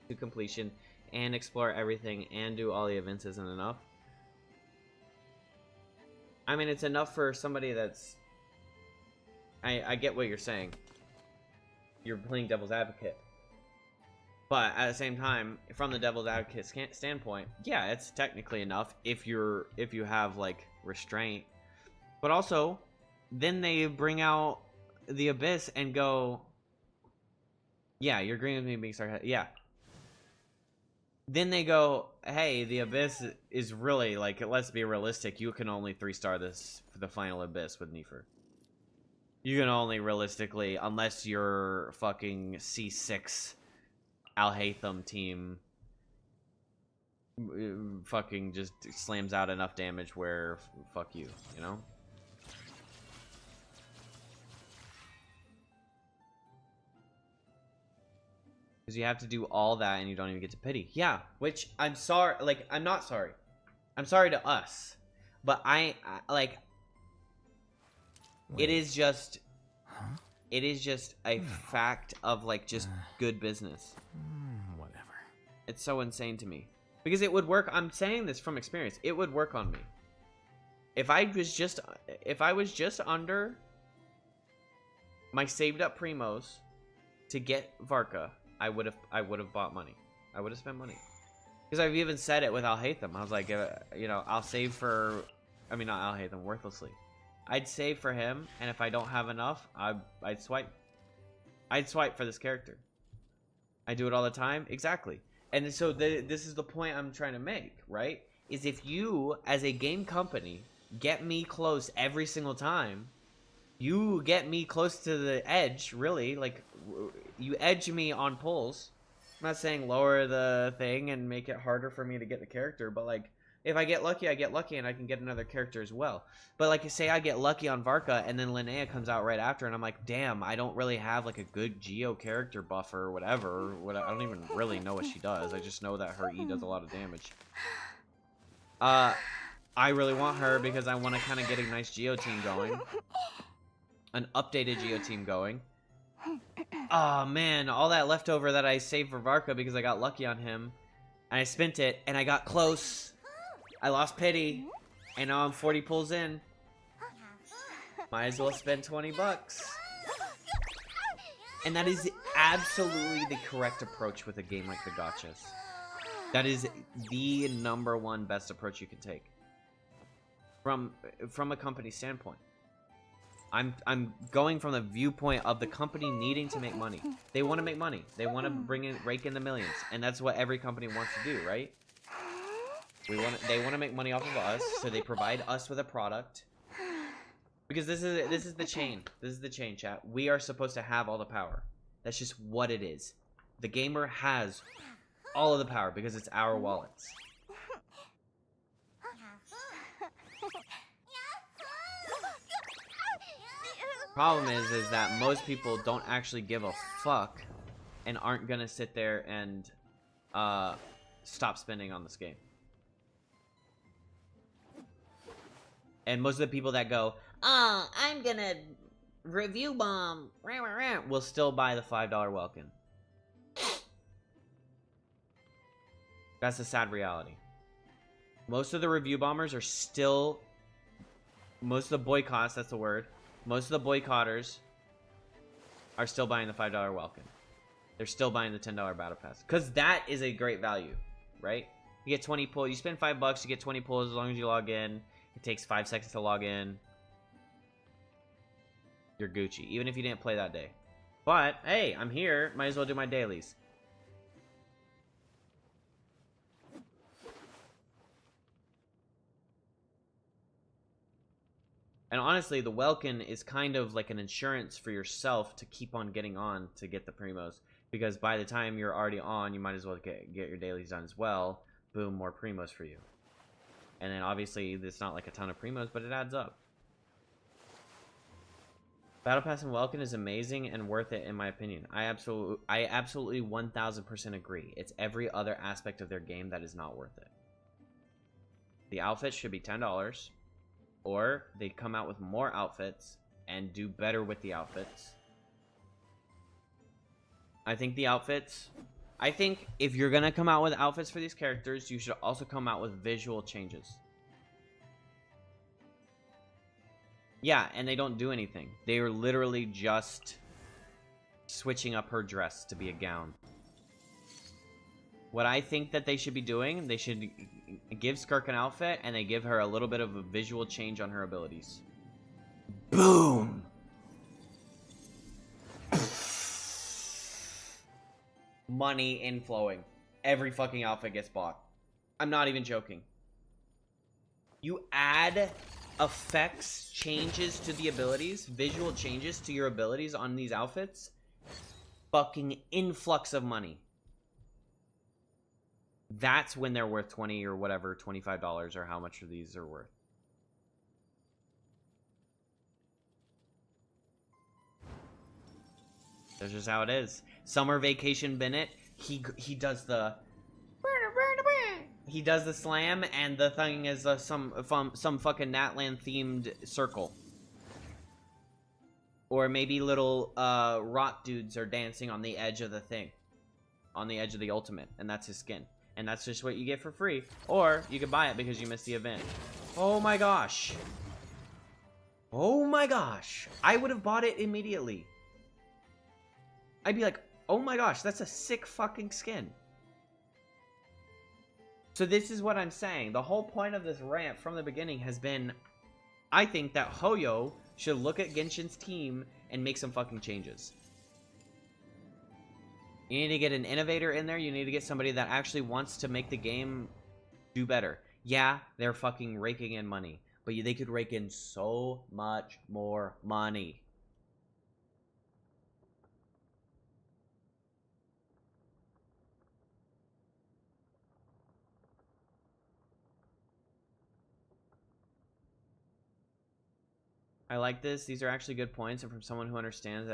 to completion and explore everything and do all the events isn't enough. I mean, it's enough for somebody that's... I get what you're saying. You're playing devil's advocate. But at the same time, from the devil's advocate standpoint, yeah, it's technically enough if you have like restraint. But also, then they bring out the Abyss and go, yeah, you're agreeing with me being sarcastic. Yeah. Then they go, hey, the Abyss is really, like, let's be realistic. You can only 3-star this for the final Abyss with Nefer. You can only realistically, unless you're fucking C6 Al-Haytham team fucking just slams out enough damage where fuck you, you know? Because you have to do all that and you don't even get to pity. Yeah, which I'm sorry, like, I'm not sorry. I'm sorry to us. But I like, Wait. it is just a fact of, like, just good business. Whatever. It's so insane to me. Because it would work, I'm saying this from experience, it would work on me. If I was just under my saved up primos to get Varka, I would have bought money. I would have spent money. Because I've even said it with Al-Haytham. I was like, you know, I'll save for, I mean, not Al-Haytham, worthlessly. I'd save for him, and if I don't have enough, I'd swipe. I'd swipe for this character. I do it all the time. Exactly. And so this is the point I'm trying to make, right? Is if you, as a game company, get me close every single time, you get me close to the edge, really. Like, you edge me on pulls. I'm not saying lower the thing and make it harder for me to get the character, but, like, if I get lucky, I get lucky, and I can get another character as well. But, like, say I get lucky on Varka, and then Linnea comes out right after, and I'm like, damn, I don't really have, like, a good Geo character buffer or whatever. I don't even really know what she does. I just know that her E does a lot of damage. I really want her because I want to kind of get a nice Geo team going. An updated Geo team going. Oh, man, all that leftover that I saved for Varka because I got lucky on him, and I spent it, and I got close. I lost pity, and now I'm 40 pulls in. Might as well spend 20 bucks. And that is absolutely the correct approach with a game like the gachas. That is the #1 best approach you can take. From a company standpoint. I'm going from the viewpoint of the company needing to make money. They want to make money. They want to rake in the millions, and that's what every company wants to do, right? They want to make money off of us, so they provide us with a product. Because this is the chain. This is the chain, chat. We are supposed to have all the power. That's just what it is. The gamer has all of the power because it's our wallets. Problem is that most people don't actually give a fuck and aren't gonna sit there and stop spending on this game. And most of the people that go, oh, I'm gonna review bomb, will still buy the $5 Welkin. That's a sad reality. Most of the review bombers are still, most of the boycotts, that's the word, most of the boycotters are still buying the $5 Welkin. They're still buying the $10 Battle Pass. Because that is a great value, right? You get 20 pulls, you spend $5, you get 20 pulls as long as you log in. It takes 5 seconds to log in. You're Gucci, even if you didn't play that day. But, hey, I'm here. Might as well do my dailies. And honestly, the Welkin is kind of like an insurance for yourself to keep on getting on to get the primos. Because by the time you're already on, you might as well get your dailies done as well. Boom, more primos for you. And then obviously, it's not like a ton of primos, but it adds up. Battle Pass and Welkin is amazing and worth it in my opinion. I absolutely 1000% agree. It's every other aspect of their game that is not worth it. The outfits should be $10, or they come out with more outfits and do better with the outfits. I think the outfits, I think if you're gonna come out with outfits for these characters, you should also come out with visual changes. Yeah, and they don't do anything. They are literally just switching up her dress to be a gown. What I think that they should be doing, they should give Skirk an outfit, and they give her a little bit of a visual change on her abilities. Boom! Money inflowing. Every fucking outfit gets bought. I'm not even joking. You add effects, changes to the abilities, visual changes to your abilities on these outfits, fucking influx of money. That's when they're worth 20 or whatever, $25 or how much of these are worth. That's just how it is. Summer Vacation Bennett, he does the slam, and the thing is some fucking Natland themed circle. Or maybe little rock dudes are dancing on the edge of the thing. On the edge of the ultimate, and that's his skin. And that's just what you get for free. Or you can buy it because you missed the event. Oh my gosh. Oh my gosh. I would have bought it immediately. I'd be like, oh my gosh, that's a sick fucking skin. So this is what I'm saying. The whole point of this rant from the beginning has been, I think that Hoyo should look at Genshin's team and make some fucking changes. You need to get an innovator in there. You need to get somebody that actually wants to make the game do better. Yeah, they're fucking raking in money, but they could rake in so much more money. I like this. These are actually good points, and from someone who understands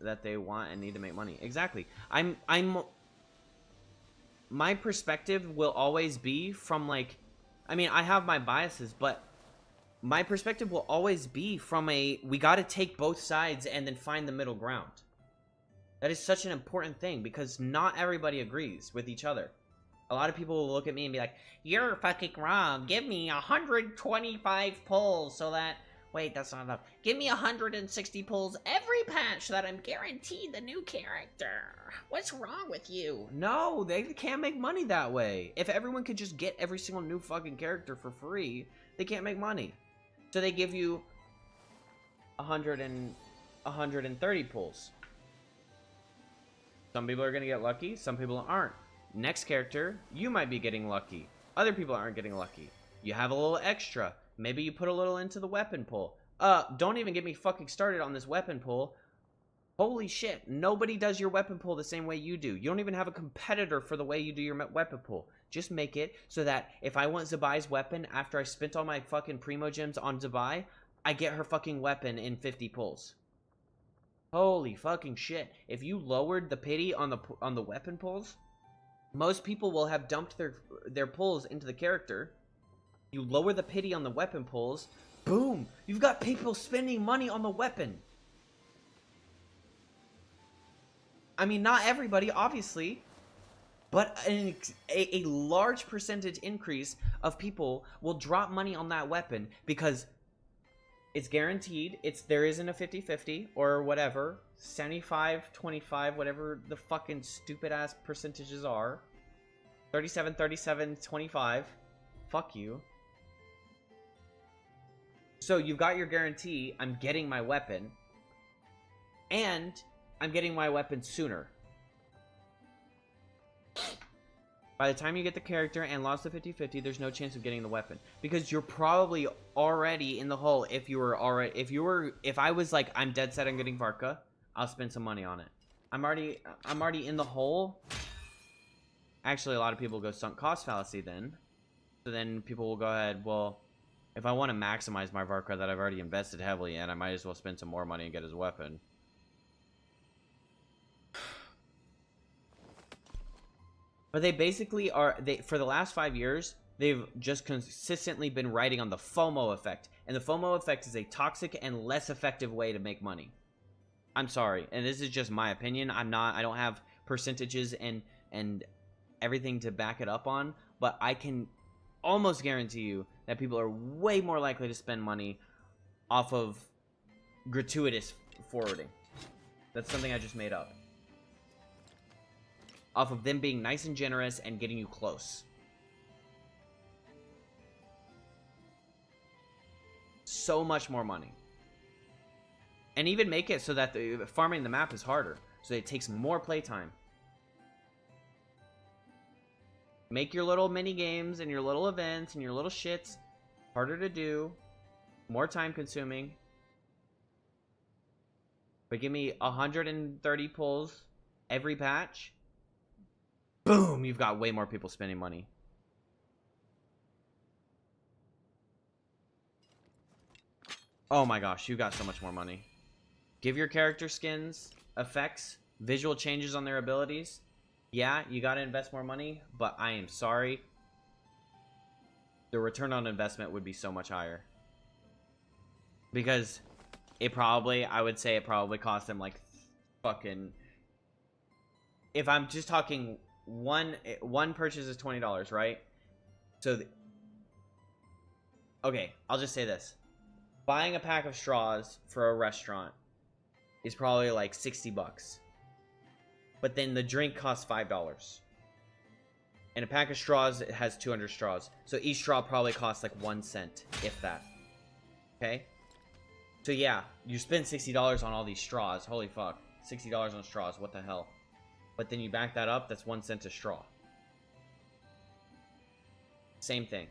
that they want and need to make money. Exactly. My perspective will always be from, like, I mean, I have my biases, but my perspective will always be from we got to take both sides and then find the middle ground. That is such an important thing, because not everybody agrees with each other. A lot of people will look at me and be like, you're fucking wrong. Give me 125 pulls so that... Wait, that's not enough. Give me 160 pulls every patch so that I'm guaranteed the new character. What's wrong with you? No, they can't make money that way. If everyone could just get every single new fucking character for free, they can't make money. So they give you 130 pulls. Some people are going to get lucky, some people aren't. Next character, you might be getting lucky. Other people aren't getting lucky. You have a little extra. Maybe you put a little into the weapon pull. Don't even get me fucking started on this weapon pull. Holy shit, nobody does your weapon pull the same way you do. You don't even have a competitor for the way you do your weapon pull. Just make it so that if I want Zabai's weapon after I spent all my fucking Primo Gems on Zabai, I get her fucking weapon in 50 pulls. Holy fucking shit. If you lowered the pity on the weapon pulls, most people will have dumped their pulls into the character. You lower the pity on the weapon pulls, boom! You've got people spending money on the weapon. I mean, not everybody, obviously, but a large percentage increase of people will drop money on that weapon because it's guaranteed. There isn't a 50-50 or whatever, 75-25, whatever the fucking stupid-ass percentages are. 37-25. Fuck you. So you've got your guarantee, I'm getting my weapon, and I'm getting my weapon sooner. By the time you get the character and lost the 50-50, there's no chance of getting the weapon. Because you're probably already in the hole if I was like, I'm dead set on getting Varka, I'll spend some money on it. I'm already in the hole. Actually, a lot of people go sunk cost fallacy then. So then people will go ahead, well, if I want to maximize my Varka that I've already invested heavily in, I might as well spend some more money and get his weapon. But they basically are, for the last 5 years, they've just consistently been riding on the FOMO effect. And the FOMO effect is a toxic and less effective way to make money. I'm sorry, and this is just my opinion. I don't have percentages and everything to back it up on, but I can almost guarantee you that people are way more likely to spend money off of gratuitous forwarding. That's something I just made up. off of them being nice and generous and getting you close. So much more money. And even make it so that the farming the map is harder, so it takes more playtime. Make your little mini games and your little events and your little shits harder to do, more time consuming. But give me 130 pulls every patch. Boom, you've got way more people spending money. Oh my gosh, you got so much more money. Give your character skins effects, visual changes on their abilities. Yeah, you gotta invest more money, but I am sorry. The return on investment would be so much higher. Because it probably, I would say it probably cost them like fucking... If I'm just talking one purchase is $20, right? So, okay, I'll just say this. Buying a pack of straws for a restaurant is probably like 60 bucks. But then the drink costs $5. And a pack of straws has 200 straws. So each straw probably costs like 1 cent, if that. Okay? So yeah, you spend $60 on all these straws. Holy fuck. $60 on straws, what the hell? But then you back that up, that's 1 cent a straw. Same thing.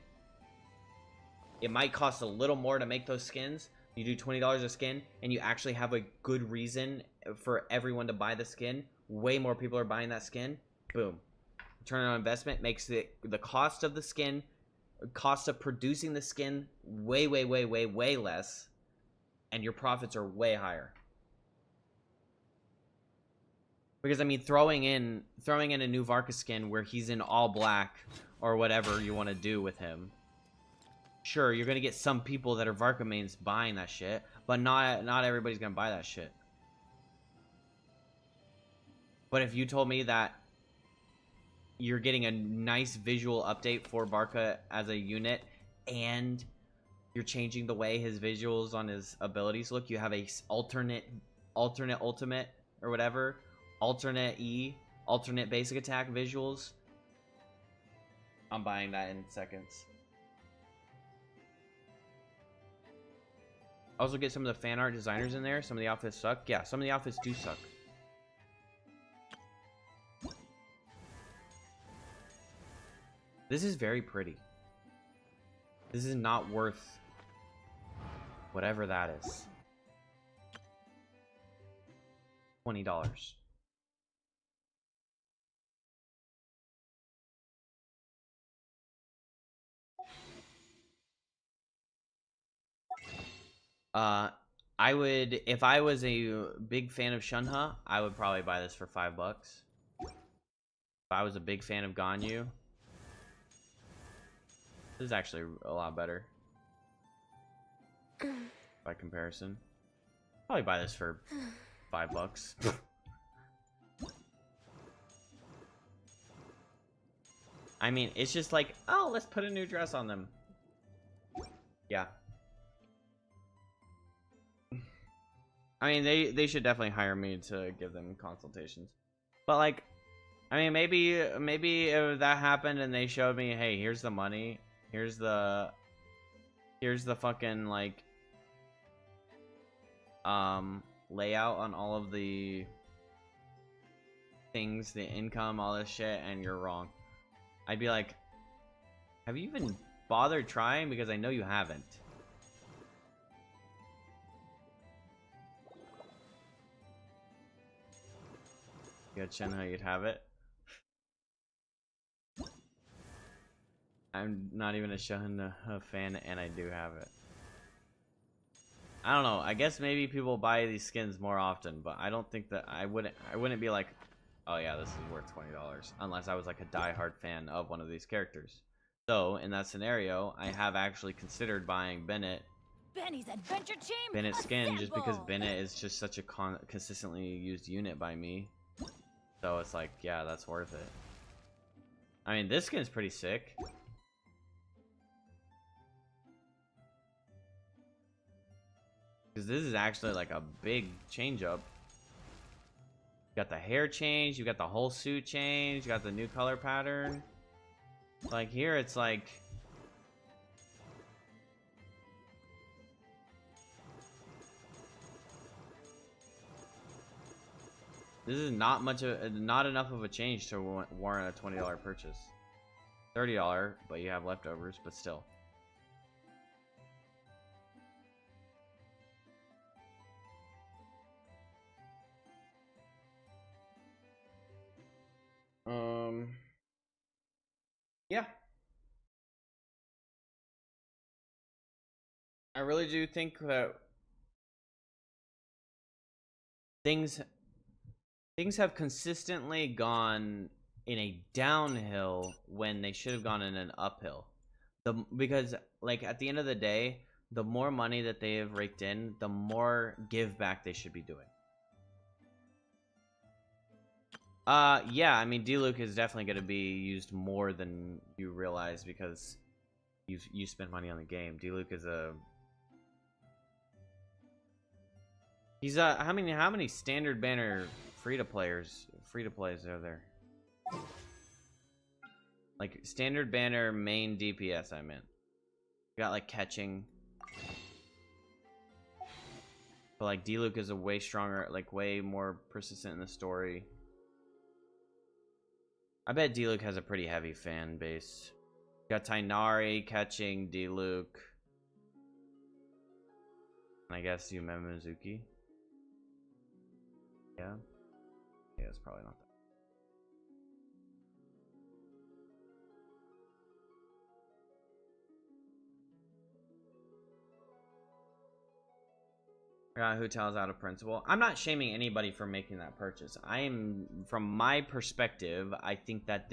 It might cost a little more to make those skins. You do $20 a skin, and you actually have a good reason for everyone to buy the skin. Way more people are buying that skin. Boom. Return on investment makes the cost of the skin, cost of producing the skin way less, and your profits are way higher. Because I mean, throwing in a new Varka skin where he's in all black or whatever you want to do with him. Sure, you're gonna get some people that are Varka mains buying that shit, but not everybody's gonna buy that shit. But if you told me that you're getting a nice visual update for Varka as a unit, and you're changing the way his visuals on his abilities look, you have a alternate ultimate or whatever, alternate basic attack visuals, I'm buying that in seconds. Also get some of the fan art designers in there. Some of the outfits suck. Yeah, some of the outfits do suck. This is very pretty. This is not worth whatever that is. $20. I would, if I was a big fan of Shunha, I would probably buy this for $5. If I was a big fan of Ganyu, this is actually a lot better by comparison. Probably buy this for $5. I mean, it's just like, oh, let's put a new dress on them. Yeah. I mean, they should definitely hire me to give them consultations. But like, I mean, maybe if that happened and they showed me, hey, here's the money, here's the fucking like layout on all of the things, the income, all this shit, and you're wrong. I'd be like, have you even bothered trying? Because I know you haven't. You got Shenhe, you'd have it. I'm not even a Shenhe fan, and I do have it. I don't know. I guess maybe people buy these skins more often, but I don't think that I wouldn't be like, oh yeah, this is worth $20, unless I was like a diehard fan of one of these characters. So in that scenario, I have actually considered buying Bennett. Benny's Adventure Chamber. Bennett skin, just because Bennett is just such a consistently used unit by me. So it's like, yeah, that's worth it. I mean, this skin's pretty sick. Because this is actually like a big change up. got the hair change, you got the whole suit change, you got the new color pattern. Like here it's like this is not enough of a change to warrant a $20 purchase. $30, but you have leftovers, but still. Yeah. I really do think that things have consistently gone in a downhill when they should have gone in an uphill. Because like at the end of the day, the more money that they have raked in, the more give back they should be doing. Yeah, I mean, D-Luke is definitely going to be used more than you realize because you spend money on the game. D-Luke is a... He's how many standard banner free-to-plays are there? Like standard banner main DPS, I meant. You got like catching. But like D-Luke is a way stronger, like way more persistent in the story. I bet D-Luke has a pretty heavy fan base. You got Tainari catching D-Luke. And I guess Yume Mizuki. Yeah. Yeah, it's probably not that. Who tells out of principle? I'm not shaming anybody for making that purchase. I am, from my perspective, I think that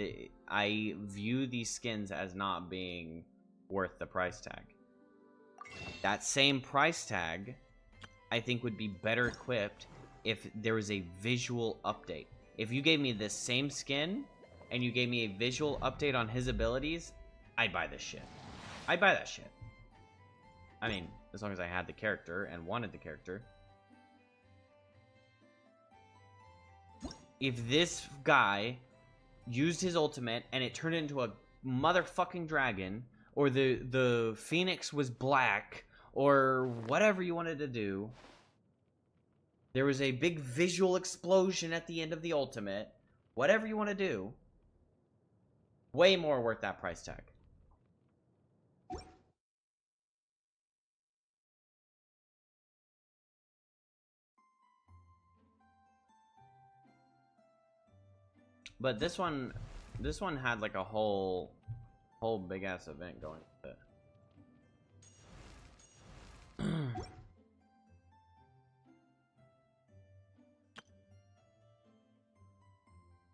I view these skins as not being worth the price tag. That same price tag, I think, would be better equipped if there was a visual update. If you gave me this same skin and you gave me a visual update on his abilities, I'd buy this shit. I'd buy that shit. I mean, as long as I had the character and wanted the character. If this guy used his ultimate and it turned into a motherfucking dragon, or the phoenix was black, or whatever you wanted to do, there was a big visual explosion at the end of the ultimate, whatever you want to do, way more worth that price tag. But this one had like a whole big ass event going with it.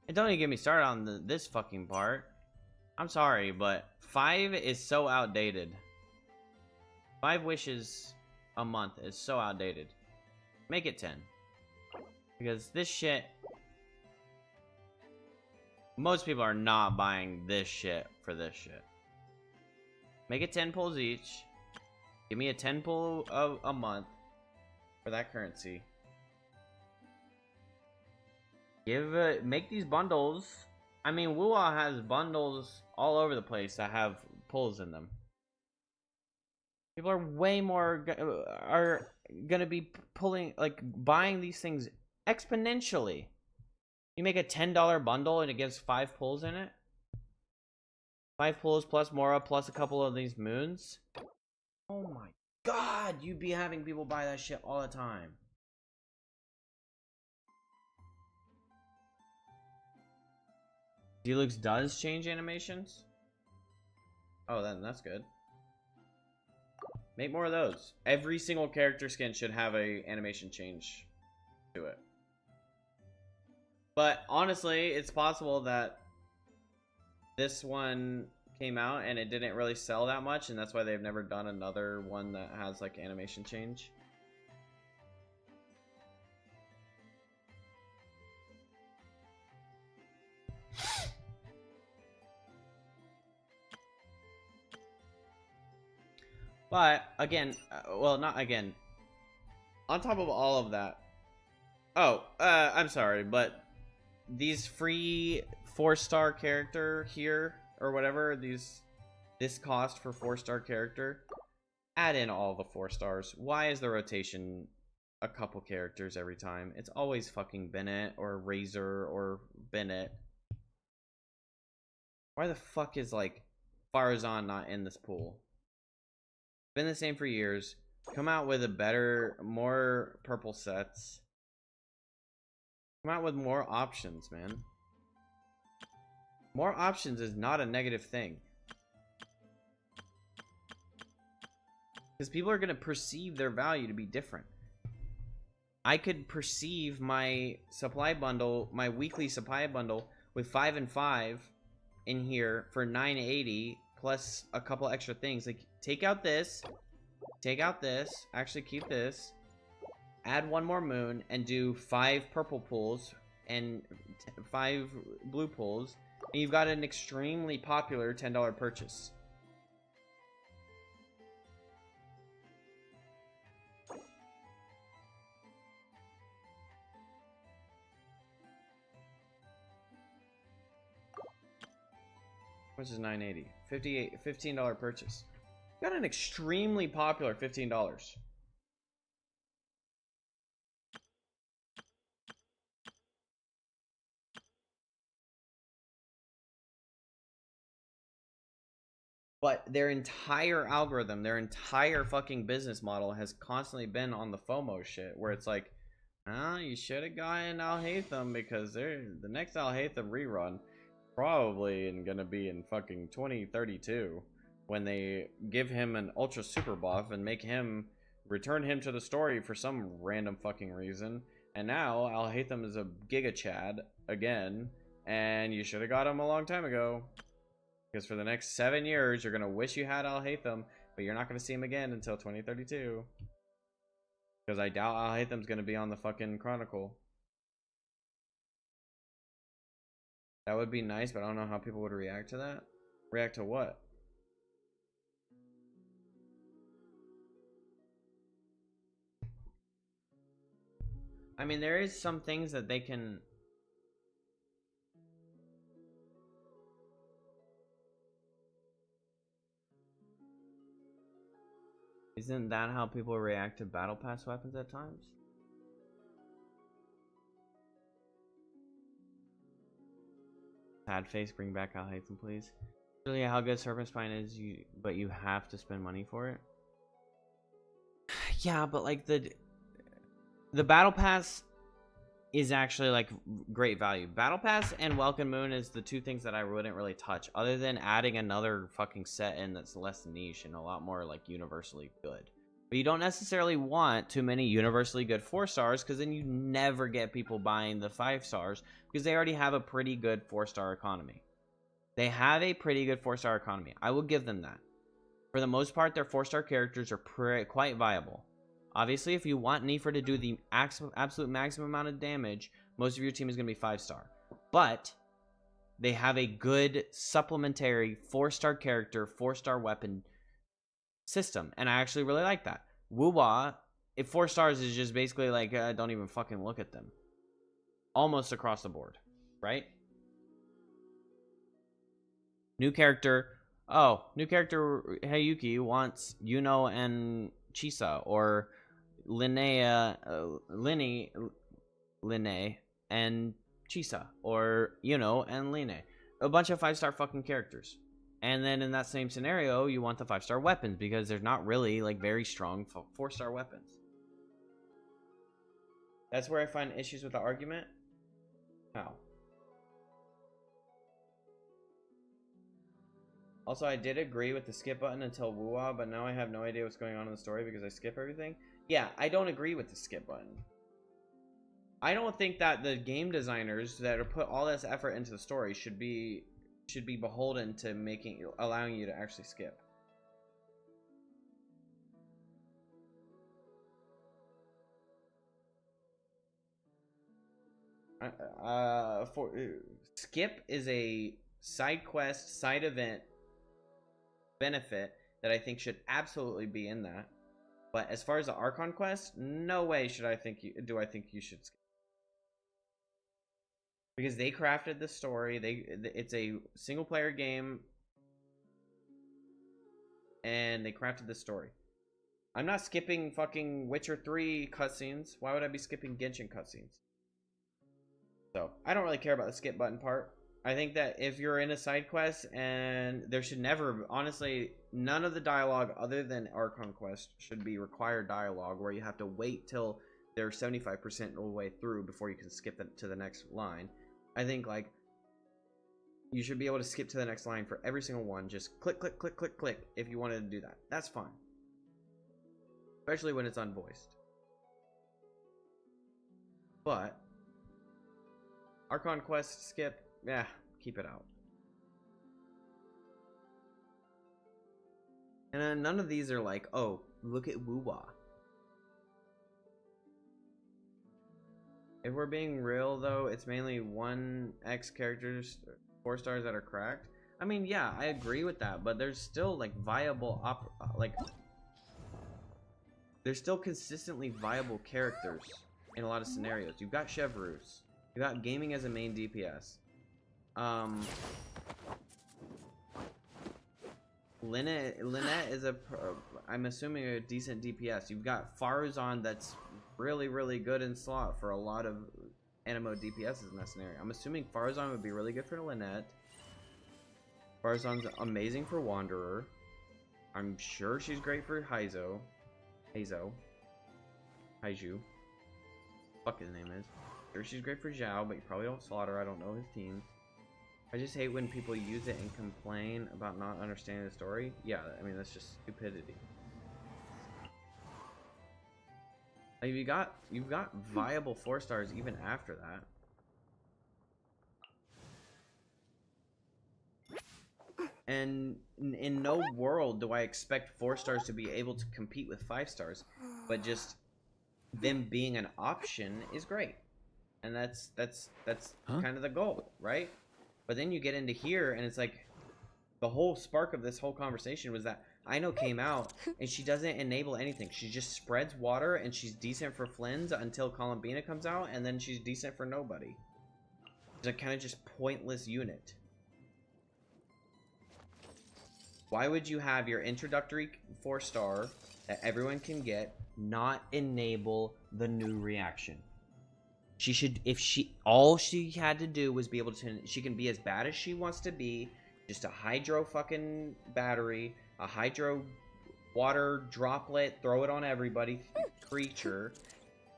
And don't even get me started on this fucking part. I'm sorry, but 5 is so outdated. 5 wishes a month is so outdated. Make it 10. Because this shit, most people are not buying this shit for this shit. Make it 10 pulls each. Give me a 10 pull a month for that currency. Make these bundles. I mean, WUWA has bundles all over the place that have pulls in them. People are way more are gonna be pulling, like, buying these things exponentially. You make a $10 bundle and it gives 5 pulls in it. 5 pulls plus Mora plus a couple of these moons. Oh my god, you'd be having people buy that shit all the time. D-Luxe does change animations? Oh, then that's good. Make more of those. Every single character skin should have a animation change to it. But honestly, it's possible that this one came out and it didn't really sell that much, and that's why they've never done another one that has like animation change. But again, well, not again. On top of all of that, Oh, I'm sorry, but these free 4-star character here, or whatever, this cost for 4-star character, add in all the 4 stars. Why is the rotation a couple characters every time? It's always fucking Bennett or Razor or Bennett. Why the fuck is, like, Farazan not in this pool? Been the same for years. Come out with a better, more purple sets. Come out with more options, man. More options is not a negative thing. Because people are going to perceive their value to be different. I could perceive my supply bundle, my weekly supply bundle, with 5 and 5 in here for $9.80 plus a couple extra things. Like, take out this, actually keep this, add one more moon, and do 5 purple pulls and 5 blue pulls, and you've got an extremely popular $10 purchase. Which is $9.80. $15 purchase. Got an extremely popular $15. But their entire algorithm, their entire fucking business model has constantly been on the FOMO shit, where it's like, ah, you should have gotten Alhaitham because the next Alhaitham rerun probably gonna be in fucking 2032 when they give him an ultra super buff and make him return him to the story for some random fucking reason. And now Alhaitham is a Giga Chad again, and you should have got him a long time ago. Because for the next 7 years, you're gonna wish you had Alhaitham, but you're not gonna see him again until 2032. Because I doubt Alhaitham's gonna be on the fucking Chronicle. That would be nice, but I don't know how people would react to that. React to what? I mean, there is some things that they can... Isn't that how people react to Battle Pass weapons at times? Sad face, bring back Alhaitham, please. Really, how good Serpent Spine is, but you have to spend money for it. Yeah, but like the Battle Pass is actually like great value. Battle Pass and Welcome Moon is the two things that I wouldn't really touch, other than adding another fucking set in that's less niche and a lot more like universally good. But you don't necessarily want too many universally good 4 stars, because then you never get people buying the 5 stars, because they already have a pretty good 4-star economy. They have a pretty good 4-star economy. I will give them that. For the most part, their 4-star characters are quite viable. Obviously, if you want Nefer to do the absolute maximum amount of damage, most of your team is going to be 5-star. But they have a good supplementary 4-star character, 4-star weapon system, and I actually really like that. WUWA, if 4 stars is just basically like, don't even fucking look at them. Almost across the board, right? New character. Oh, new character Hayuki wants Yuno and Chisa, or Linnea and Chisa, or Yuno and Line. A bunch of 5-star fucking characters. And then in that same scenario, you want the 5-star weapons, because there's not really like very strong 4-star weapons. That's where I find issues with the argument. How? Also, I did agree with the skip button until WUWA, but now I have no idea what's going on in the story because I skip everything. Yeah, I don't agree with the skip button. I don't think that the game designers that are put all this effort into the story should be beholden to allowing you to actually skip. Skip is a side quest, side event benefit that I think should absolutely be in that. But as far as the Archon quest, no way should I think you should skip. Because they crafted the story. It's a single player game. And they crafted the story. I'm not skipping fucking Witcher 3 cutscenes. Why would I be skipping Genshin cutscenes? So, I don't really care about the skip button part. I think that if you're in a side quest, and there should never, honestly, none of the dialogue other than Archon Quest should be required dialogue where you have to wait till they're 75% of the way through before you can skip to the next line. I think, like, you should be able to skip to the next line for every single one. Just click, click, click, click, click if you wanted to do that. That's fine. Especially when it's unvoiced. But Archon Quest skip, yeah, keep it out. And then none of these are like, oh, look at WUWA. If we're being real though, it's mainly 1x characters, 4 stars that are cracked. I mean, yeah, I agree with that, but there's still like viable there's still consistently viable characters in a lot of scenarios. You've got Chevreuse. You got gaming as a main DPS. Lynette is I'm assuming a decent DPS. You've got Farazan that's really, really good in slot for a lot of NMO DPSs in that scenario. I'm assuming Farazan would be really good for Lynette. Farazan's amazing for Wanderer. I'm sure she's great for Haiju. Fuck his name is. Sure she's great for Zhao, but you probably don't slaughter. I don't know his team. I just hate when people use it and complain about not understanding the story. Yeah, I mean that's just stupidity. Like, you've got viable 4 stars even after that. And in no world do I expect 4 stars to be able to compete with 5 stars, but just them being an option is great, and that's kind of the goal, right? But then you get into here, and it's like the whole spark of this whole conversation was that Aino came out, and she doesn't enable anything. She just spreads water, and she's decent for Flynn's until Columbina comes out, and then she's decent for nobody. It's a kind of just pointless unit. Why would you have your introductory 4-star that everyone can get not enable the new reaction? She should, all she had to do was be able to, she can be as bad as she wants to be, just a hydro fucking battery, a hydro water droplet, throw it on everybody creature.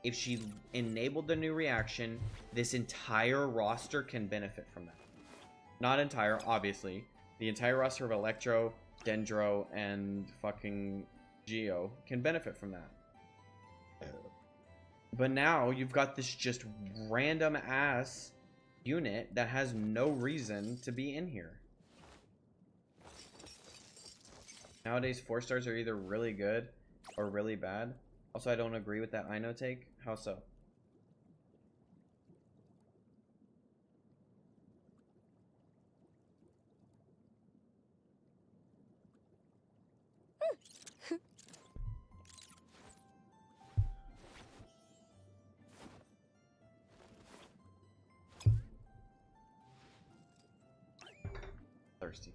If she enabled the new reaction, this entire roster can benefit from that. Not entire, obviously. The entire roster of Electro, Dendro, and fucking Geo can benefit from that. But now you've got this just random ass unit that has no reason to be in here. Nowadays 4 stars are either really good or really bad. Also, I don't agree with that Aino take. How so? Thirsty.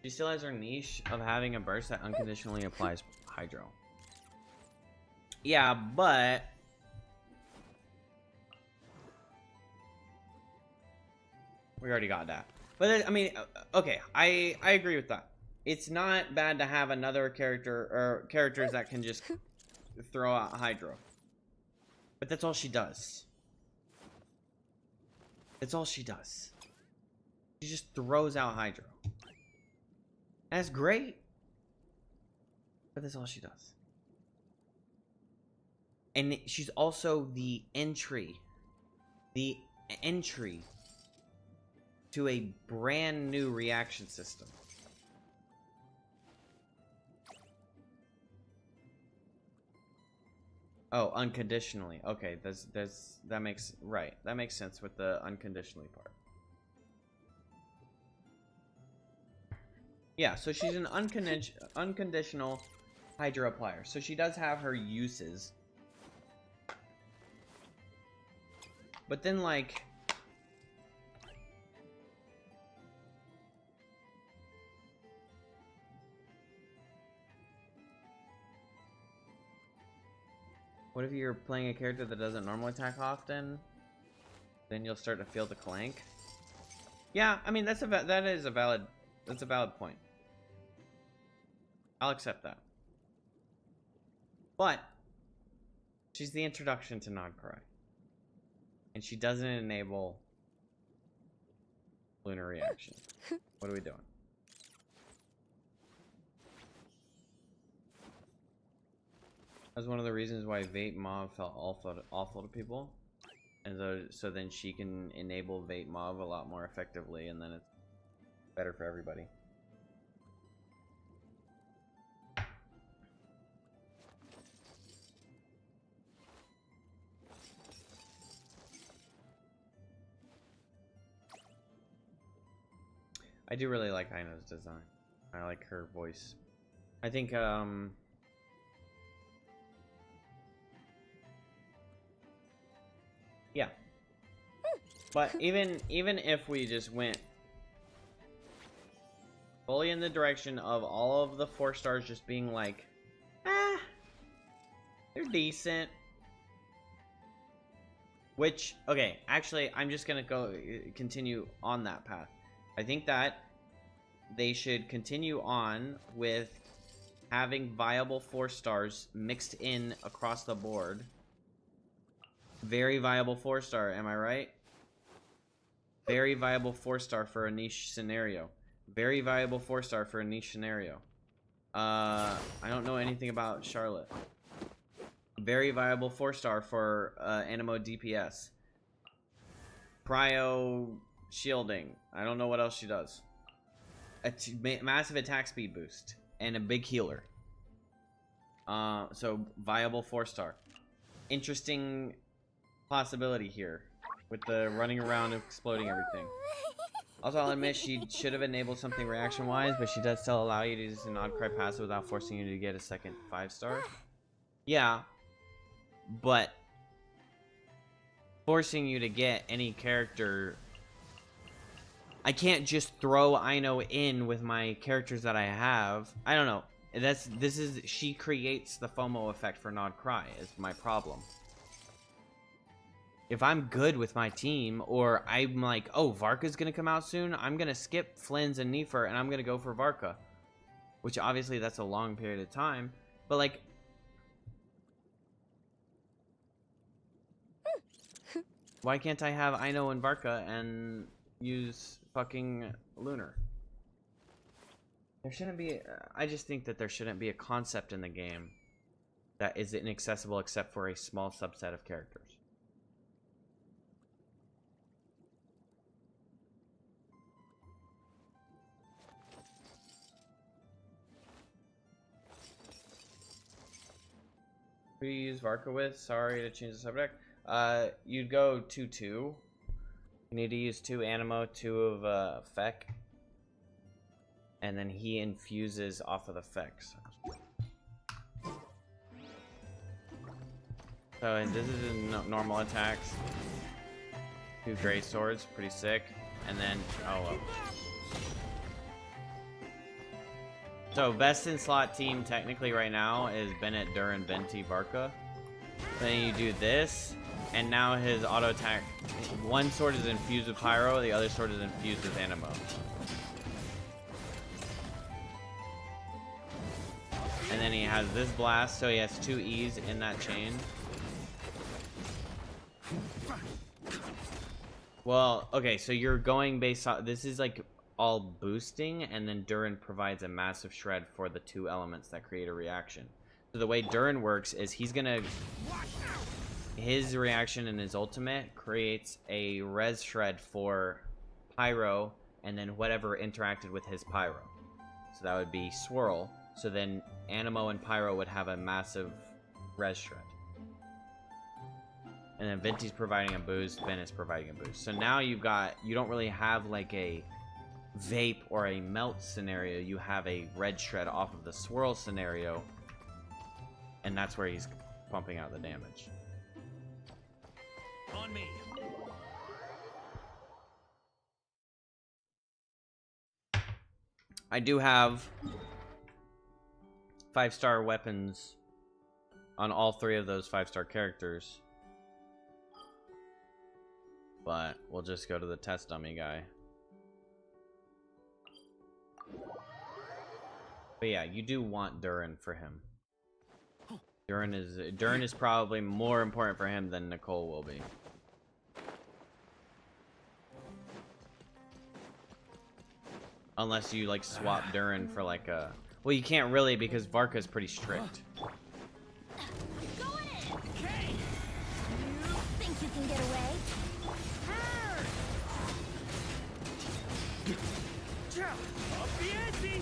She still has her niche of having a burst that unconditionally applies hydro. Yeah, but we already got that. But I mean, okay, I agree with that. It's not bad to have another character or characters that can just throw out hydro. But that's all she does. That's all she does. She just throws out hydro. That's great. But that's all she does. And she's also the entry. The entry to a brand new reaction system. Oh, unconditionally. Okay, that makes sense with the unconditionally part. Yeah, so she's an unconditional Hydra applier. So she does have her uses. But then, like, what if you're playing a character that doesn't normally attack often? Then you'll start to feel the clank. Yeah, I mean that's a valid point. I'll accept that. But she's the introduction to Nod Cry. And she doesn't enable lunar reaction. What are we doing? That's one of the reasons why Vape Mauve felt awful to people. And so then she can enable Vape Mauve a lot more effectively, and then it's better for everybody. I do really like Aino's design. I like her voice. I think, yeah. But even if we just went fully in the direction of all of the 4 stars just being like, they're decent. Which, okay, actually, I'm just gonna continue on that path. I think that they should continue on with having viable 4 stars mixed in across the board. Very viable 4-star, am I right? Very viable 4-star for a niche scenario. Very viable 4-star for a niche scenario. I don't know anything about Charlotte. Very viable 4-star for Animo DPS. Prio shielding. I don't know what else she does. A massive attack speed boost and a big healer. So viable 4-star. Interesting possibility here with the running around and exploding everything. Also, I'll admit she should have enabled something reaction-wise, but she does still allow you to use an Nod Cry passive without forcing you to get a second 5-star. Yeah, but forcing you to get any character, I can't just throw Aino in with my characters that I have. I don't know. She creates the FOMO effect for Nod Cry is my problem. If I'm good with my team, or I'm like, oh, Varka's gonna come out soon, I'm gonna skip Flynn's and Nefer, and I'm gonna go for Varka. Which obviously that's a long period of time, but like, why can't I have Aino and Varka and use fucking Lunar? There shouldn't be, I just think that there shouldn't be a concept in the game that is inaccessible except for a small subset of characters. Who you use Varka with? Sorry to change the subject. You'd go 2-2. You need to use 2 Animo, 2 of Feck. And then he infuses off of the Fecks. So and this is normal attacks. 2 Grey Swords, pretty sick. And then, oh well. So best in slot team technically right now is Bennett, Duran, Benti, Varka. Then you do this, and now his auto attack. One sword is infused with Pyro, the other sword is infused with Animo. And then he has this blast, so he has 2 E's in that chain. Well, okay, so you're going based on, this is like all boosting, and then Duran provides a massive shred for the 2 elements that create a reaction. So the way Duran works is he's gonna, his reaction and his ultimate creates a res shred for Pyro, and then whatever interacted with his Pyro. So that would be Swirl. So then Animo and Pyro would have a massive res shred. And then Venti's providing a boost, Ben is providing a boost. So now you don't really have like a vape or a melt scenario. You have a red shred off of the Swirl scenario. And that's where he's pumping out the damage. On me. I do have 5-star weapons on all 3 of those 5-star characters. But we'll just go to the test dummy guy. But yeah, you do want Durin for him. Durin is probably more important for him than Nicole will be. Unless you like swap Durin for like a... Well, you can't really because Varka's pretty strict. Go in! Okay! You think you can get away? Up the ante!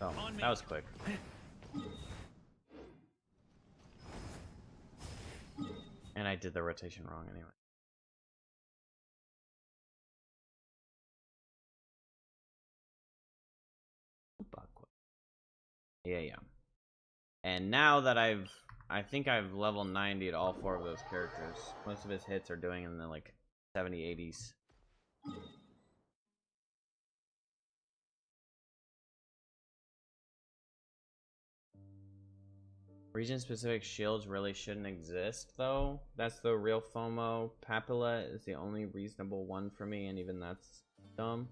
Oh, that was quick. And I did the rotation wrong anyway. Yeah. And now that I think I've level 90'd all 4 of those characters. Most of his hits are doing in the like 70, 80s. Region-specific shields really shouldn't exist, though. That's the real FOMO. Papilla is the only reasonable one for me, and even that's dumb.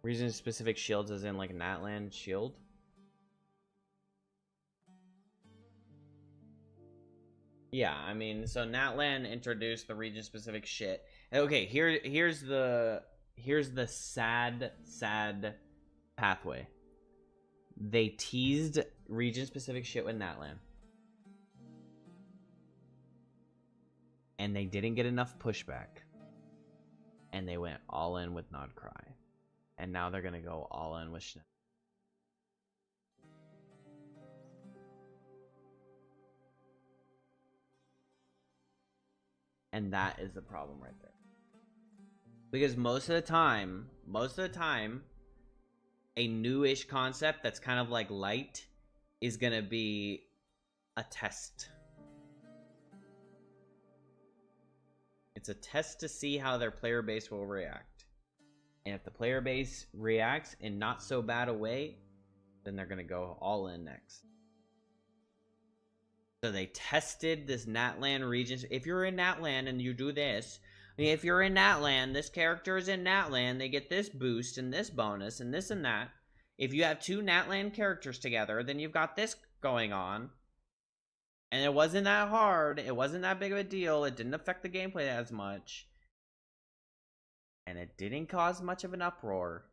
Region-specific shields as in, like, Natlan shield? Yeah, I mean, so Natlan introduced the region-specific shit. Okay, here's the sad pathway. They teased region-specific shit with Natlan. And they didn't get enough pushback. And they went all in with Nod Cry. And now they're gonna go all in with Schneck. And that is the problem right there. Because most of the time, a newish concept that's kind of like light is gonna be a test. It's a test to see how their player base will react. And if the player base reacts in not so bad a way, then they're gonna go all in next. So they tested this Natlan region. If you're in Natlan and you do this, if you're in Natlan, this character is in Natlan, they get this boost and this bonus and this and that. If you have 2 Natlan characters together, then you've got this going on. And it wasn't that hard. It wasn't that big of a deal. It didn't affect the gameplay as much. And it didn't cause much of an uproar.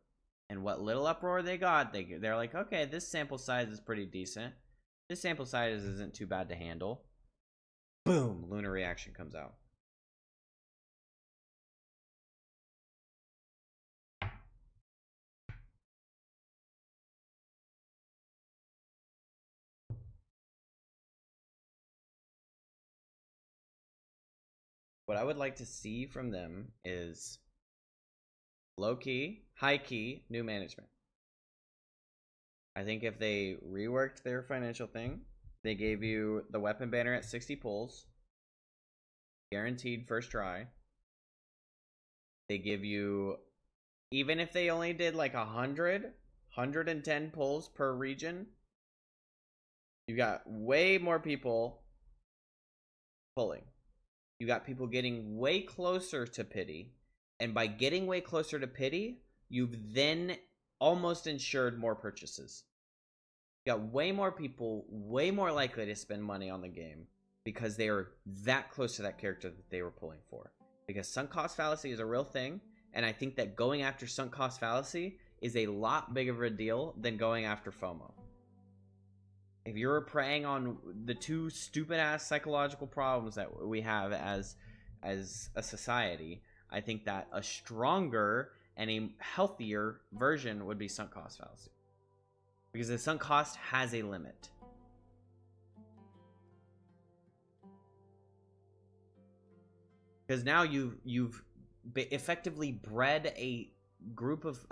And what little uproar they got, they're like, okay, this sample size is pretty decent. This sample size isn't too bad to handle. Boom, Lunar Reaction comes out. What I would like to see from them is low-key, high-key, new management. I think if they reworked their financial thing, they gave you the weapon banner at 60 pulls, guaranteed first try. They give you, even if they only did like 110 pulls per region, you got way more people pulling. You got people getting way closer to pity. And by getting way closer to pity, you've then almost ensured more purchases. You got way more people, way more likely to spend money on the game because they are that close to that character that they were pulling for. Because sunk cost fallacy is a real thing, and I think that going after sunk cost fallacy is a lot bigger of a deal than going after FOMO. If you're preying on the two stupid-ass psychological problems that we have as a society, I think that a stronger and a healthier version would be sunk cost fallacy. Because the sunk cost has a limit. Because now you've effectively bred a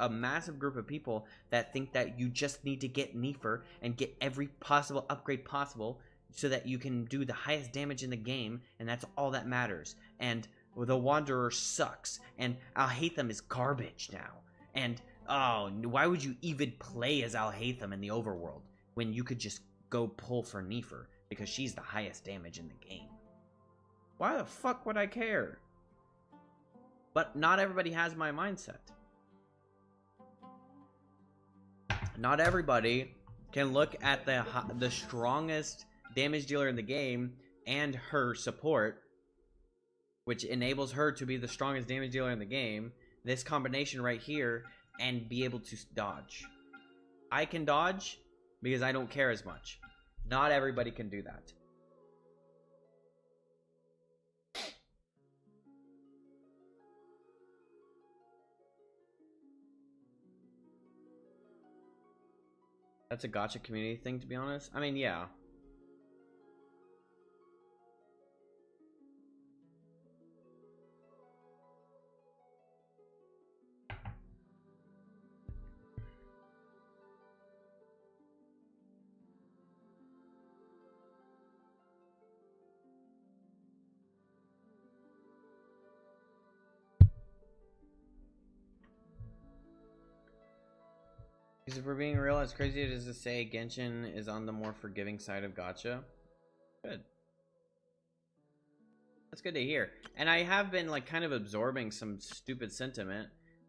massive group of people that think that you just need to get Nefer and get every possible upgrade possible so that you can do the highest damage in the game, and that's all that matters. And the Wanderer sucks, and Alhaitham is garbage now. And oh, why would you even play as Alhaitham in the overworld when you could just go pull for Nefer because she's the highest damage in the game? Why the fuck would I care? But not everybody has my mindset. Not everybody can look at the strongest damage dealer in the game and her support, which enables her to be the strongest damage dealer in the game, this combination right here, and be able to dodge. I can dodge because I don't care as much. Not everybody can do that. That's a gacha community thing, to be honest. I mean, yeah. Because if we're being real, as crazy as it is to say, Genshin is on the more forgiving side of gacha. Good. That's good to hear. And I have been like kind of absorbing some stupid sentiment,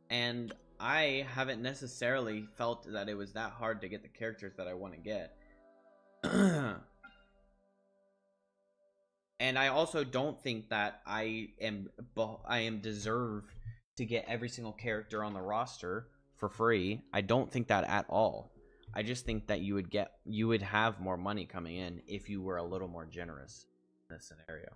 and I haven't necessarily felt that it was that hard to get the characters that I want to get. And I also don't think that I am deserved to get every single character on the roster for free. I don't think that at all. I just think that you would have more money coming in if you were a little more generous in this scenario.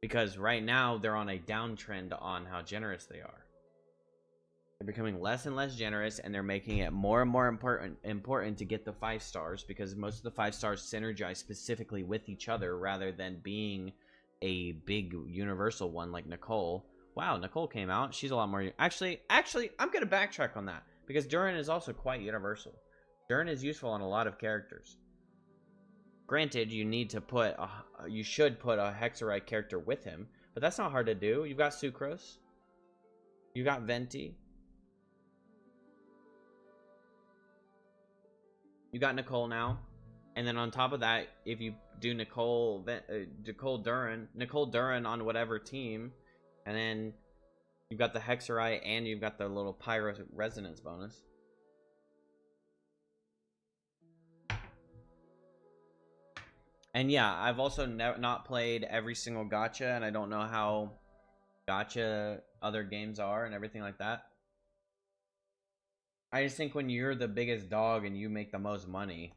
Because right now they're on a downtrend on how generous they are. They're becoming less and less generous, and they're making it more and more important to get the 5 stars, because most of the 5 stars synergize specifically with each other rather than being a big universal one like Nicole. Wow, Nicole came out. She's a lot more... Actually, I'm going to backtrack on that, because Durin is also quite universal. Durin is useful on a lot of characters. Granted, you should put a Hexerite character with him, but that's not hard to do. You've got Sucrose. You got Venti. You got Nicole now. And then on top of that, if you do Nicole Durin on whatever team, and then you've got the Hexerite and you've got the little Pyro Resonance bonus. And yeah, I've also not played every single gacha, and I don't know how gacha other games are and everything like that. I just think when you're the biggest dog and you make the most money,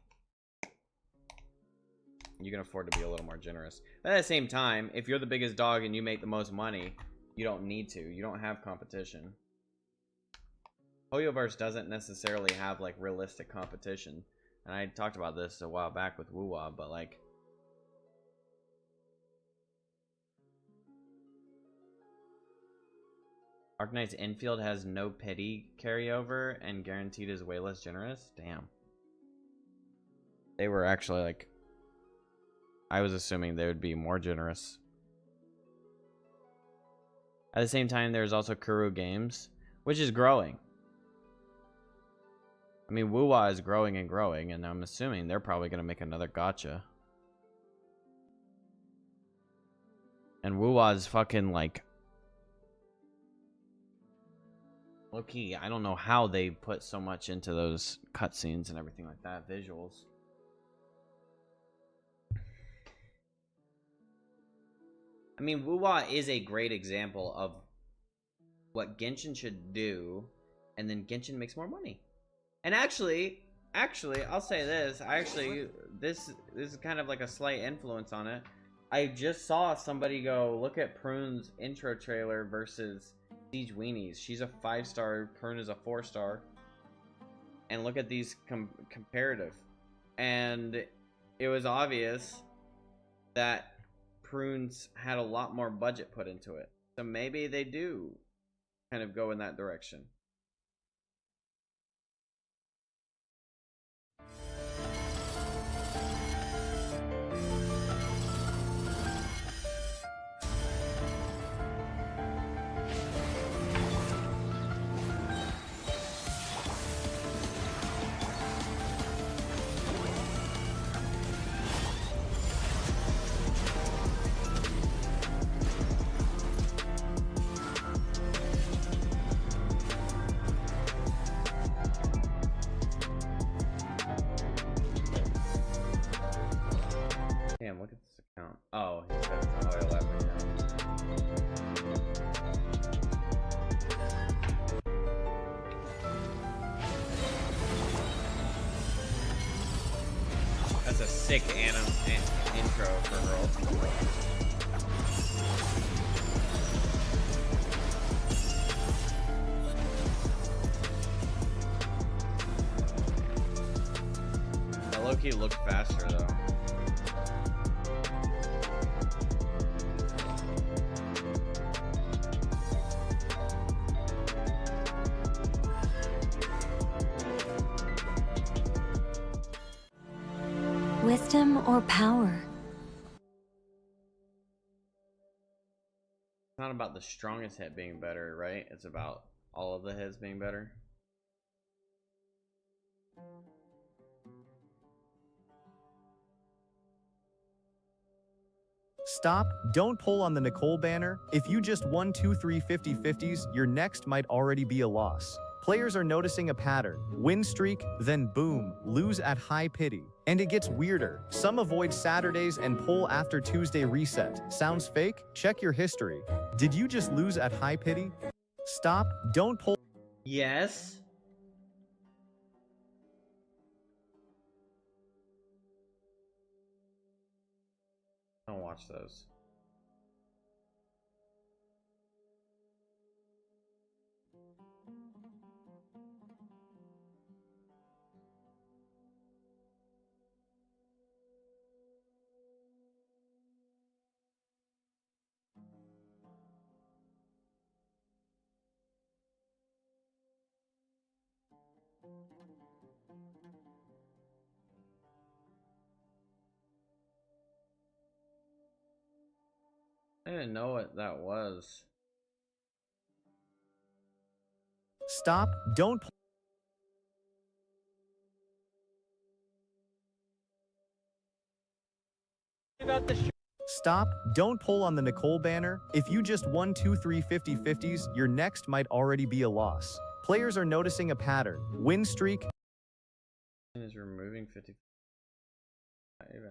you can afford to be a little more generous. But at the same time, if you're the biggest dog and you make the most money, you don't need to. You don't have competition. Hoyoverse doesn't necessarily have like realistic competition. And I talked about this a while back with WUWA, but like... Arknight's infield has no pity carryover and guaranteed is way less generous? Damn. They were actually like... I was assuming they would be more generous. At the same time, there's also Kuru Games, which is growing. I mean, WUWA is growing and growing, and I'm assuming they're probably going to make another gacha. And WUWA is fucking like... Low-key, I don't know how they put so much into those cutscenes and everything like that, visuals. I mean, WUWA is a great example of what Genshin should do, and then Genshin makes more money. And actually, I'll say this. This is kind of like a slight influence on it. I just saw somebody go look at Prune's intro trailer versus Siege Weenies. She's a 5-star, Prune is a 4-star. And look at these comparative. And it was obvious that Prune's had a lot more budget put into it. So maybe they do kind of go in that direction. Damn, look at this account. Oh, he says it's an oil app account. That's a sick intro for her. That low-key looked faster though. Wisdom or power? It's not about the strongest hit being better, right? It's about all of the hits being better. Stop, don't pull on the Nicole banner. If you just 1, 2, 3 50-50s, your next might already be a loss. Players are noticing a pattern. Win streak, then boom, lose at high pity. And it gets weirder. Some avoid Saturdays and pull after Tuesday reset. Sounds fake? Check your history. Did you just lose at high pity? Stop, don't pull. Yes. Don't watch those. I didn't know what that was. Stop, don't pull. Stop, don't pull on the Nicole banner. If you just 1, 2, 3 50-50s, your next might already be a loss. Players are noticing a pattern. Win streak. Is removing 50. Even.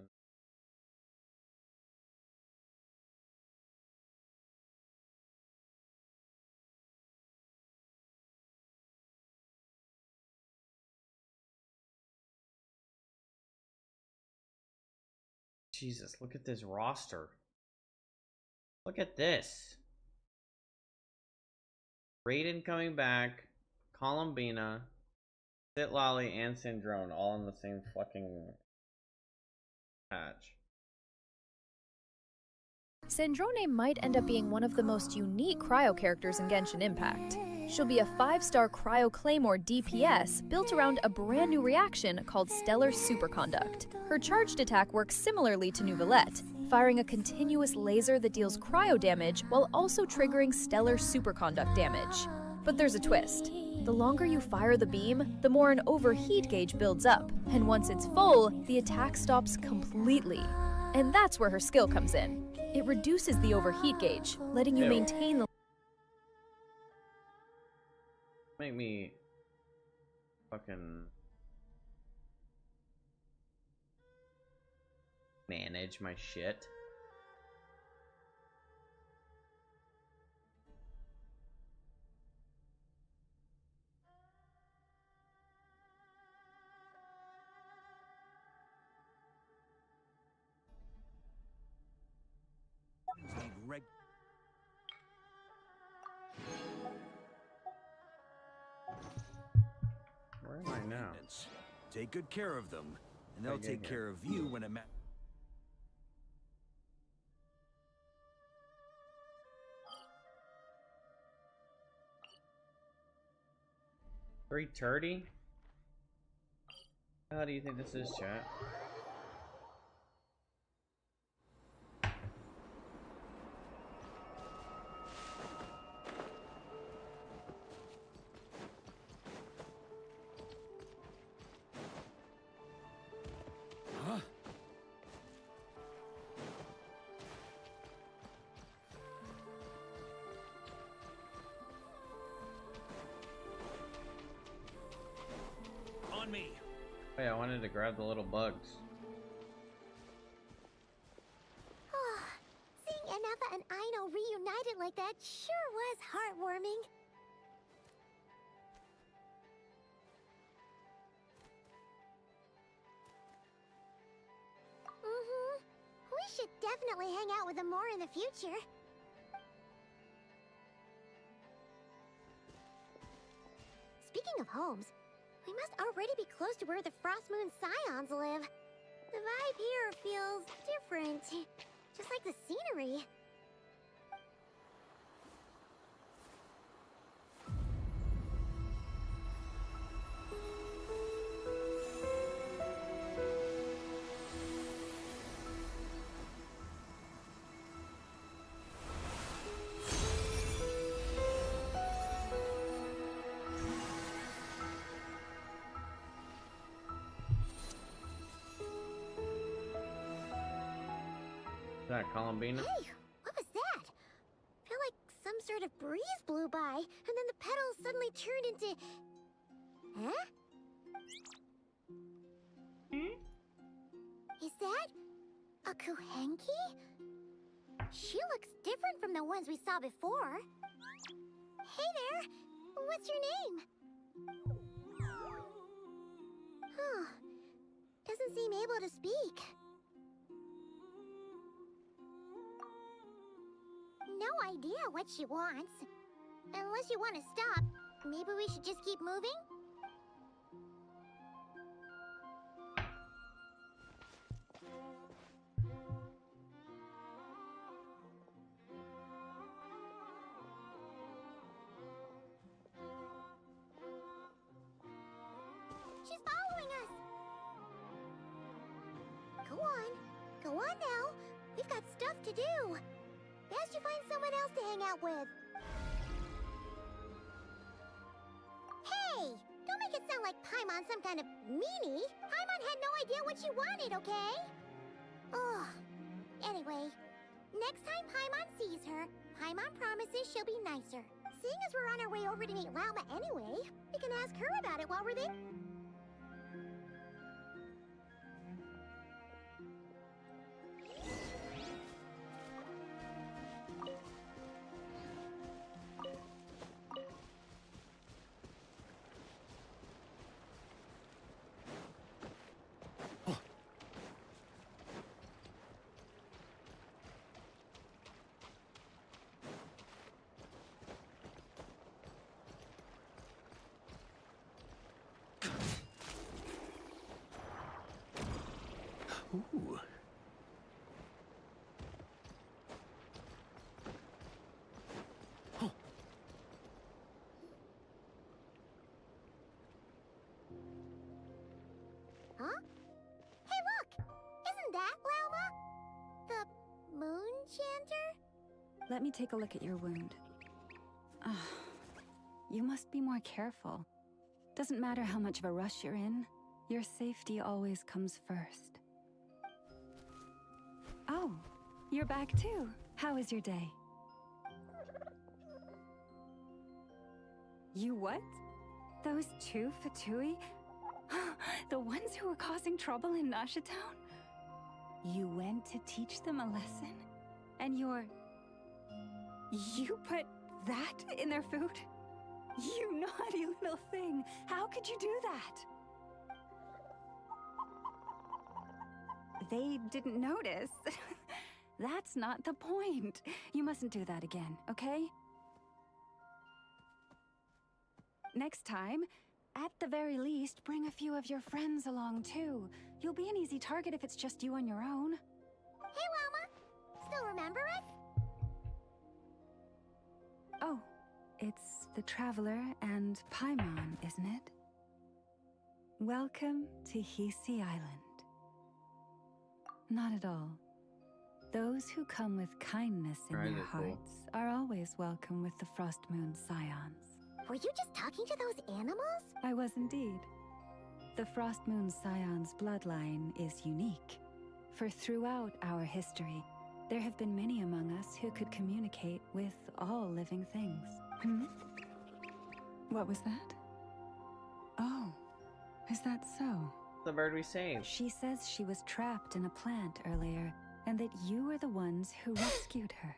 Jesus, look at this roster. Look at this. Raiden coming back, Columbina, Sitlali, and Syndrome all in the same fucking patch. Sandrone might end up being one of the most unique cryo characters in Genshin Impact. She'll be a 5-star cryo claymore DPS built around a brand new reaction called Stellar Superconduct. Her charged attack works similarly to Neuvillette, firing a continuous laser that deals cryo damage while also triggering Stellar Superconduct damage. But there's a twist. The longer you fire the beam, the more an overheat gauge builds up, and once it's full, the attack stops completely. And that's where her skill comes in. It reduces the overheat gauge, letting you maintain the... Make me fucking manage my shit. Where am I now? Take good care of them, and they'll take care of you when it matters. 3:30? How do you think this is, chat? Huh? On me. Oh yeah, I wanted to grab the little bugs. Seeing Anafa and Aino reunited like that sure was heartwarming. We should definitely hang out with them more in the future. Speaking of homes, we must already be close to where the Frost Moon Scions live. The vibe here feels different, just like the scenery. Is that Columbina? Hey, what was that? I feel like some sort of breeze blew by, and then the petals suddenly turned into... Huh? Is that a Kuhenki? She looks different from the ones we saw before. Hey there, what's your name? Huh, doesn't seem able to speak. No idea what she wants. Unless you want to stop, maybe we should just keep moving? She's following us! Go on now. We've got stuff to do. Best you find someone else to hang out with. Hey! Don't make it sound like Paimon's some kind of meanie. Paimon had no idea what she wanted, okay? Ugh. Anyway, next time Paimon sees her, Paimon promises she'll be nicer. Seeing as we're on our way over to meet Lauma anyway, we can ask her about it while we're there. Ooh. Huh? Hey, look! Isn't that Lauma? The moon chanter? Let me take a look at your wound. You must be more careful. Doesn't matter how much of a rush you're in, your safety always comes first. Oh, you're back too. How was your day? You what? Those two Fatui? The ones who were causing trouble in Nasha Town? You went to teach them a lesson? And you put that in their food? You naughty little thing! How could you do that? They didn't notice. That's not the point. You mustn't do that again, okay? Next time, at the very least, bring a few of your friends along too. You'll be an easy target if it's just you on your own. Hey, Wilma! Still remember us? Oh, it's the Traveler and Paimon, isn't it? Welcome to Hisi Island. Not at all. Those who come with kindness in their hearts are always welcome with the Frost Moon Scions. Were you just talking to those animals? I was indeed. The Frost Moon Scion's bloodline is unique, for throughout our history, there have been many among us who could communicate with all living things. What was that? Oh, is that so? The bird we saved. She says she was trapped in a plant earlier, and that you were the ones who rescued her.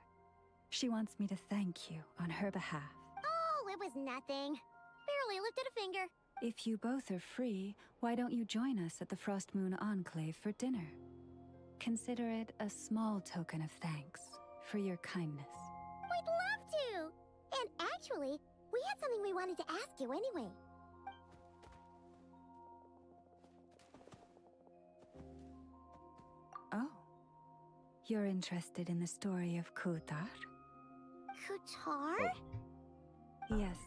She wants me to thank you on her behalf. Oh, it was nothing. Barely lifted a finger. If you both are free, why don't you join us at the Frost Moon Enclave for dinner? Consider it a small token of thanks for your kindness. We'd love to! And actually, we had something we wanted to ask you anyway. Oh. You're interested in the story of Kutar? Kutar? Yes.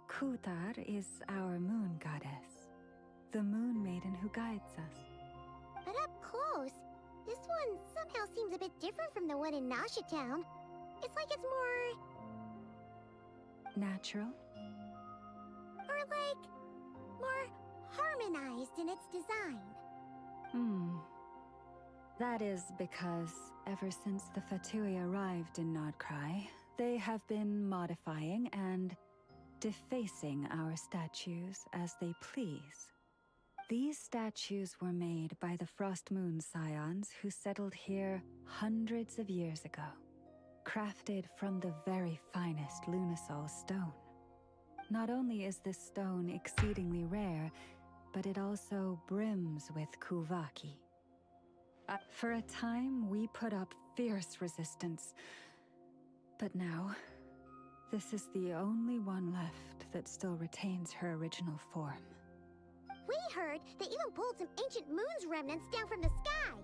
Kutar is our moon goddess. The moon maiden who guides us. But up close, this one somehow seems a bit different from the one in Nasha Town. It's like it's more... natural? Or like... more harmonized in its design. That is because ever since the Fatui arrived in Nodcry, they have been modifying and defacing our statues as they please. These statues were made by the Frost Moon Scions who settled here hundreds of years ago, crafted from the very finest Lunasol stone. Not only is this stone exceedingly rare, but it also brims with Kuvaki. For a time, we put up fierce resistance. But now, this is the only one left that still retains her original form. We heard they even pulled some ancient moon's remnants down from the sky.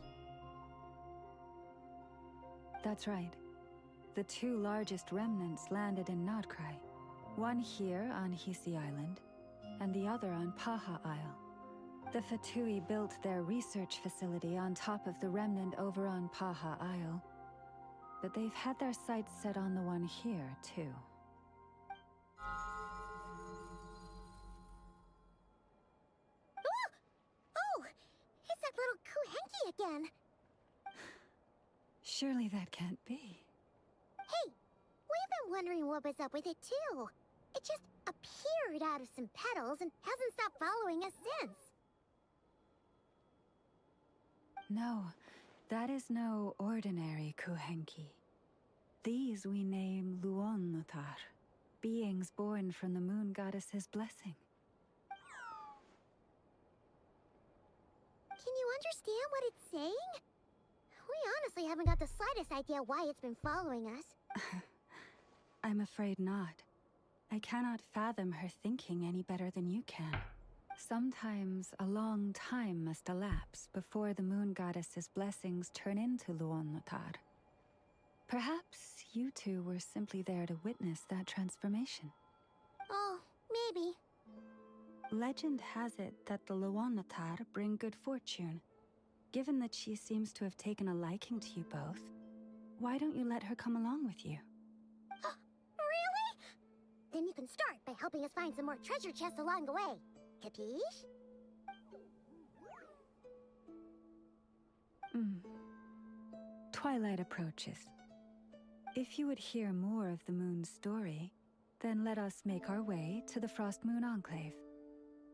That's right. The two largest remnants landed in Nodcry. One here on Hisi Island, and the other on Paha Isle. The Fatui built their research facility on top of the remnant over on Paha Isle. But they've had their sights set on the one here, too. Oh! It's that little Kuhenki again! Surely that can't be. Hey! We've been wondering what was up with it, too. It just appeared out of some petals and hasn't stopped following us since. No, that is no ordinary Kuhenki. These we name Luonnotar, beings born from the moon goddess's blessing. Can you understand what it's saying? We honestly haven't got the slightest idea why it's been following us. I'm afraid not. I cannot fathom her thinking any better than you can. Sometimes a long time must elapse before the moon goddess's blessings turn into Luonnotar. Perhaps you two were simply there to witness that transformation. Oh, maybe. Legend has it that the Luonnotar bring good fortune. Given that she seems to have taken a liking to you both, why don't you let her come along with you? Really? Then you can start by helping us find some more treasure chests along the way. Capiche? Twilight approaches. If you would hear more of the moon's story, then let us make our way to the Frost Moon Enclave.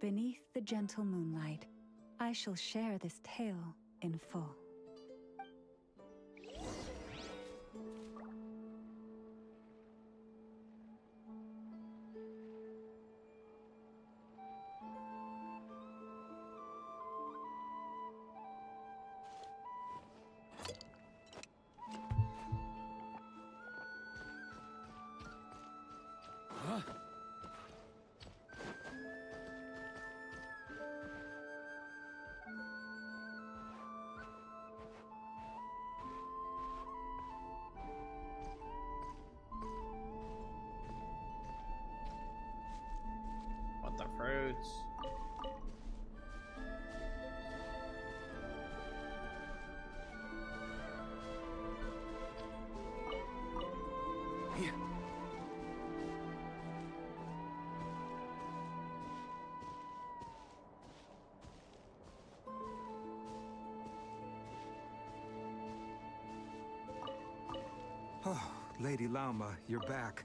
Beneath the gentle moonlight, I shall share this tale in full. What the fruits? Here. Oh, Lady Lauma, you're back.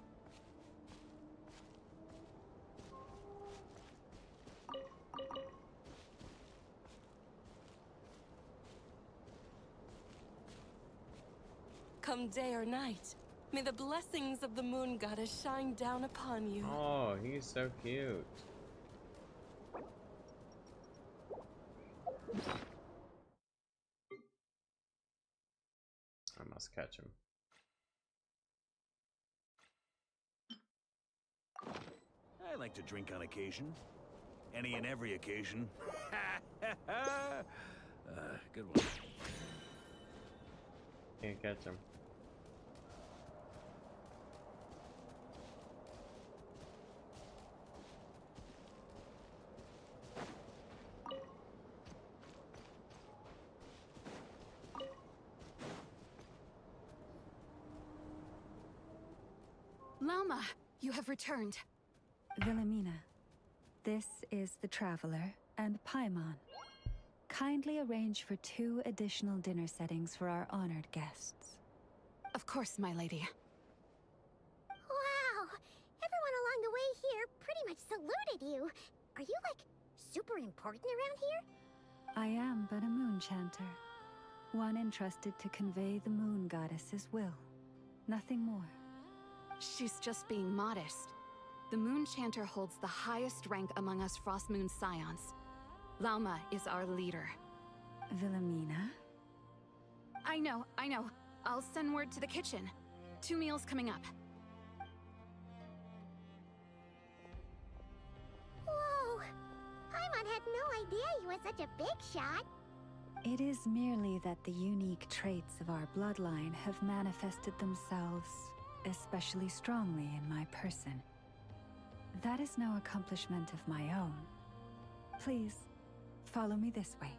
Come day or night, may the blessings of the moon goddess shine down upon you. Oh, he's so cute. I must catch him. I like to drink on occasion. Any and every occasion. Good one. Can't catch him. Lauma, you have returned. Wilhelmina, this is the Traveler and Paimon. Kindly arrange for 2 additional dinner settings for our honored guests. Of course, my lady. Wow! Everyone along the way here pretty much saluted you. Are you, like, super important around here? I am but a moon chanter, one entrusted to convey the moon goddess's will. Nothing more. She's just being modest. The Moon Chanter holds the highest rank among us Frost Moon Scions. Lauma is our leader. Wilhelmina? I know. I'll send word to the kitchen. 2 meals coming up. Whoa! Paimon had no idea you were such a big shot. It is merely that the unique traits of our bloodline have manifested themselves especially strongly in my person. That is no accomplishment of my own. Please, follow me this way.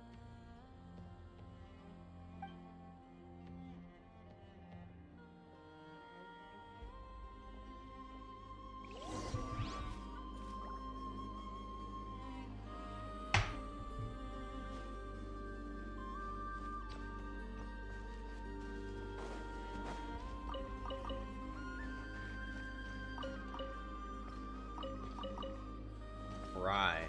Right.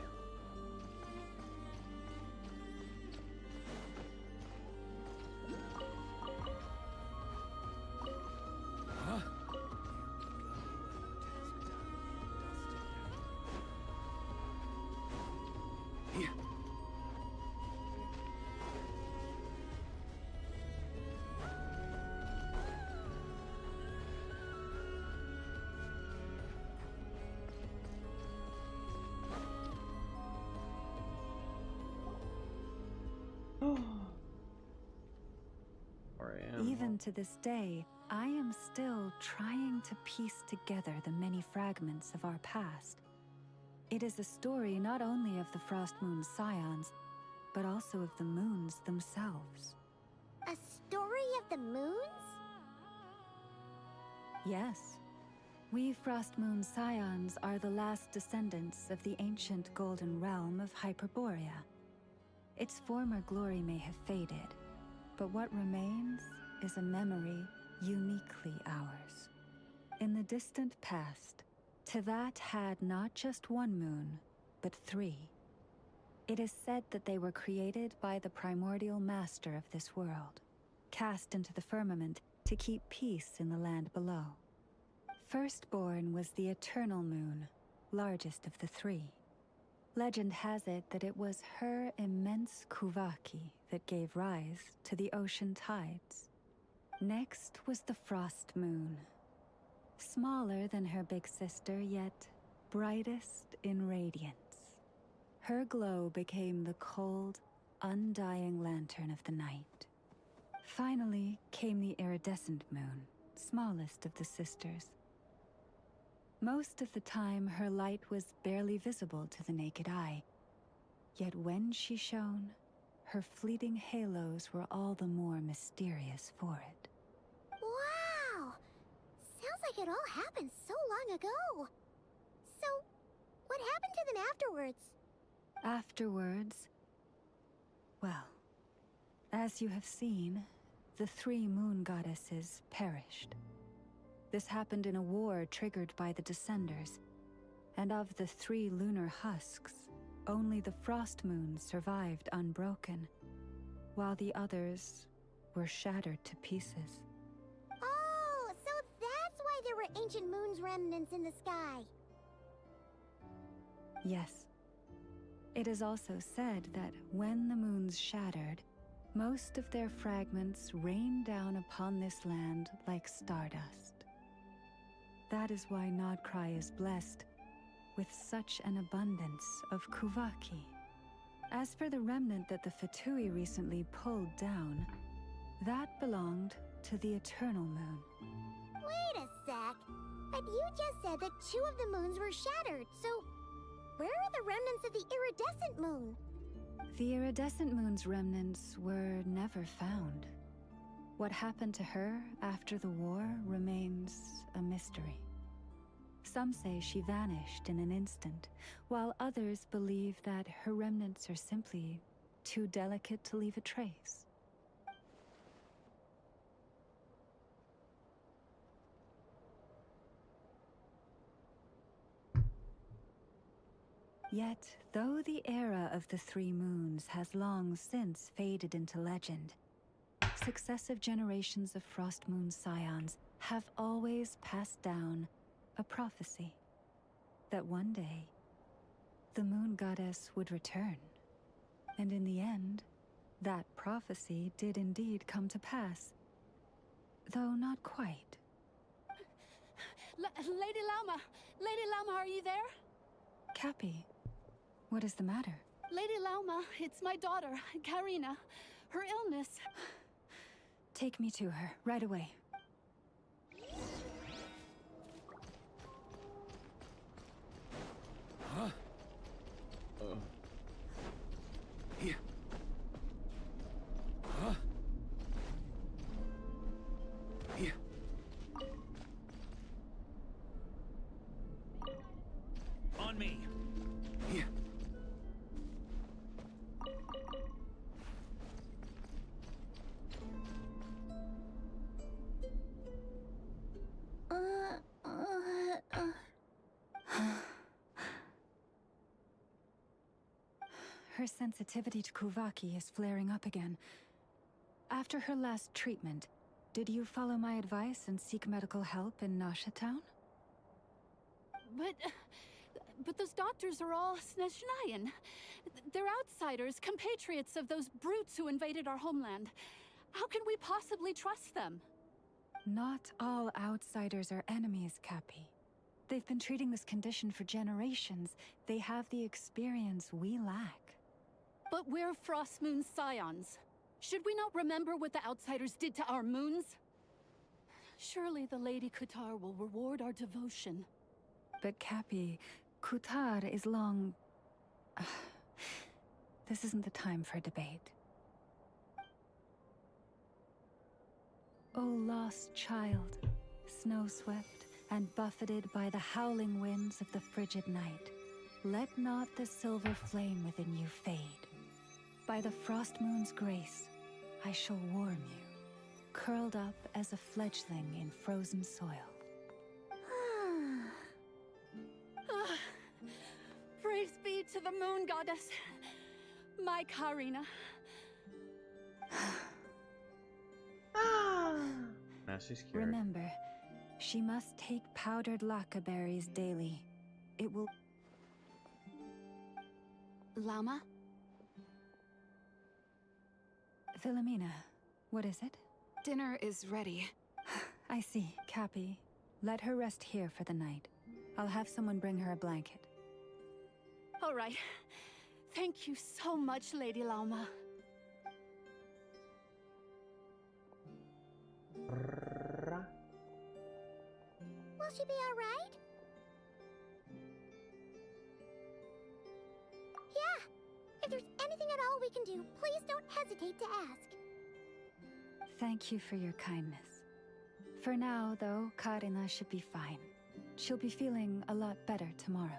Here. Even to this day, I am still trying to piece together the many fragments of our past. It is a story not only of the Frost Moon Scions, but also of the moons themselves. A story of the moons? Yes. We Frost Moon Scions are the last descendants of the ancient golden realm of Hyperborea. Its former glory may have faded, but what remains is a memory uniquely ours. In the distant past, Tevat had not just 1 moon, but 3. It is said that they were created by the primordial master of this world, cast into the firmament to keep peace in the land below. Firstborn was the eternal moon, largest of the 3. Legend has it that it was her immense Kuvaki that gave rise to the ocean tides. Next was the Frost Moon. Smaller than her big sister, yet brightest in radiance. Her glow became the cold, undying lantern of the night. Finally came the iridescent moon, smallest of the sisters. Most of the time, her light was barely visible to the naked eye. Yet when she shone, her fleeting halos were all the more mysterious for it. Wow! Sounds like it all happened so long ago. So, what happened to them afterwards? Afterwards, well, as you have seen, the 3 moon goddesses perished. This happened in a war triggered by the Descenders, and of the 3 lunar husks, only the frost moons survived unbroken, while the others were shattered to pieces. Oh, so that's why there were ancient moon's remnants in the sky. Yes. It is also said that when the moons shattered, most of their fragments rained down upon this land like stardust. That is why Nodcry is blessed with such an abundance of Kuvaki. As for the remnant that the Fatui recently pulled down, that belonged to the Eternal Moon. Wait a sec. But you just said that 2 of the moons were shattered, so where are the remnants of the iridescent moon? The iridescent moon's remnants were never found. What happened to her after the war remains a mystery. Some say she vanished in an instant, while others believe that her remnants are simply too delicate to leave a trace. Yet, though the era of the 3 moons has long since faded into legend, successive generations of Frost Moon Scions have always passed down a prophecy that one day the moon goddess would return. And in the end, that prophecy did indeed come to pass, though not quite. Lady Lauma! Lady Lauma, are you there? Cappy, what is the matter? Lady Lauma, it's my daughter, Karina. Her illness. Take me to her, right away. Huh? Here. Huh? Here. On me. Here. Her sensitivity to Kuvaki is flaring up again. After her last treatment, did you follow my advice and seek medical help in Nasha Town? But those doctors are all Snezhnayan. They're outsiders, compatriots of those brutes who invaded our homeland. How can we possibly trust them? Not all outsiders are enemies, Cappy. They've been treating this condition for generations. They have the experience we lack. But we're Frost Moon Scions. Should we not remember what the outsiders did to our moons? Surely the Lady Kutar will reward our devotion. But Cappy, Kutar is long... This isn't the time for a debate. Oh, lost child, snow-swept and buffeted by the howling winds of the frigid night, let not the silver flame within you fade. By the frost moon's grace, I shall warm you, curled up as a fledgling in frozen soil. Praise be to the moon goddess, my Karina. Now she's scared. Remember, she must take powdered laka berries daily. It will... Lauma? Philomena, what is it? Dinner is ready. I see, Cappy. Let her rest here for the night. I'll have someone bring her a blanket. All right. Thank you so much, Lady Lauma. Will she be all right? Yeah. If there's anything at all we can do, please don't hesitate to ask. Thank you for your kindness. For now, though, Karina should be fine. She'll be feeling a lot better tomorrow.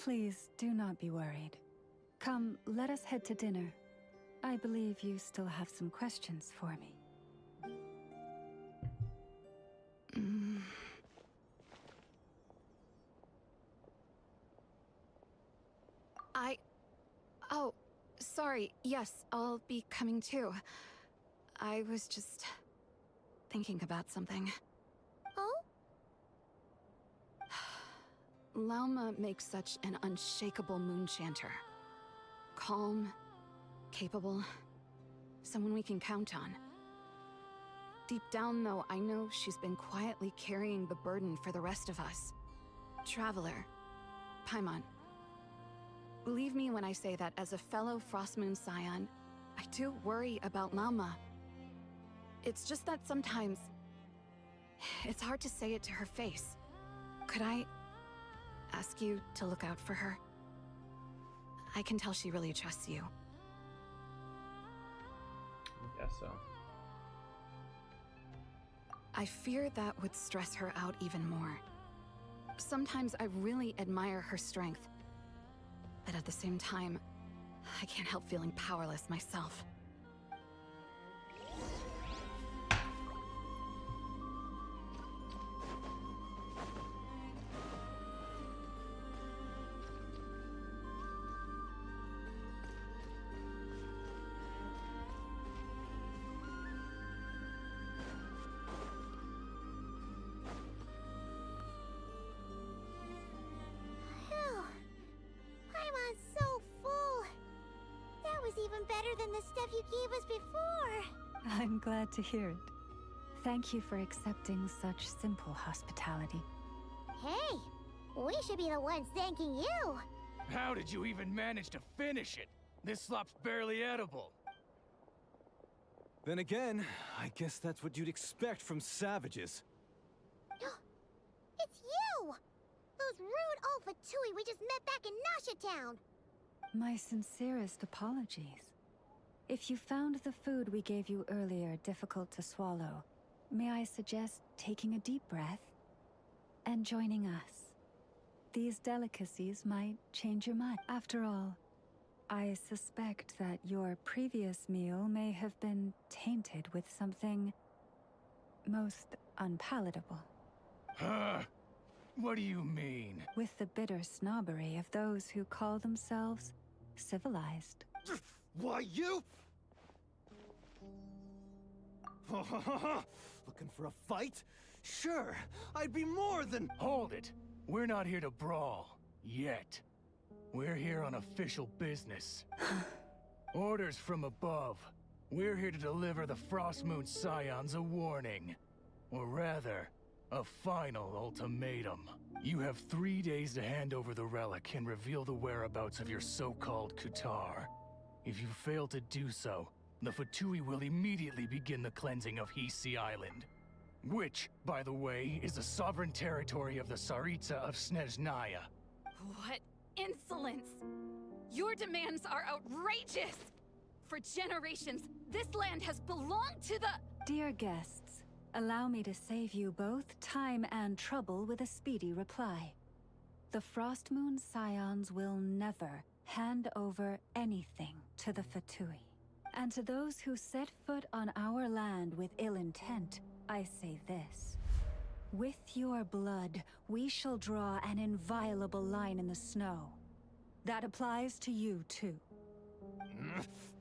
Please, do not be worried. Come, let us head to dinner. I believe you still have some questions for me. Oh, sorry. Yes, I'll be coming too. I was just thinking about something. Oh? Lauma makes such an unshakable moonchanter. Calm, capable, someone we can count on. Deep down, though, I know she's been quietly carrying the burden for the rest of us. Traveler, Paimon. Believe me when I say that as a fellow Frostmoon Scion, I do worry about Lauma. It's just that sometimes it's hard to say it to her face. Could I ask you to look out for her? I can tell she really trusts you. I guess so. I fear that would stress her out even more. Sometimes I really admire her strength, but at the same time, I can't help feeling powerless myself. Even better than the stuff you gave us before. I'm glad to hear it. Thank you for accepting such simple hospitality. Hey, we should be the ones thanking you. How did you even manage to finish it? This slop's barely edible. Then again, I guess that's what you'd expect from savages. It's you! Those rude old Fatui we just met back in Nasha Town. My sincerest apologies. If you found the food we gave you earlier difficult to swallow, may I suggest taking a deep breath and joining us? These delicacies might change your mind. After all, I suspect that your previous meal may have been tainted with something most unpalatable. Huh? What do you mean? With the bitter snobbery of those who call themselves civilized. Why, you? Looking for a fight? Sure, I'd be more than— Hold it! We're not here to brawl. Yet. We're here on official business. Orders from above. We're here to deliver the Frostmoon Scions a warning. Or rather, a final ultimatum. You have 3 days to hand over the relic and reveal the whereabouts of your so-called Kutar. If you fail to do so, the Fatui will immediately begin the cleansing of Hisi Island. Which, by the way, is the sovereign territory of the Tsaritsa of Snezhnaya. What insolence! Your demands are outrageous! For generations, this land has belonged to the— Dear guests, allow me to save you both time and trouble with a speedy reply. The Frostmoon Scions will never hand over anything to the Fatui. And to those who set foot on our land with ill intent, I say this. With your blood, we shall draw an inviolable line in the snow. That applies to you, too.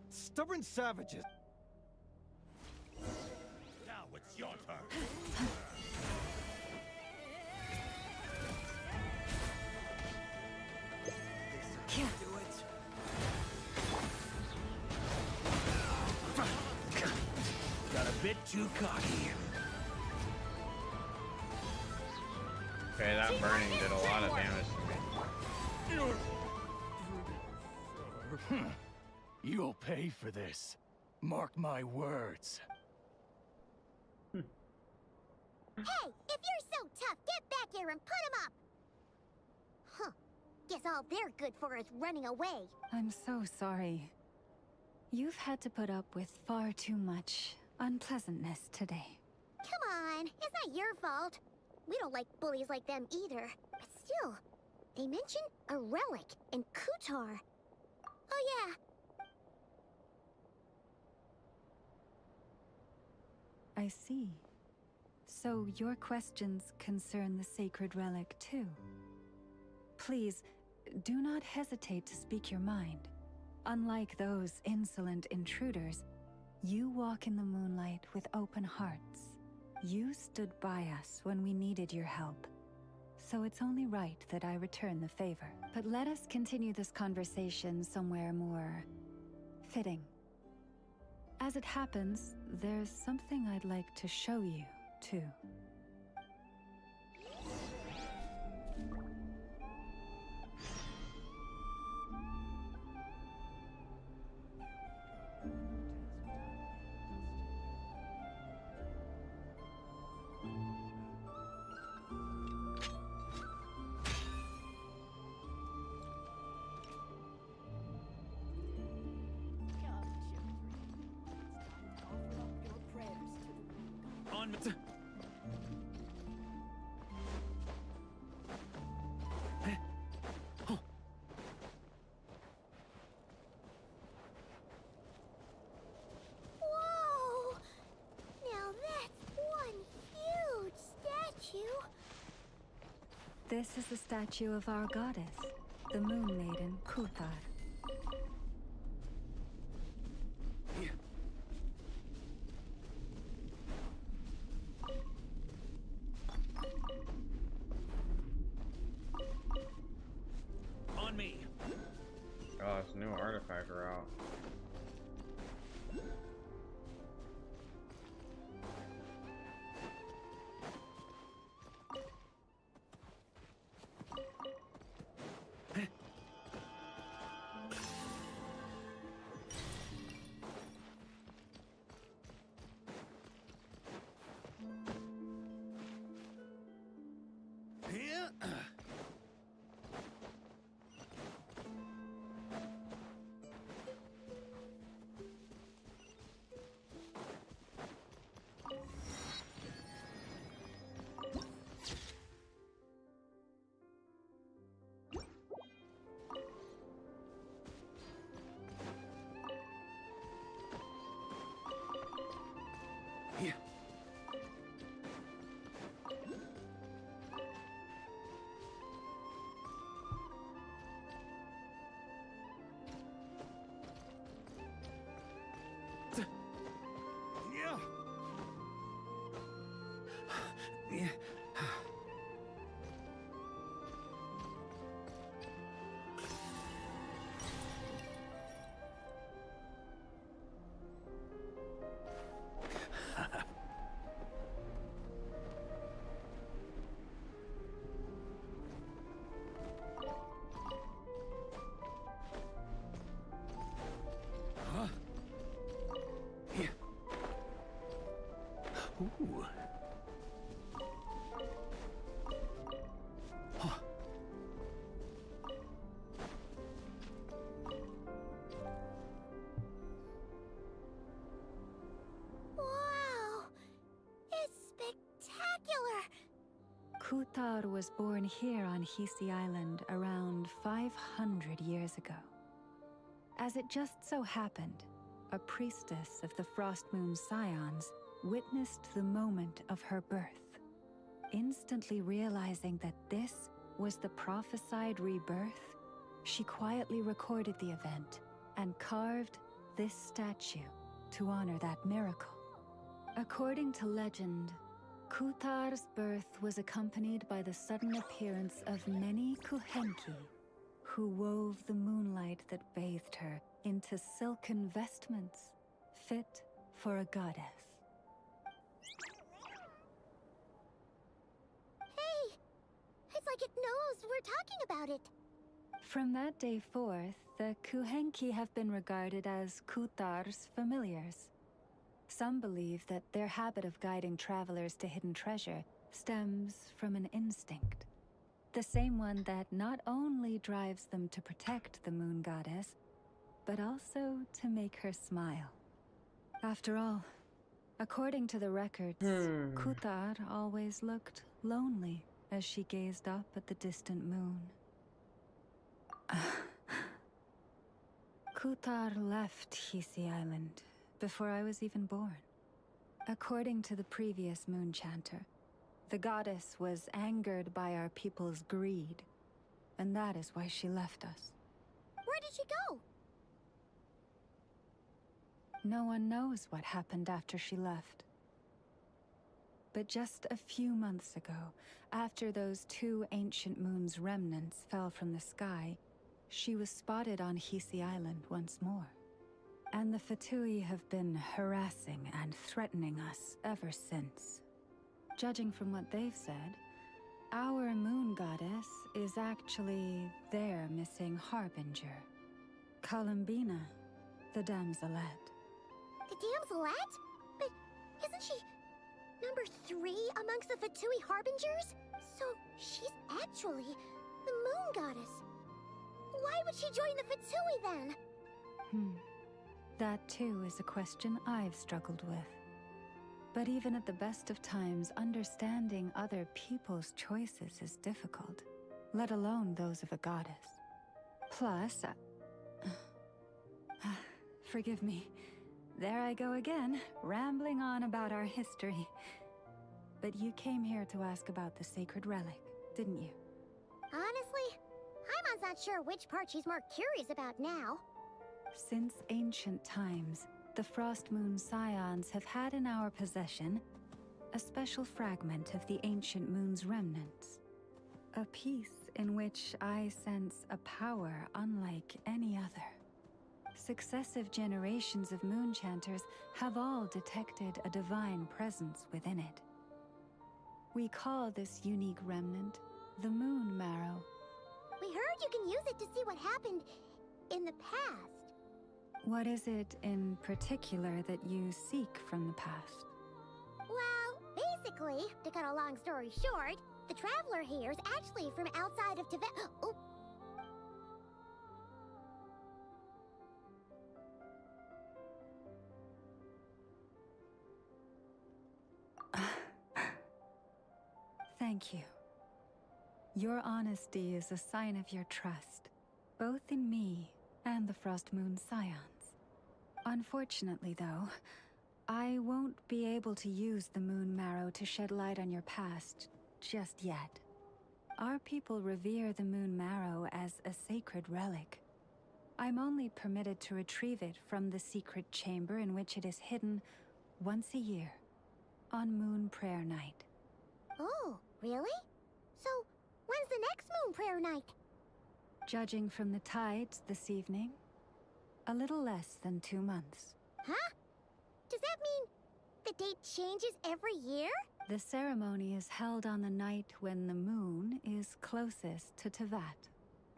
Stubborn savages. It's your turn. Do it. Got a bit too cocky. Okay, that burning did a lot of damage to me. You'll pay for this. Mark my words. Hey, if you're so tough, get back here and put him up! Huh. Guess all they're good for is running away. I'm so sorry. You've had to put up with far too much unpleasantness today. Come on, it's not your fault. We don't like bullies like them either. But still, they mentioned a relic in Kutar. Oh yeah. I see. So your questions concern the sacred relic too. Please, do not hesitate to speak your mind. Unlike those insolent intruders, you walk in the moonlight with open hearts. You stood by us when we needed your help. So it's only right that I return the favor. But let us continue this conversation somewhere more fitting. As it happens, there's something I'd like to show you, too. Whoa! Now that's one huge statue. This is the statue of our goddess, the Moon Maiden Kuthar. On me. Oh, it's a new artifact route. Here. Here. Yeah. Yeah. Huh? Here. Ooh. Huh. Wow! It's spectacular! Kuthar was born here on Hisi Island around 500 years ago. As it just so happened, a priestess of the Frost Moon Scions witnessed the moment of her birth. Instantly realizing that this was the prophesied rebirth, she quietly recorded the event and carved this statue to honor that miracle. According to legend, Kuthar's birth was accompanied by the sudden appearance of many Kuhenki, who wove the moonlight that bathed her into silken vestments fit for a goddess. Hey! It's like it knows we're talking about it. From that day forth, the Kuhenki have been regarded as Kuthar's familiars. Some believe that their habit of guiding travelers to hidden treasure stems from an instinct. The same one that not only drives them to protect the moon goddess, but also to make her smile. After all, according to the records, Kuthar always looked lonely as she gazed up at the distant moon. Kuthar left Hisi Island before I was even born. According to the previous moon chanter, the goddess was angered by our people's greed, and that is why she left us. Where did she go? No one knows what happened after she left. But just a few months ago, after those 2 ancient moon's remnants fell from the sky, she was spotted on Hisi Island once more. And the Fatui have been harassing and threatening us ever since. Judging from what they've said, our moon goddess is actually their missing harbinger, Columbina, the damselette. The damselette? But isn't she number 3 amongst the Fatui harbingers? So she's actually the moon goddess. Why would she join the Fatui then? That too is a question I've struggled with. But even at the best of times, understanding other people's choices is difficult, let alone those of a goddess. Plus, forgive me. There I go again, rambling on about our history. But you came here to ask about the sacred relic, didn't you? Honestly, Paimon's not sure which part she's more curious about now. Since ancient times, the Frost Moon Scions have had in our possession a special fragment of the ancient moon's remnants. A piece in which I sense a power unlike any other. Successive generations of moon chanters have all detected a divine presence within it. We call this unique remnant the Moon Marrow. We heard you can use it to see what happened in the past. What is it in particular that you seek from the past? Well, basically, to cut a long story short, the traveler here is actually from outside of Tibet. Oh. Thank you. Your honesty is a sign of your trust, both in me and the Frost Moon Scions. Unfortunately, though, I won't be able to use the Moon Marrow to shed light on your past just yet. Our people revere the Moon Marrow as a sacred relic. I'm only permitted to retrieve it from the secret chamber in which it is hidden once a year, on Moon Prayer Night. Oh, really? So, when's the next Moon Prayer Night? Judging from the tides this evening, a little less than 2 months. Huh? Does that mean the date changes every year? The ceremony is held on the night when the moon is closest to Tevat.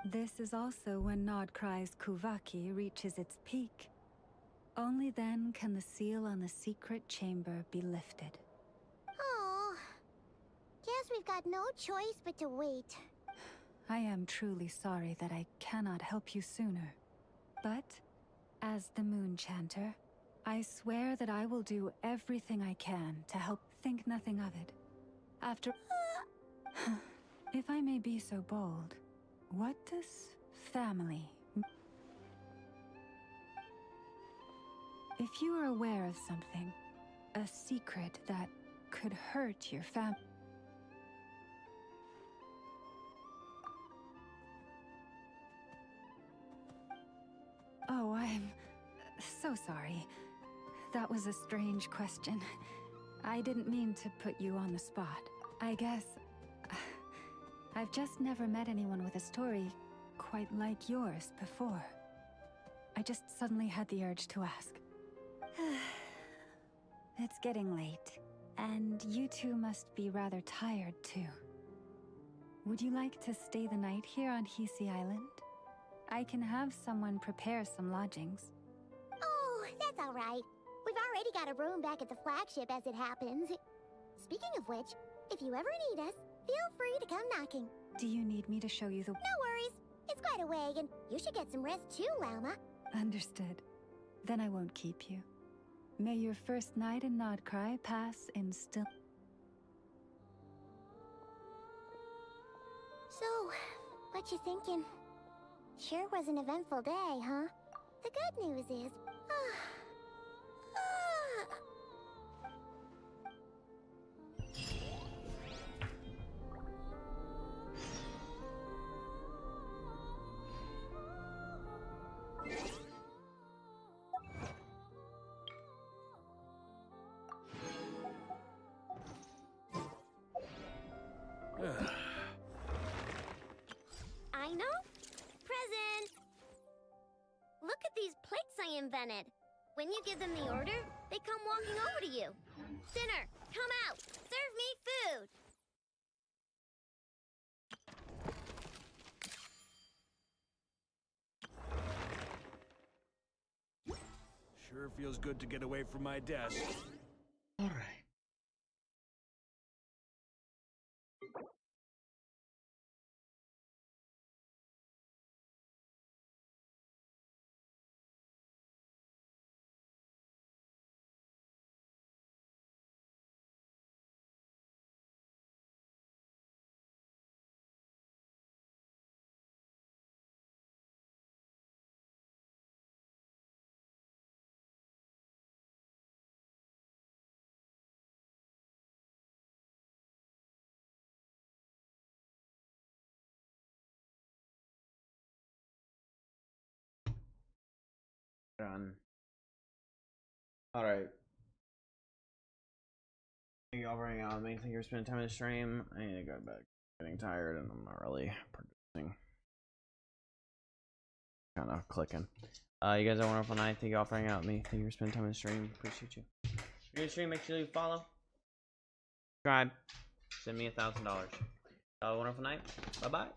This is also when Nodcry's Kuvaki reaches its peak. Only then can the seal on the secret chamber be lifted. Oh, guess we've got no choice but to wait. I am truly sorry that I cannot help you sooner. But, as the Moon Chanter, I swear that I will do everything I can to help. Think nothing of it. After... If I may be so bold, what does family... If you are aware of something, a secret that could hurt your family... Oh, I'm so sorry. That was a strange question. I didn't mean to put you on the spot. I guess I've just never met anyone with a story quite like yours before. I just suddenly had the urge to ask. It's getting late, and you two must be rather tired too. Would you like to stay the night here on Hisi Island? I can have someone prepare some lodgings. Oh, that's all right. We've already got a room back at the flagship as it happens. Speaking of which, if you ever need us, feel free to come knocking. Do you need me to show you the... No worries. It's quite a way, and you should get some rest too, Lauma. Understood. Then I won't keep you. May your first night in Nodcry pass in still... So, what you thinking? Sure was an eventful day, huh? The good news is... I know. Present! Look at these plates I invented. When you give them the order, they come walking over to you. Dinner, come out. Serve me food. Sure feels good to get away from my desk. All right. Done. Alright. Thank you all for hanging out with me. Thank you for spending time in the stream. I need to go back. Getting tired and I'm not really producing. Kind of clicking. You guys have a wonderful night. Thank you all for hanging out with me. Thank you for spending time in the stream. Appreciate you. If you're in the stream, make sure you follow. Subscribe. Send me $1,000. Have a wonderful night. Bye bye.